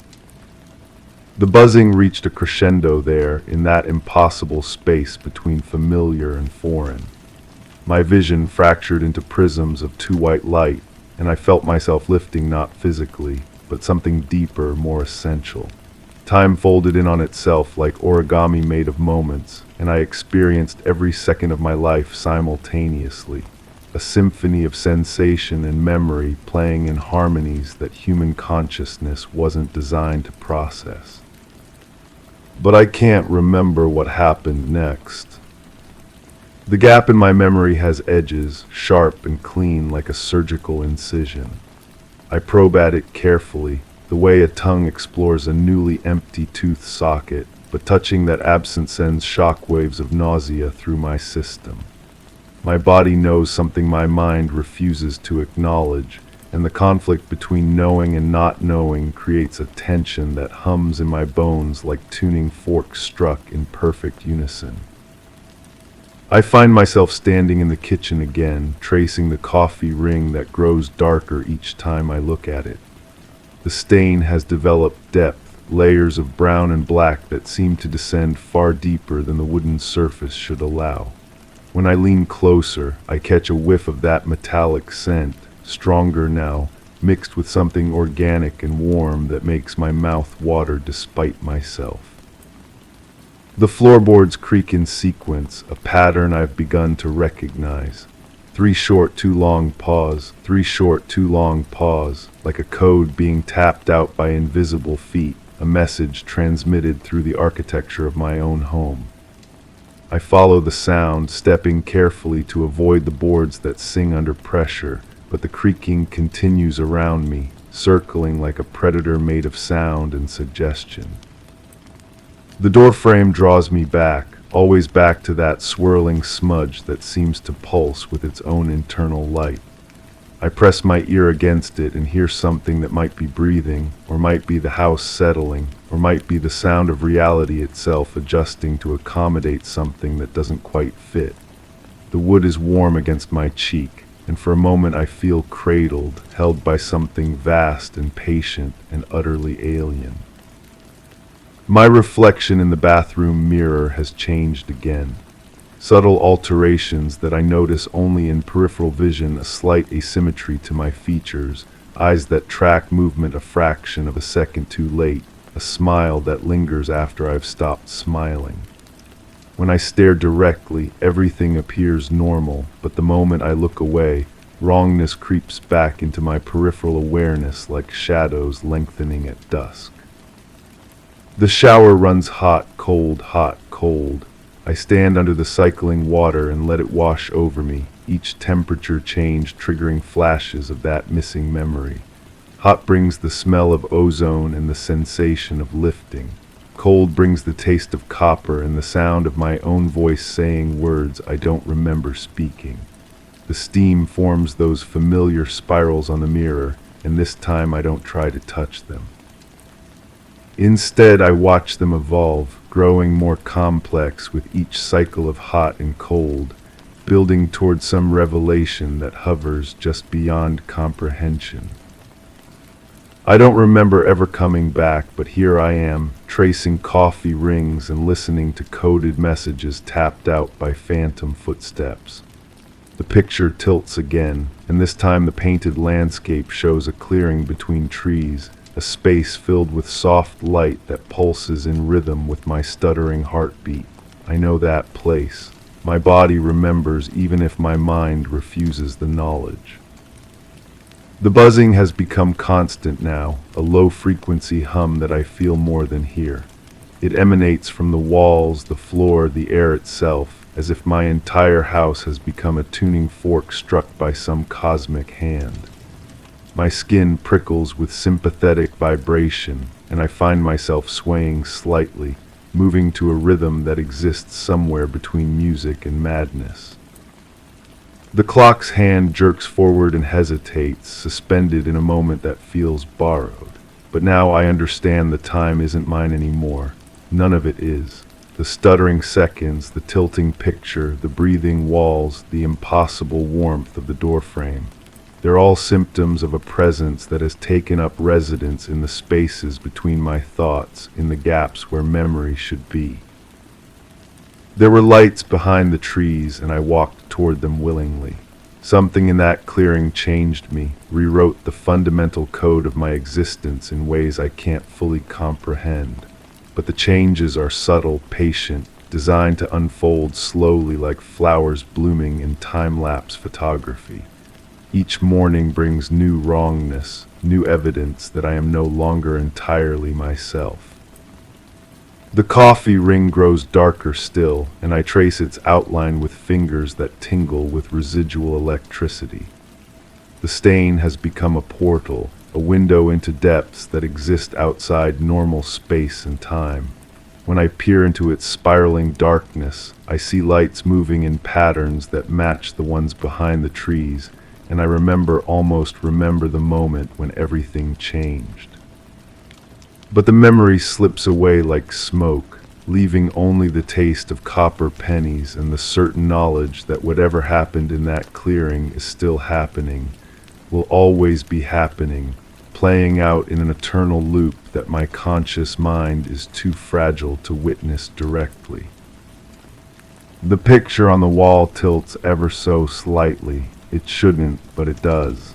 The buzzing reached a crescendo there, in that impossible space between familiar and foreign. My vision fractured into prisms of too white light, and I felt myself lifting not physically, but something deeper, more essential. Time folded in on itself like origami made of moments, and I experienced every second of my life simultaneously, a symphony of sensation and memory playing in harmonies that human consciousness wasn't designed to process. But I can't remember what happened next. The gap in my memory has edges, sharp and clean like a surgical incision. I probe at it carefully, the way a tongue explores a newly empty tooth socket, but touching that absent sends shockwaves of nausea through my system. My body knows something my mind refuses to acknowledge, and the conflict between knowing and not knowing creates a tension that hums in my bones like tuning forks struck in perfect unison. I find myself standing in the kitchen again, tracing the coffee ring that grows darker each time I look at it. The stain has developed depth, layers of brown and black that seem to descend far deeper than the wooden surface should allow. When I lean closer, I catch a whiff of that metallic scent, stronger now, mixed with something organic and warm that makes my mouth water despite myself. The floorboards creak in sequence, a pattern I've begun to recognize. 3 short, 2 long pause, 3 short, 2 long pause, like a code being tapped out by invisible feet, a message transmitted through the architecture of my own home. I follow the sound, stepping carefully to avoid the boards that sing under pressure, but the creaking continues around me, circling like a predator made of sound and suggestion. The door frame draws me back, always back to that swirling smudge that seems to pulse with its own internal light. I press my ear against it and hear something that might be breathing, or might be the house settling, or might be the sound of reality itself adjusting to accommodate something that doesn't quite fit. The wood is warm against my cheek, and for a moment I feel cradled, held by something vast and patient and utterly alien. My reflection in the bathroom mirror has changed again. Subtle alterations that I notice only in peripheral vision, a slight asymmetry to my features, eyes that track movement a fraction of a second too late, a smile that lingers after I've stopped smiling. When I stare directly, everything appears normal, but the moment I look away, wrongness creeps back into my peripheral awareness like shadows lengthening at dusk. The shower runs hot, cold, hot, cold. I stand under the cycling water and let it wash over me, each temperature change triggering flashes of that missing memory. Hot brings the smell of ozone and the sensation of lifting. Cold brings the taste of copper and the sound of my own voice saying words I don't remember speaking. The steam forms those familiar spirals on the mirror, and this time I don't try to touch them. Instead, I watch them evolve, growing more complex with each cycle of hot and cold, building toward some revelation that hovers just beyond comprehension. I don't remember ever coming back, but here I am, tracing coffee rings and listening to coded messages tapped out by phantom footsteps. The picture tilts again, and this time the painted landscape shows a clearing between trees, a space filled with soft light that pulses in rhythm with my stuttering heartbeat. I know that place. My body remembers even if my mind refuses the knowledge. The buzzing has become constant now, a low-frequency hum that I feel more than hear. It emanates from the walls, the floor, the air itself, as if my entire house has become a tuning fork struck by some cosmic hand. My skin prickles with sympathetic vibration, and I find myself swaying slightly, moving to a rhythm that exists somewhere between music and madness. The clock's hand jerks forward and hesitates, suspended in a moment that feels borrowed. But now I understand the time isn't mine anymore. None of it is. The stuttering seconds, the tilting picture, the breathing walls, the impossible warmth of the doorframe. They're all symptoms of a presence that has taken up residence in the spaces between my thoughts, in the gaps where memory should be. There were lights behind the trees, and I walked toward them willingly. Something in that clearing changed me, rewrote the fundamental code of my existence in ways I can't fully comprehend. But the changes are subtle, patient, designed to unfold slowly like flowers blooming in time-lapse photography. Each morning brings new wrongness, new evidence that I am no longer entirely myself. The coffee ring grows darker still, and I trace its outline with fingers that tingle with residual electricity. The stain has become a portal, a window into depths that exist outside normal space and time. When I peer into its spiraling darkness, I see lights moving in patterns that match the ones behind the trees, and I almost remember the moment when everything changed. But the memory slips away like smoke, leaving only the taste of copper pennies and the certain knowledge that whatever happened in that clearing is still happening, will always be happening, playing out in an eternal loop that my conscious mind is too fragile to witness directly. The picture on the wall tilts ever so slightly. It shouldn't, but it does.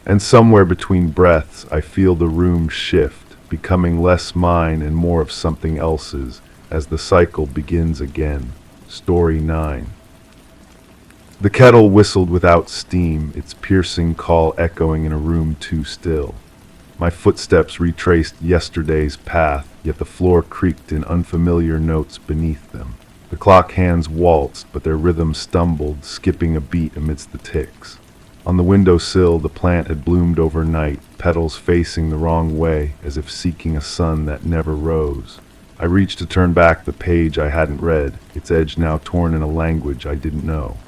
And somewhere between breaths, I feel the room shift, becoming less mine and more of something else's, as the cycle begins again. Story 9. The kettle whistled without steam, its piercing call echoing in a room too still. My footsteps retraced yesterday's path, yet the floor creaked in unfamiliar notes beneath them. The clock hands waltzed, but their rhythm stumbled, skipping a beat amidst the ticks. On the windowsill, the plant had bloomed overnight, petals facing the wrong way, as if seeking a sun that never rose. I reached to turn back the page I hadn't read, its edge now torn in a language I didn't know.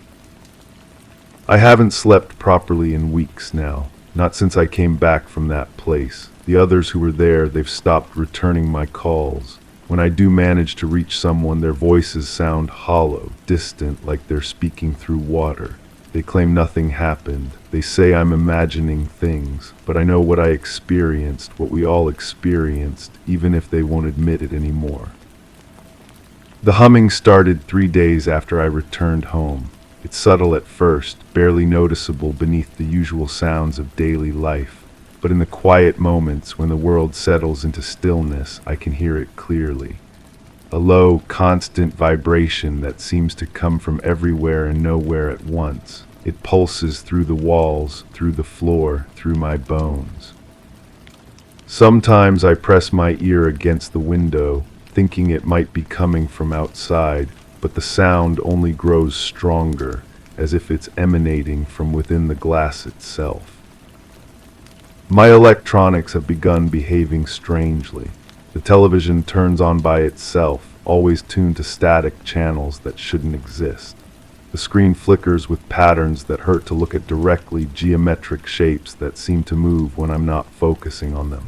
I haven't slept properly in weeks now, not since I came back from that place. The others who were there, they've stopped returning my calls. When I do manage to reach someone, their voices sound hollow, distant, like they're speaking through water. They claim nothing happened. They say I'm imagining things, but I know what I experienced, what we all experienced, even if they won't admit it anymore. The humming started 3 days after I returned home. It's subtle at first, barely noticeable beneath the usual sounds of daily life, but in the quiet moments when the world settles into stillness, I can hear it clearly. A low, constant vibration that seems to come from everywhere and nowhere at once. It pulses through the walls, through the floor, through my bones. Sometimes I press my ear against the window, thinking it might be coming from outside, but the sound only grows stronger, as if it's emanating from within the glass itself. My electronics have begun behaving strangely. The television turns on by itself, always tuned to static channels that shouldn't exist. The screen flickers with patterns that hurt to look at directly, geometric shapes that seem to move when I'm not focusing on them.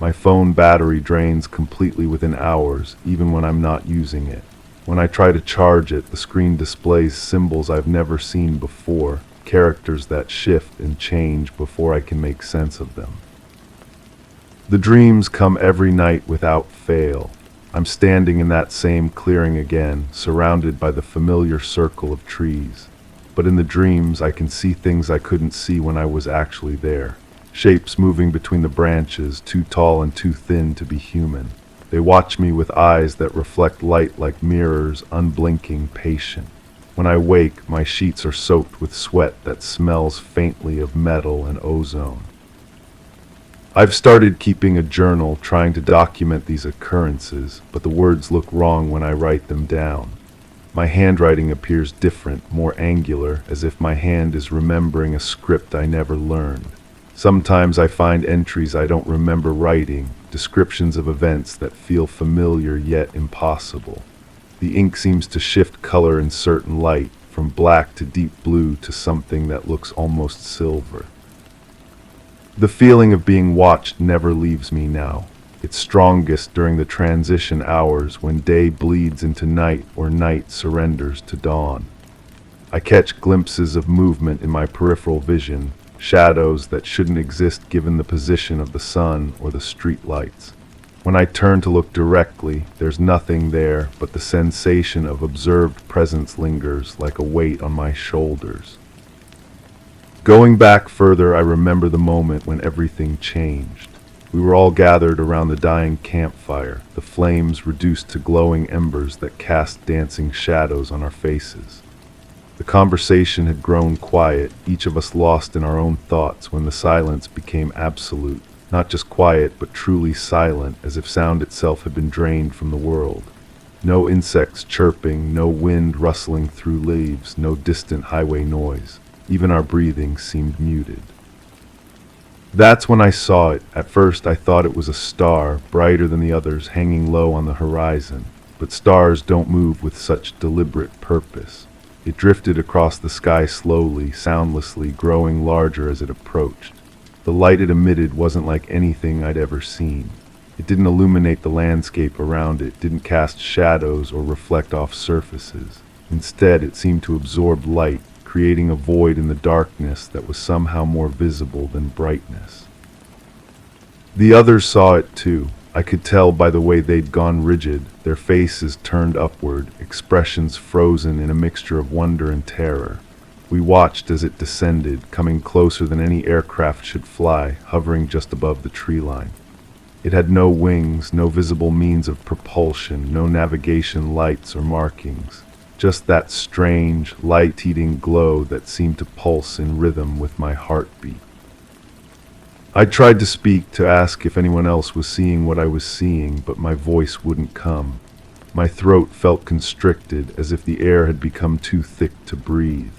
My phone battery drains completely within hours, even when I'm not using it. When I try to charge it, the screen displays symbols I've never seen before, characters that shift and change before I can make sense of them. The dreams come every night without fail. I'm standing in that same clearing again, surrounded by the familiar circle of trees. But in the dreams, I can see things I couldn't see when I was actually there. Shapes moving between the branches, too tall and too thin to be human. They watch me with eyes that reflect light like mirrors, unblinking, patient. When I wake, my sheets are soaked with sweat that smells faintly of metal and ozone. I've started keeping a journal, trying to document these occurrences, but the words look wrong when I write them down. My handwriting appears different, more angular, as if my hand is remembering a script I never learned. Sometimes I find entries I don't remember writing, descriptions of events that feel familiar yet impossible. The ink seems to shift color in certain light, from black to deep blue to something that looks almost silver. The feeling of being watched never leaves me now. It's strongest during the transition hours when day bleeds into night or night surrenders to dawn. I catch glimpses of movement in my peripheral vision, shadows that shouldn't exist given the position of the sun or the street lights. When I turn to look directly, there's nothing there, but the sensation of observed presence lingers like a weight on my shoulders. Going back further, I remember the moment when everything changed. We were all gathered around the dying campfire, the flames reduced to glowing embers that cast dancing shadows on our faces. The conversation had grown quiet, each of us lost in our own thoughts when the silence became absolute, not just quiet but truly silent, as if sound itself had been drained from the world. No insects chirping, no wind rustling through leaves, no distant highway noise. Even our breathing seemed muted. That's when I saw it. At first I thought it was a star, brighter than the others, hanging low on the horizon. But stars don't move with such deliberate purpose. It drifted across the sky slowly, soundlessly, growing larger as it approached. The light it emitted wasn't like anything I'd ever seen. It didn't illuminate the landscape around it, didn't cast shadows or reflect off surfaces. Instead, it seemed to absorb light, creating a void in the darkness that was somehow more visible than brightness. The others saw it too. I could tell by the way they'd gone rigid, their faces turned upward, expressions frozen in a mixture of wonder and terror. We watched as it descended, coming closer than any aircraft should fly, hovering just above the tree line. It had no wings, no visible means of propulsion, no navigation lights or markings. Just that strange, light-eating glow that seemed to pulse in rhythm with my heartbeat. I tried to speak, to ask if anyone else was seeing what I was seeing, but my voice wouldn't come. My throat felt constricted, as if the air had become too thick to breathe.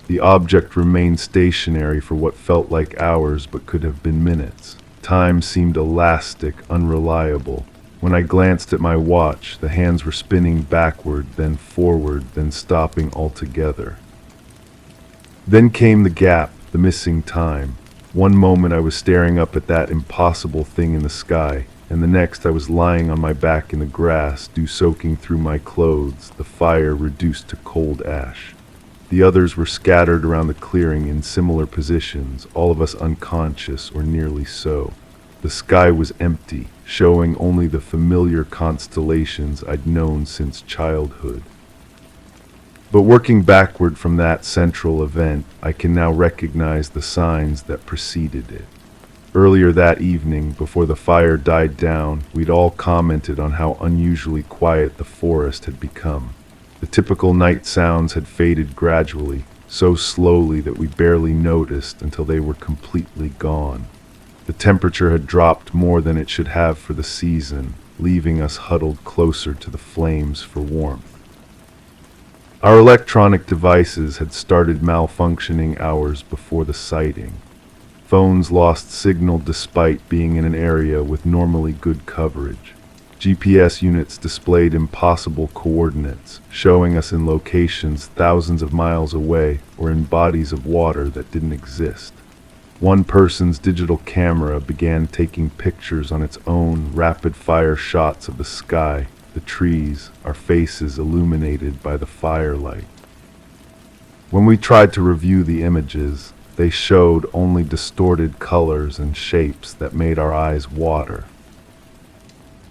The object remained stationary for what felt like hours but could have been minutes. Time seemed elastic, unreliable. When I glanced at my watch, the hands were spinning backward, then forward, then stopping altogether. Then came the gap, the missing time. One moment I was staring up at that impossible thing in the sky, and the next I was lying on my back in the grass, dew soaking through my clothes, the fire reduced to cold ash. The others were scattered around the clearing in similar positions, all of us unconscious or nearly so. The sky was empty, showing only the familiar constellations I'd known since childhood. But working backward from that central event, I can now recognize the signs that preceded it. Earlier that evening, before the fire died down, we'd all commented on how unusually quiet the forest had become. The typical night sounds had faded gradually, so slowly that we barely noticed until they were completely gone. The temperature had dropped more than it should have for the season, leaving us huddled closer to the flames for warmth. Our electronic devices had started malfunctioning hours before the sighting. Phones lost signal despite being in an area with normally good coverage. GPS units displayed impossible coordinates, showing us in locations thousands of miles away or in bodies of water that didn't exist. One person's digital camera began taking pictures on its own, rapid-fire shots of the sky, the trees, our faces illuminated by the firelight. When we tried to review the images, They showed only distorted colors and shapes that made our eyes water.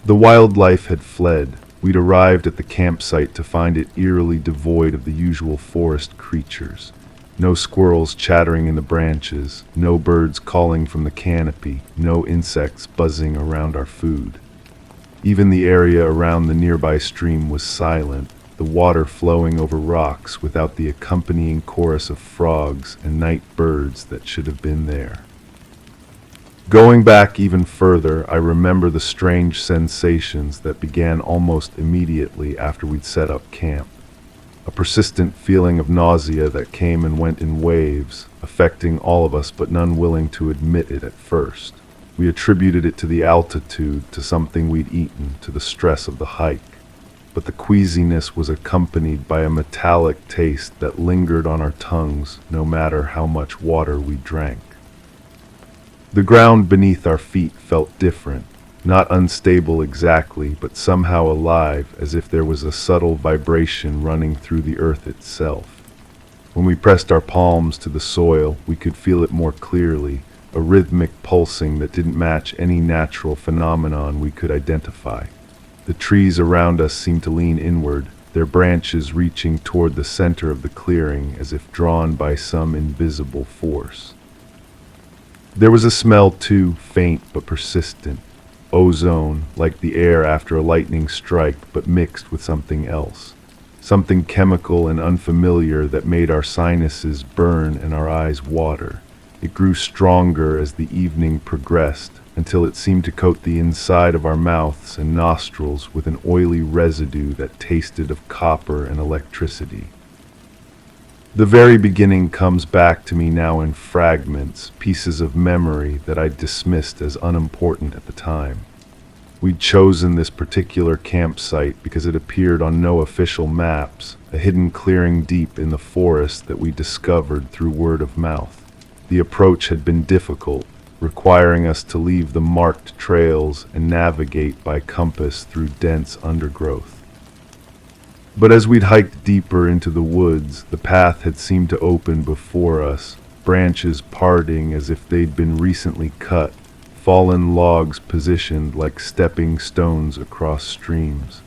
The wildlife had fled. We'd arrived at the campsite to find it eerily devoid of the usual forest creatures. No squirrels chattering in the branches, no birds calling from the canopy, no insects buzzing around our food. Even the area around the nearby stream was silent, the water flowing over rocks without the accompanying chorus of frogs and night birds that should have been there. Going back even further, I remember the strange sensations that began almost immediately after we'd set up camp. A persistent feeling of nausea that came and went in waves, affecting all of us but none willing to admit it at first. We attributed it to the altitude, to something we'd eaten, to the stress of the hike. But the queasiness was accompanied by a metallic taste that lingered on our tongues no matter how much water we drank. The ground beneath our feet felt different, not unstable exactly, but somehow alive, as if there was a subtle vibration running through the earth itself. When we pressed our palms to the soil, we could feel it more clearly, a rhythmic pulsing that didn't match any natural phenomenon we could identify. The trees around us seemed to lean inward, their branches reaching toward the center of the clearing as if drawn by some invisible force. There was a smell too, faint but persistent. Ozone, like the air after a lightning strike, but mixed with something else. Something chemical and unfamiliar that made our sinuses burn and our eyes water. It grew stronger as the evening progressed, until it seemed to coat the inside of our mouths and nostrils with an oily residue that tasted of copper and electricity. The very beginning comes back to me now in fragments, pieces of memory that I dismissed as unimportant at the time. We'd chosen this particular campsite because it appeared on no official maps, a hidden clearing deep in the forest that we discovered through word of mouth. The approach had been difficult, requiring us to leave the marked trails and navigate by compass through dense undergrowth. But as we'd hiked deeper into the woods, the path had seemed to open before us, branches parting as if they'd been recently cut, fallen logs positioned like stepping stones across streams.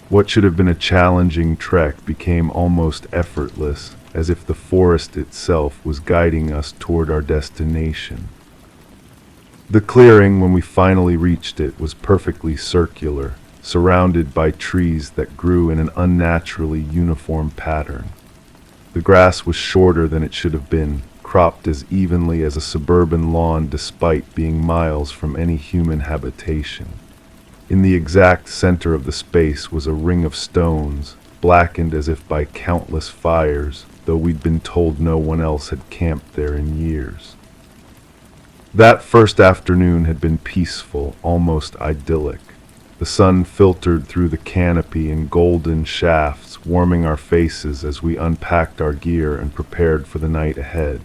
What should have been a challenging trek became almost effortless, as if the forest itself was guiding us toward our destination. The clearing, when we finally reached it, was perfectly circular, surrounded by trees that grew in an unnaturally uniform pattern. The grass was shorter than it should have been, cropped as evenly as a suburban lawn despite being miles from any human habitation. In the exact center of the space was a ring of stones, blackened as if by countless fires, though we'd been told no one else had camped there in years. That first afternoon had been peaceful, almost idyllic. The sun filtered through the canopy in golden shafts, warming our faces as we unpacked our gear and prepared for the night ahead.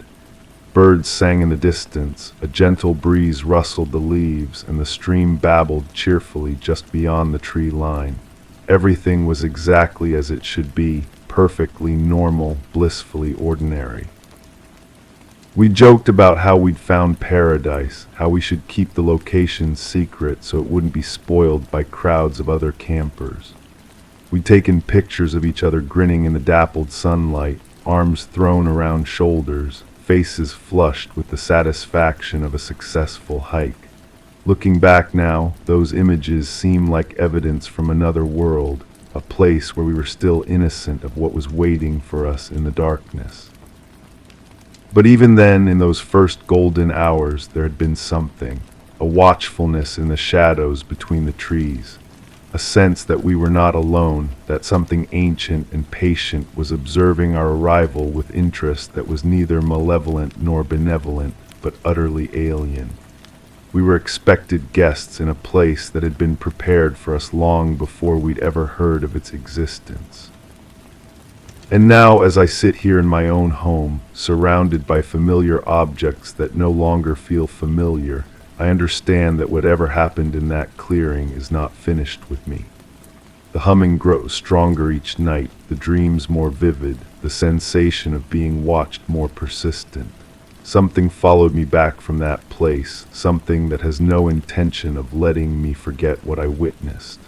Birds sang in the distance, a gentle breeze rustled the leaves, and the stream babbled cheerfully just beyond the tree line. Everything was exactly as it should be, perfectly normal, blissfully ordinary. We joked about how we'd found paradise, how we should keep the location secret so it wouldn't be spoiled by crowds of other campers. We'd taken pictures of each other grinning in the dappled sunlight, arms thrown around shoulders, faces flushed with the satisfaction of a successful hike. Looking back now, those images seem like evidence from another world, a place where we were still innocent of what was waiting for us in the darkness. But even then, in those first golden hours, there had been something, a watchfulness in the shadows between the trees, a sense that we were not alone, that something ancient and patient was observing our arrival with interest that was neither malevolent nor benevolent, but utterly alien. We were expected guests in a place that had been prepared for us long before we'd ever heard of its existence. And now, as I sit here in my own home, surrounded by familiar objects that no longer feel familiar, I understand that whatever happened in that clearing is not finished with me. The humming grows stronger each night, the dreams more vivid, the sensation of being watched more persistent. Something followed me back from that place, something that has no intention of letting me forget what I witnessed.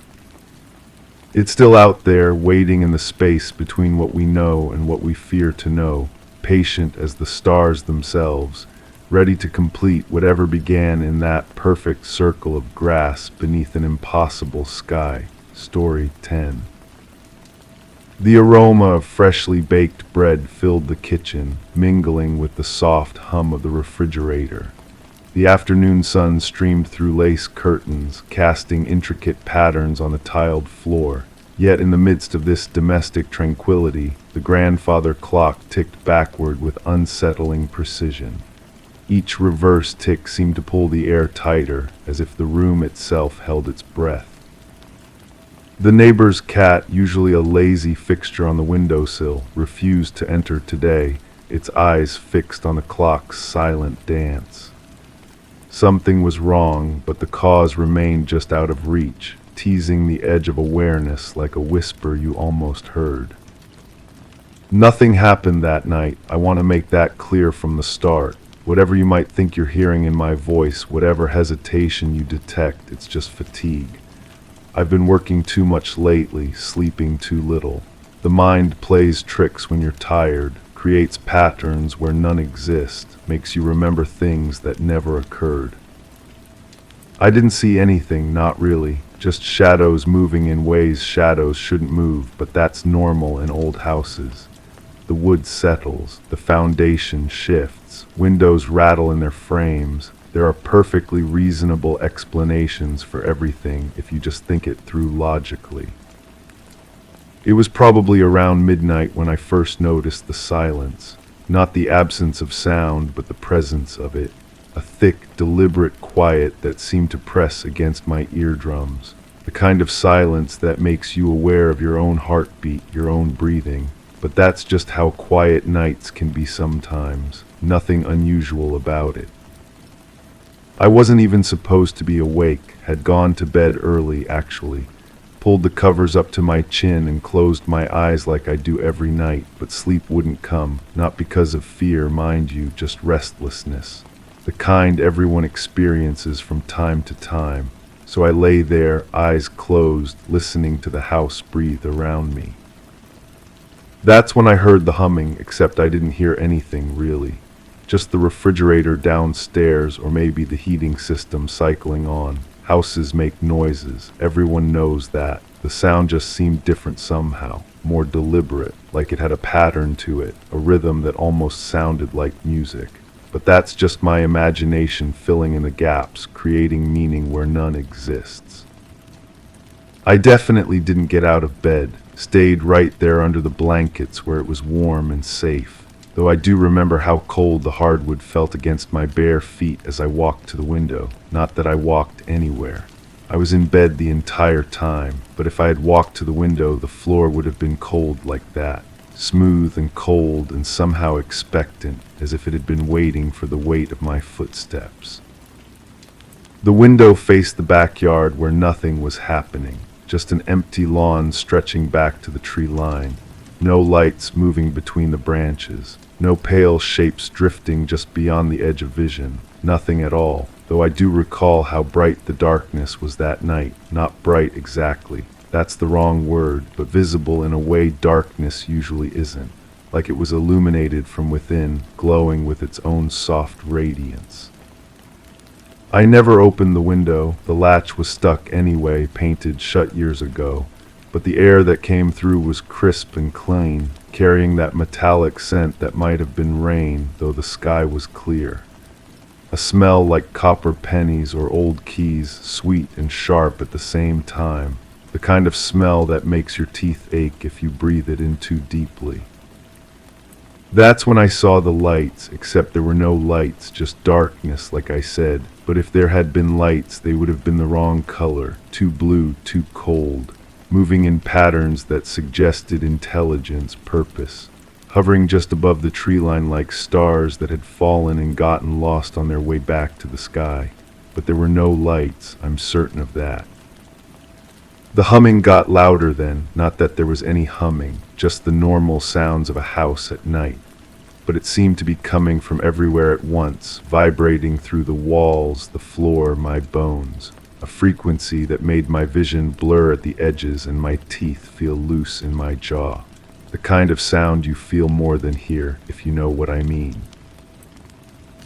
It's still out there, waiting in the space between what we know and what we fear to know, patient as the stars themselves, ready to complete whatever began in that perfect circle of grass beneath an impossible sky. Story 10. The aroma of freshly baked bread filled the kitchen, mingling with the soft hum of the refrigerator. The afternoon sun streamed through lace curtains, casting intricate patterns on the tiled floor. Yet in the midst of this domestic tranquility, the grandfather clock ticked backward with unsettling precision. Each reverse tick seemed to pull the air tighter, as if the room itself held its breath. The neighbor's cat, usually a lazy fixture on the windowsill, refused to enter today, its eyes fixed on the clock's silent dance. Something was wrong, but the cause remained just out of reach, teasing the edge of awareness like a whisper you almost heard. Nothing happened that night. I want to make that clear from the start. Whatever you might think you're hearing in my voice, whatever hesitation you detect, it's just fatigue. I've been working too much lately, sleeping too little. The mind plays tricks when you're tired, creates patterns where none exist, makes you remember things that never occurred. I didn't see anything, not really, just shadows moving in ways shadows shouldn't move, but that's normal in old houses. The wood settles, the foundation shifts, windows rattle in their frames. There are perfectly reasonable explanations for everything if you just think it through logically. It was probably around midnight when I first noticed the silence, not the absence of sound, but the presence of it, a thick, deliberate quiet that seemed to press against my eardrums, the kind of silence that makes you aware of your own heartbeat, your own breathing. But that's just how quiet nights can be sometimes, nothing unusual about it. I wasn't even supposed to be awake, had gone to bed early actually, pulled the covers up to my chin and closed my eyes like I do every night, but sleep wouldn't come, not because of fear, mind you, just restlessness, the kind everyone experiences from time to time. So I lay there, eyes closed, listening to the house breathe around me. That's when I heard the humming, except I didn't hear anything really. Just the refrigerator downstairs, or maybe the heating system cycling on. Houses make noises, everyone knows that. The sound just seemed different somehow, more deliberate, like it had a pattern to it, a rhythm that almost sounded like music. But that's just my imagination filling in the gaps, creating meaning where none exists. I definitely didn't get out of bed, stayed right there under the blankets where it was warm and safe. Though I do remember how cold the hardwood felt against my bare feet as I walked to the window. Not that I walked anywhere. I was in bed the entire time, but if I had walked to the window, the floor would have been cold like that. Smooth and cold and somehow expectant, as if it had been waiting for the weight of my footsteps. The window faced the backyard where nothing was happening, just an empty lawn stretching back to the tree line. No lights moving between the branches. No pale shapes drifting just beyond the edge of vision. Nothing at all, though I do recall how bright the darkness was that night. Not bright exactly. That's the wrong word, but visible in a way darkness usually isn't. Like it was illuminated from within, glowing with its own soft radiance. I never opened the window. The latch was stuck anyway, painted shut years ago. But the air that came through was crisp and clean, carrying that metallic scent that might have been rain, though the sky was clear. A smell like copper pennies or old keys, sweet and sharp at the same time. The kind of smell that makes your teeth ache if you breathe it in too deeply. That's when I saw the lights, except there were no lights, just darkness, like I said. But if there had been lights, they would have been the wrong color, too blue, too cold. Moving in patterns that suggested intelligence, purpose, hovering just above the tree line like stars that had fallen and gotten lost on their way back to the sky. But there were no lights, I'm certain of that. The humming got louder then, not that there was any humming, just the normal sounds of a house at night. but it seemed to be coming from everywhere at once, vibrating through the walls, the floor, my bones. A frequency that made my vision blur at the edges and my teeth feel loose in my jaw. The kind of sound you feel more than hear, if you know what I mean.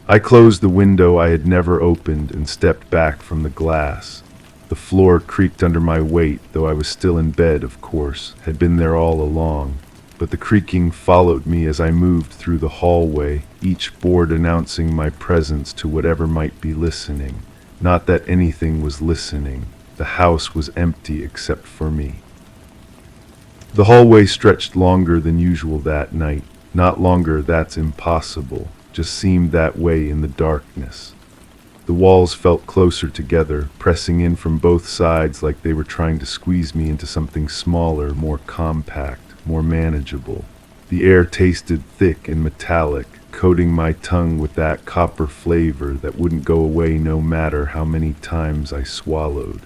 I closed the window I had never opened and stepped back from the glass. The floor creaked under my weight, though I was still in bed, of course, had been there all along. But the creaking followed me as I moved through the hallway, each board announcing my presence to whatever might be listening. Not that anything was listening. The house was empty except for me. The hallway stretched longer than usual that night. Not longer, that's impossible. Just seemed that way in the darkness. The walls felt closer together, pressing in from both sides like they were trying to squeeze me into something smaller, more compact, more manageable. The air tasted thick and metallic, coating my tongue with that copper flavor that wouldn't go away no matter how many times I swallowed.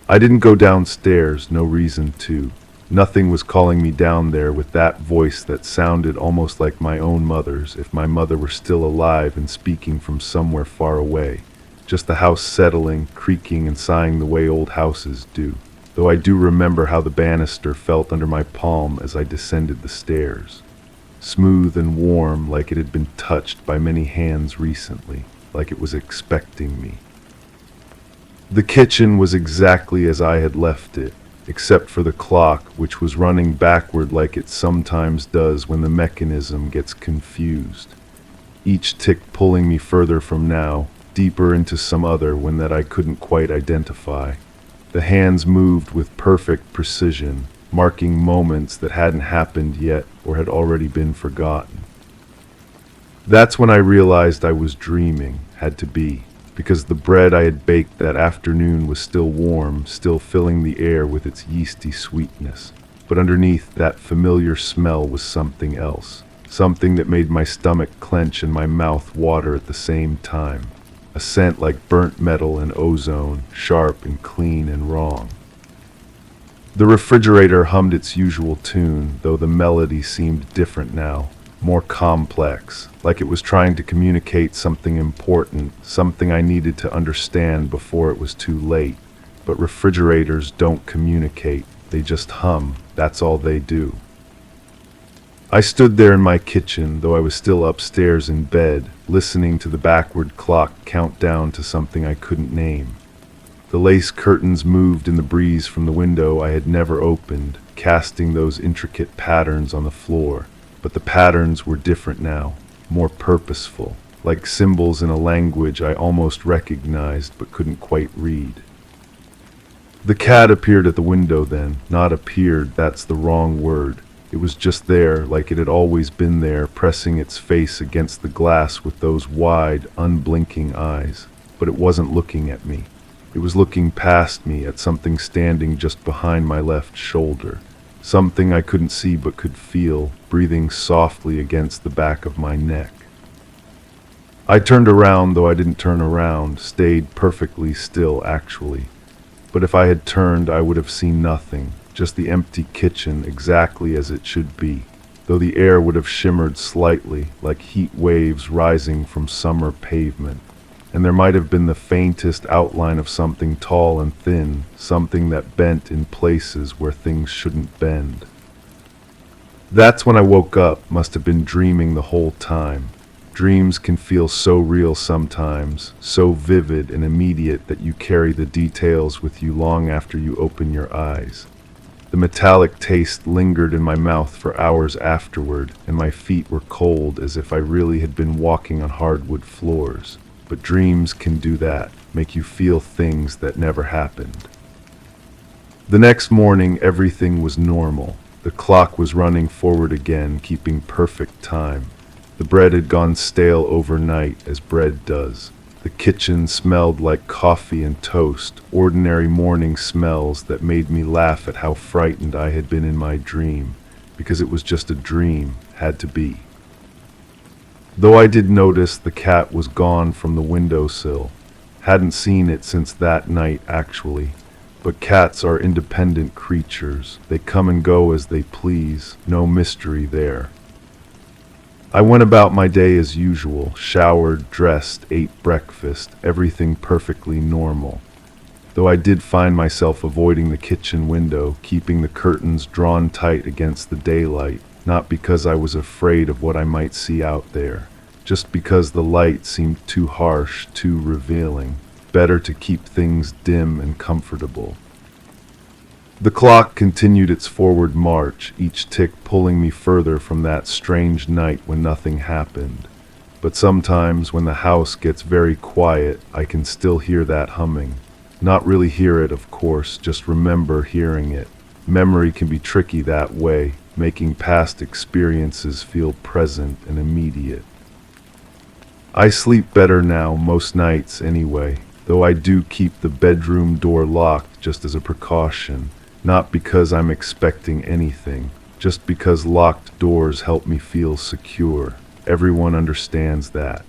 I didn't go downstairs, no reason to. Nothing was calling me down there with that voice that sounded almost like my own mother's, if my mother were still alive and speaking from somewhere far away. Just the house settling, creaking and sighing the way old houses do. Though I do remember how the banister felt under my palm as I descended the stairs. Smooth and warm, like it had been touched by many hands recently, like it was expecting me. The kitchen was exactly as I had left it, except for the clock, which was running backward like it sometimes does when the mechanism gets confused. Each tick pulling me further from now, deeper into some other one that I couldn't quite identify. The hands moved with perfect precision, marking moments that hadn't happened yet or had already been forgotten. That's when I realized I was dreaming, had to be, because the bread I had baked that afternoon was still warm, still filling the air with its yeasty sweetness. But underneath that familiar smell was something else, something that made my stomach clench and my mouth water at the same time. A scent like burnt metal and ozone, sharp and clean and wrong. The refrigerator hummed its usual tune, though the melody seemed different now, more complex, like it was trying to communicate something important, something I needed to understand before it was too late. But refrigerators don't communicate, they just hum, that's all they do. I stood there in my kitchen, though I was still upstairs in bed, listening to the backward clock count down to something I couldn't name. The lace curtains moved in the breeze from the window I had never opened, casting those intricate patterns on the floor. But the patterns were different now, more purposeful, like symbols in a language I almost recognized but couldn't quite read. The cat appeared at the window then. Not appeared, that's the wrong word. It was just there, like it had always been there, pressing its face against the glass with those wide, unblinking eyes. But it wasn't looking at me. It was looking past me at something standing just behind my left shoulder. Something I couldn't see but could feel, breathing softly against the back of my neck. I turned around, though I didn't turn around, stayed perfectly still actually. But if I had turned, I would have seen nothing, just the empty kitchen exactly as it should be, though the air would have shimmered slightly, like heat waves rising from summer pavement. And there might have been the faintest outline of something tall and thin, something that bent in places where things shouldn't bend. That's when I woke up, must have been dreaming the whole time. Dreams can feel so real sometimes, so vivid and immediate that you carry the details with you long after you open your eyes. The metallic taste lingered in my mouth for hours afterward, and my feet were cold as if I really had been walking on hardwood floors. But dreams can do that, make you feel things that never happened. The next morning, everything was normal. The clock was running forward again, keeping perfect time. The bread had gone stale overnight, as bread does. The kitchen smelled like coffee and toast, ordinary morning smells that made me laugh at how frightened I had been in my dream, because it was just a dream, had to be. Though I did notice the cat was gone from the windowsill. Hadn't seen it since that night, actually. But cats are independent creatures. They come and go as they please. No mystery there. I went about my day as usual, showered, dressed, ate breakfast, everything perfectly normal. Though I did find myself avoiding the kitchen window, keeping the curtains drawn tight against the daylight, not because I was afraid of what I might see out there, just because the light seemed too harsh, too revealing. Better to keep things dim and comfortable. The clock continued its forward march, each tick pulling me further from that strange night when nothing happened. But sometimes when the house gets very quiet, I can still hear that humming. Not really hear it, of course, just remember hearing it. Memory can be tricky that way, making past experiences feel present and immediate. I sleep better now, most nights anyway, though I do keep the bedroom door locked just as a precaution. Not because I'm expecting anything, just because locked doors help me feel secure. Everyone understands that.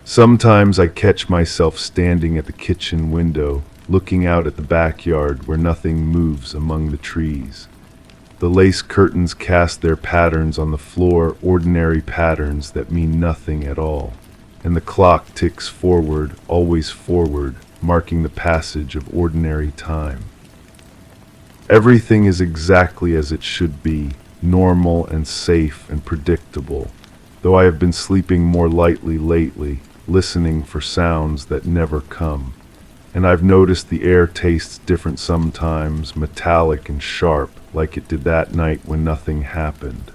Sometimes I catch myself standing at the kitchen window, looking out at the backyard where nothing moves among the trees. The lace curtains cast their patterns on the floor, ordinary patterns that mean nothing at all. And the clock ticks forward, always forward, marking the passage of ordinary time. Everything is exactly as it should be, normal and safe and predictable, though I have been sleeping more lightly lately, listening for sounds that never come. And I've noticed the air tastes different sometimes, metallic and sharp, like it did that night when nothing happened.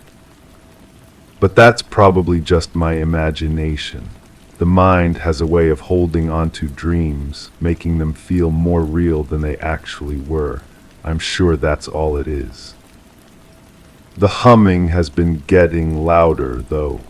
But that's probably just my imagination. The mind has a way of holding onto dreams, making them feel more real than they actually were. I'm sure that's all it is. The humming has been getting louder, though.